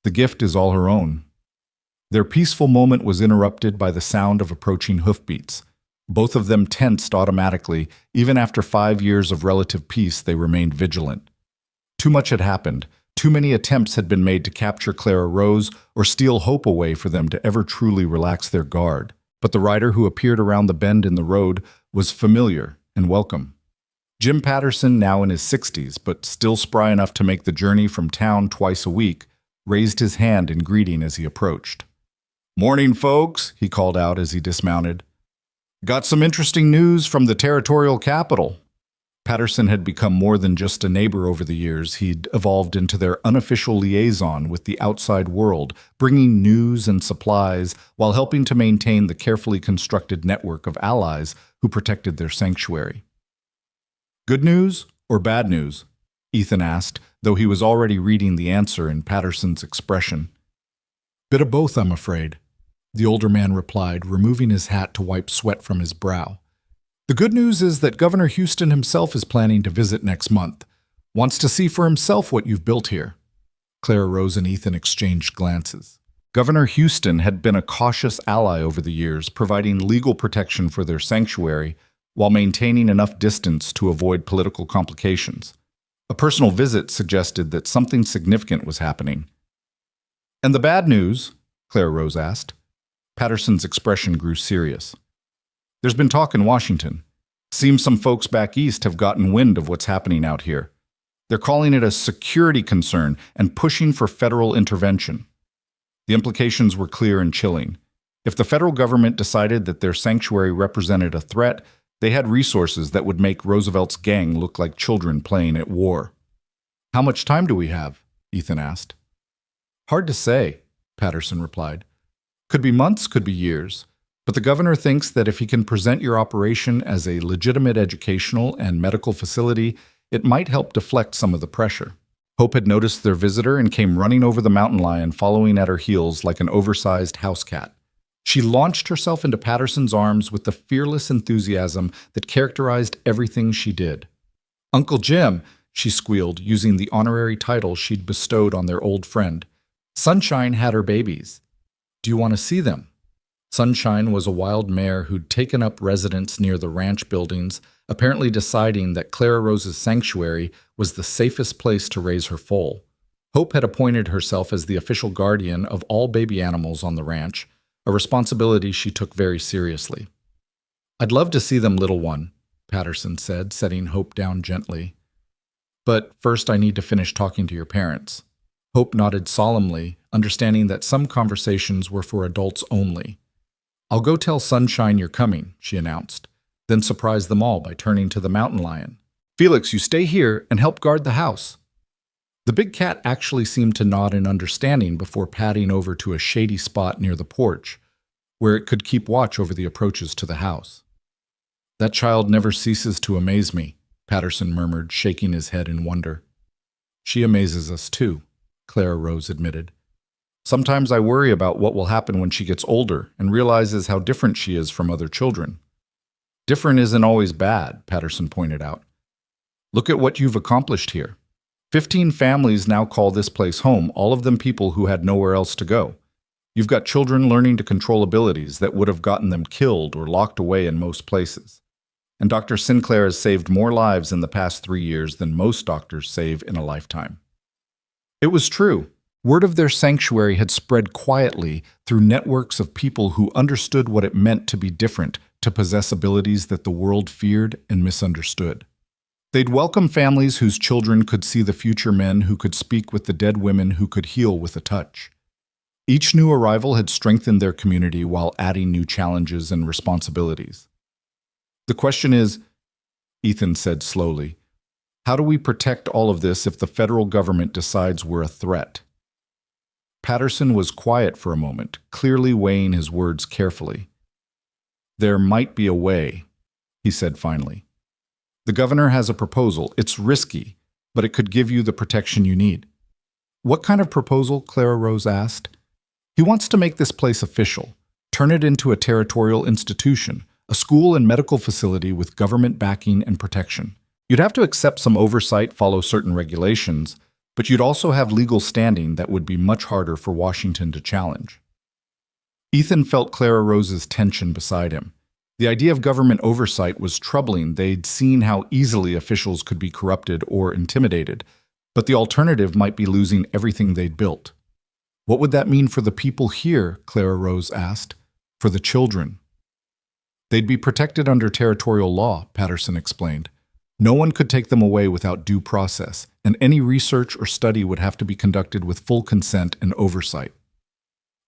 The gift is all her own." Their peaceful moment was interrupted by the sound of approaching hoofbeats. Both of them tensed automatically. Even after 5 years of relative peace, they remained vigilant. Too much had happened. Too many attempts had been made to capture Clara Rose or steal Hope away for them to ever truly relax their guard. But the rider who appeared around the bend in the road was familiar and welcome. Jim Patterson, now in his 60s, but still spry enough to make the journey from town twice a week, raised his hand in greeting as he approached. "Morning, folks," he called out as he dismounted. "Got some interesting news from the territorial capital." Patterson had become more than just a neighbor over the years. He'd evolved into their unofficial liaison with the outside world, bringing news and supplies while helping to maintain the carefully constructed network of allies who protected their sanctuary. "Good news or bad news?" Ethan asked, though he was already reading the answer in Patterson's expression. "Bit of both, I'm afraid," the older man replied, removing his hat to wipe sweat from his brow. "The good news is that Governor Houston himself is planning to visit next month. Wants to see for himself what you've built here. Clara Rose and Ethan exchanged glances. Governor Houston had been a cautious ally over the years, providing legal protection for their sanctuary while maintaining enough distance to avoid political complications. A personal visit suggested that something significant was happening. "And the bad news?" Clara Rose asked. Patterson's expression grew serious. "There's been talk in Washington. Seems some folks back east have gotten wind of what's happening out here. They're calling it a security concern and pushing for federal intervention." The implications were clear and chilling. If the federal government decided that their sanctuary represented a threat, they had resources that would make Roosevelt's gang look like children playing at war. "How much time do we have?" Ethan asked. "Hard to say," Patterson replied. "Could be months, could be years. But the governor thinks that if he can present your operation as a legitimate educational and medical facility, it might help deflect some of the pressure." Hope had noticed their visitor and came running over the mountain lion, following at her heels like an oversized house cat. She launched herself into Patterson's arms with the fearless enthusiasm that characterized everything she did. "Uncle Jim," she squealed, using the honorary title she'd bestowed on their old friend. "Sunshine had her babies. Do you want to see them?" Sunshine was a wild mare who'd taken up residence near the ranch buildings, apparently deciding that Clara Rose's sanctuary was the safest place to raise her foal. Hope had appointed herself as the official guardian of all baby animals on the ranch, a responsibility she took very seriously. "I'd love to see them, little one," Patterson said, setting Hope down gently. "But first I need to finish talking to your parents." Hope nodded solemnly, understanding that some conversations were for adults only. "I'll go tell Sunshine you're coming," she announced, then surprised them all by turning to the mountain lion. "Felix, you stay here and help guard the house." The big cat actually seemed to nod in understanding before padding over to a shady spot near the porch, where it could keep watch over the approaches to the house. "That child never ceases to amaze me," Patterson murmured, shaking his head in wonder. "She amazes us too," Clara Rose admitted. "Sometimes I worry about what will happen when she gets older and realizes how different she is from other children." "Different isn't always bad," Patterson pointed out. "Look at what you've accomplished here. 15 families now call this place home, all of them people who had nowhere else to go. You've got children learning to control abilities that would have gotten them killed or locked away in most places. And Dr. Sinclair has saved more lives in the past 3 years than most doctors save in a lifetime." It was true. Word of their sanctuary had spread quietly through networks of people who understood what it meant to be different, to possess abilities that the world feared and misunderstood. They'd welcome families whose children could see the future men who could speak with the dead women who could heal with a touch. Each new arrival had strengthened their community while adding new challenges and responsibilities. "The question is," Ethan said slowly, "how do we protect all of this if the federal government decides we're a threat?" Patterson was quiet for a moment, clearly weighing his words carefully. "There might be a way," he said finally. "The governor has a proposal. It's risky, but it could give you the protection you need." "What kind of proposal?" Clara Rose asked. "He wants to make this place official, turn it into a territorial institution, a school and medical facility with government backing and protection. You'd have to accept some oversight, follow certain regulations, but you'd also have legal standing that would be much harder for Washington to challenge." Ethan felt Clara Rose's tension beside him. The idea of government oversight was troubling. They'd seen how easily officials could be corrupted or intimidated, but the alternative might be losing everything they'd built. "What would that mean for the people here?" Clara Rose asked. "For the children." "They'd be protected under territorial law," Patterson explained. "No one could take them away without due process, and any research or study would have to be conducted with full consent and oversight."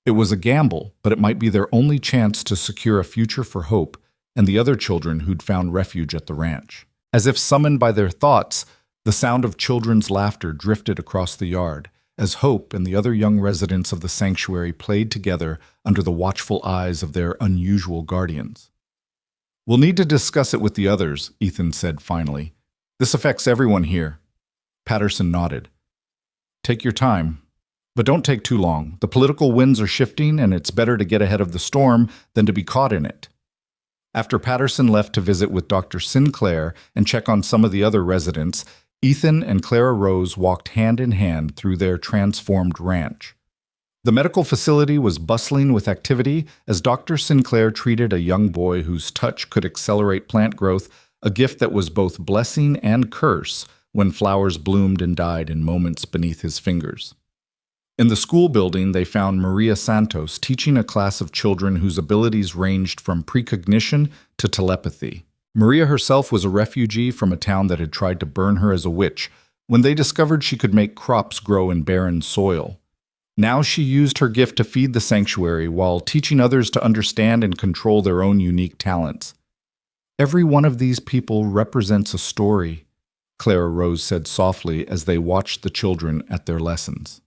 It was a gamble, but it might be their only chance to secure a future for Hope and the other children who'd found refuge at the ranch. As if summoned by their thoughts, the sound of children's laughter drifted across the yard, as Hope and the other young residents of the sanctuary played together under the watchful eyes of their unusual guardians. "We'll need to discuss it with the others," Ethan said finally. "This affects everyone here." Patterson nodded. "Take your time, but don't take too long. The political winds are shifting, and it's better to get ahead of the storm than to be caught in it." After Patterson left to visit with Dr. Sinclair and check on some of the other residents, Ethan and Clara Rose walked hand in hand through their transformed ranch. The medical facility was bustling with activity as Dr. Sinclair treated a young boy whose touch could accelerate plant growth, a gift that was both blessing and curse when flowers bloomed and died in moments beneath his fingers. In the school building, they found Maria Santos teaching a class of children whose abilities ranged from precognition to telepathy. Maria herself was a refugee from a town that had tried to burn her as a witch when they discovered she could make crops grow in barren soil. Now she used her gift to feed the sanctuary while teaching others to understand and control their own unique talents. Every one of these people represents a story, Clara Rose said softly as they watched the children at their lessons.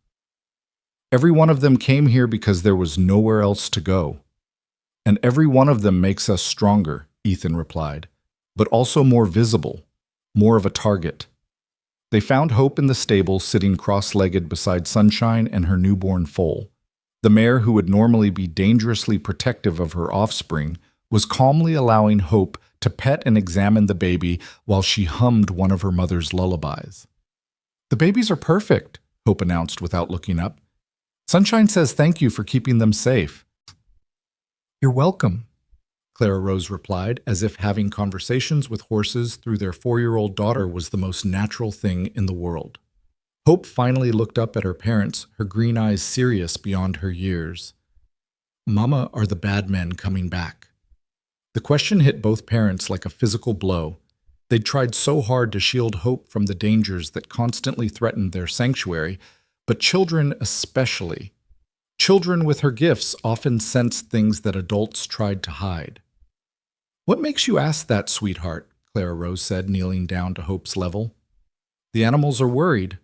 Every one of them came here because there was nowhere else to go. And every one of them makes us stronger, Ethan replied, but also more visible, more of a target. They found Hope in the stable sitting cross-legged beside Sunshine and her newborn foal. The mare, who would normally be dangerously protective of her offspring, was calmly allowing Hope to pet and examine the baby while she hummed one of her mother's lullabies. "The babies are perfect," Hope announced without looking up. "Sunshine says thank you for keeping them safe." "You're welcome," Clara Rose replied, as if having conversations with horses through their 4-year-old daughter was the most natural thing in the world. Hope finally looked up at her parents, her green eyes serious beyond her years. "Mama, are the bad men coming back?" The question hit both parents like a physical blow. They'd tried so hard to shield Hope from the dangers that constantly threatened their sanctuary, but children especially. Children with her gifts often sensed things that adults tried to hide. "What makes you ask that, sweetheart?" Clara Rose said, kneeling down to Hope's level. "The animals are worried,"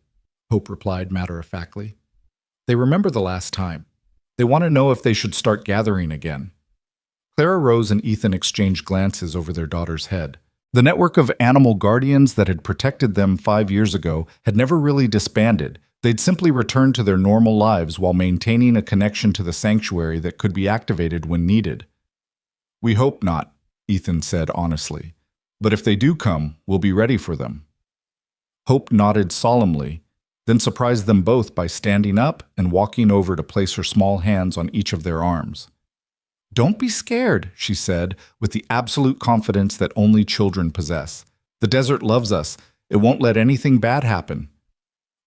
Hope replied matter-of-factly. "They remember the last time. They want to know if they should start gathering again." Clara Rose and Ethan exchanged glances over their daughter's head. The network of animal guardians that had protected them 5 years ago had never really disbanded. They'd simply returned to their normal lives while maintaining a connection to the sanctuary that could be activated when needed. "We hope not," Ethan said honestly. "But if they do come, we'll be ready for them." Hope nodded solemnly, then surprised them both by standing up and walking over to place her small hands on each of their arms. "Don't be scared," she said, with the absolute confidence that only children possess. "The desert loves us. It won't let anything bad happen."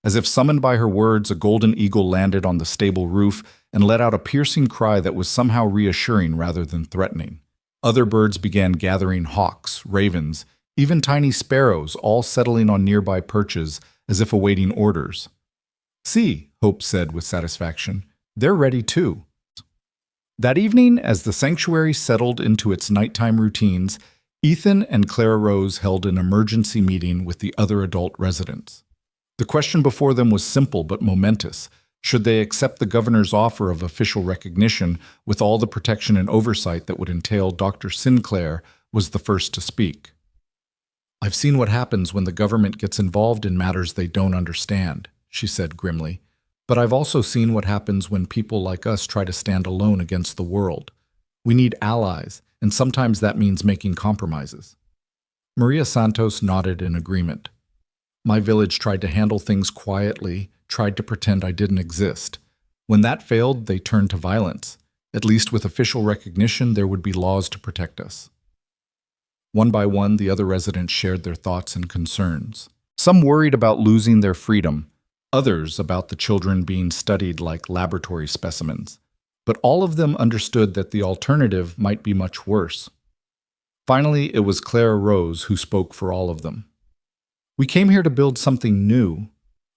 As if summoned by her words, a golden eagle landed on the stable roof and let out a piercing cry that was somehow reassuring rather than threatening. Other birds began gathering, hawks, ravens, even tiny sparrows, all settling on nearby perches as if awaiting orders. "See," Hope said with satisfaction, "they're ready too." That evening, as the sanctuary settled into its nighttime routines, Ethan and Clara Rose held an emergency meeting with the other adult residents. The question before them was simple but momentous. Should they accept the governor's offer of official recognition with all the protection and oversight that would entail? Dr. Sinclair was the first to speak. "I've seen what happens when the government gets involved in matters they don't understand," she said grimly. "But I've also seen what happens when people like us try to stand alone against the world. We need allies, and sometimes that means making compromises." Maria Santos nodded in agreement. "My village tried to handle things quietly, tried to pretend I didn't exist. When that failed, they turned to violence. At least with official recognition, there would be laws to protect us." One by one, the other residents shared their thoughts and concerns. Some worried about losing their freedom, others about the children being studied like laboratory specimens. But all of them understood that the alternative might be much worse. Finally, it was Clara Rose who spoke for all of them. "We came here to build something new,"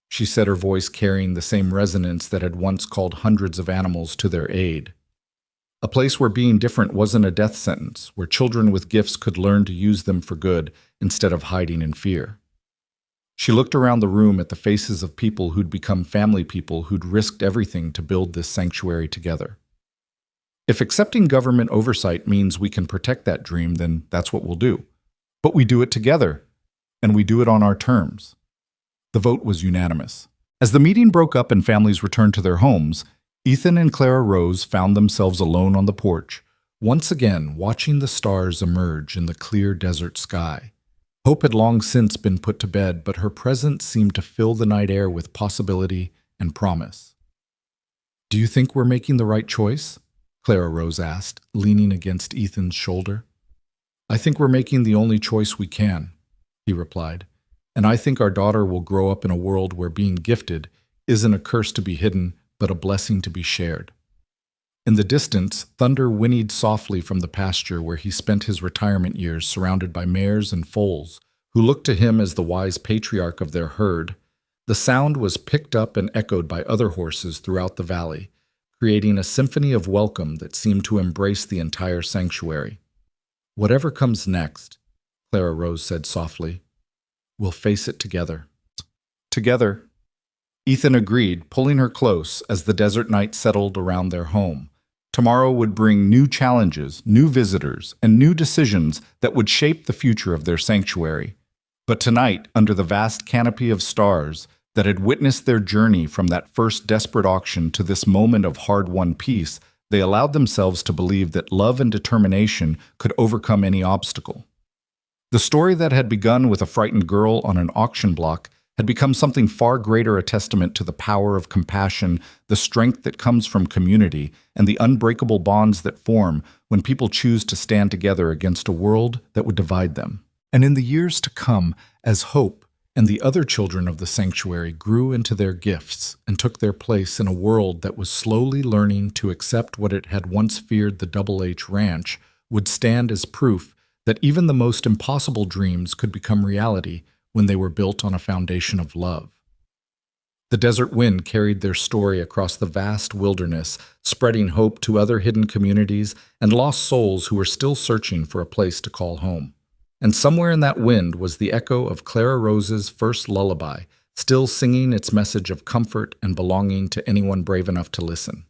she said, her voice carrying the same resonance that had once called hundreds of animals to their aid. A place where being different wasn't a death sentence, where children with gifts could learn to use them for good instead of hiding in fear. She looked around the room at the faces of people who'd become family people who'd risked everything to build this sanctuary together. "If accepting government oversight means we can protect that dream, then that's what we'll do. But we do it together, and we do it on our terms." The vote was unanimous. As the meeting broke up and families returned to their homes, Ethan and Clara Rose found themselves alone on the porch, once again watching the stars emerge in the clear desert sky. Hope had long since been put to bed, but her presence seemed to fill the night air with possibility and promise. "Do you think we're making the right choice?" Clara Rose asked, leaning against Ethan's shoulder. "I think we're making the only choice we can," he replied. "And I think our daughter will grow up in a world where being gifted isn't a curse to be hidden, but a blessing to be shared." In the distance, thunder whinnied softly from the pasture where he spent his retirement years surrounded by mares and foals, who looked to him as the wise patriarch of their herd. The sound was picked up and echoed by other horses throughout the valley, creating a symphony of welcome that seemed to embrace the entire sanctuary. "Whatever comes next," Clara Rose said softly, "we'll face it together." "Together," Ethan agreed, pulling her close as the desert night settled around their home. Tomorrow would bring new challenges, new visitors, and new decisions that would shape the future of their sanctuary. But tonight, under the vast canopy of stars that had witnessed their journey from that first desperate auction to this moment of hard-won peace, they allowed themselves to believe that love and determination could overcome any obstacle. The story that had begun with a frightened girl on an auction block had become something far greater, a testament to the power of compassion, the strength that comes from community, and the unbreakable bonds that form when people choose to stand together against a world that would divide them. And in the years to come, as Hope and the other children of the sanctuary grew into their gifts and took their place in a world that was slowly learning to accept what it had once feared, the Double H Ranch would stand as proof that even the most impossible dreams could become reality when they were built on a foundation of love. The desert wind carried their story across the vast wilderness, spreading hope to other hidden communities and lost souls who were still searching for a place to call home. And somewhere in that wind was the echo of Clara Rose's first lullaby, still singing its message of comfort and belonging to anyone brave enough to listen.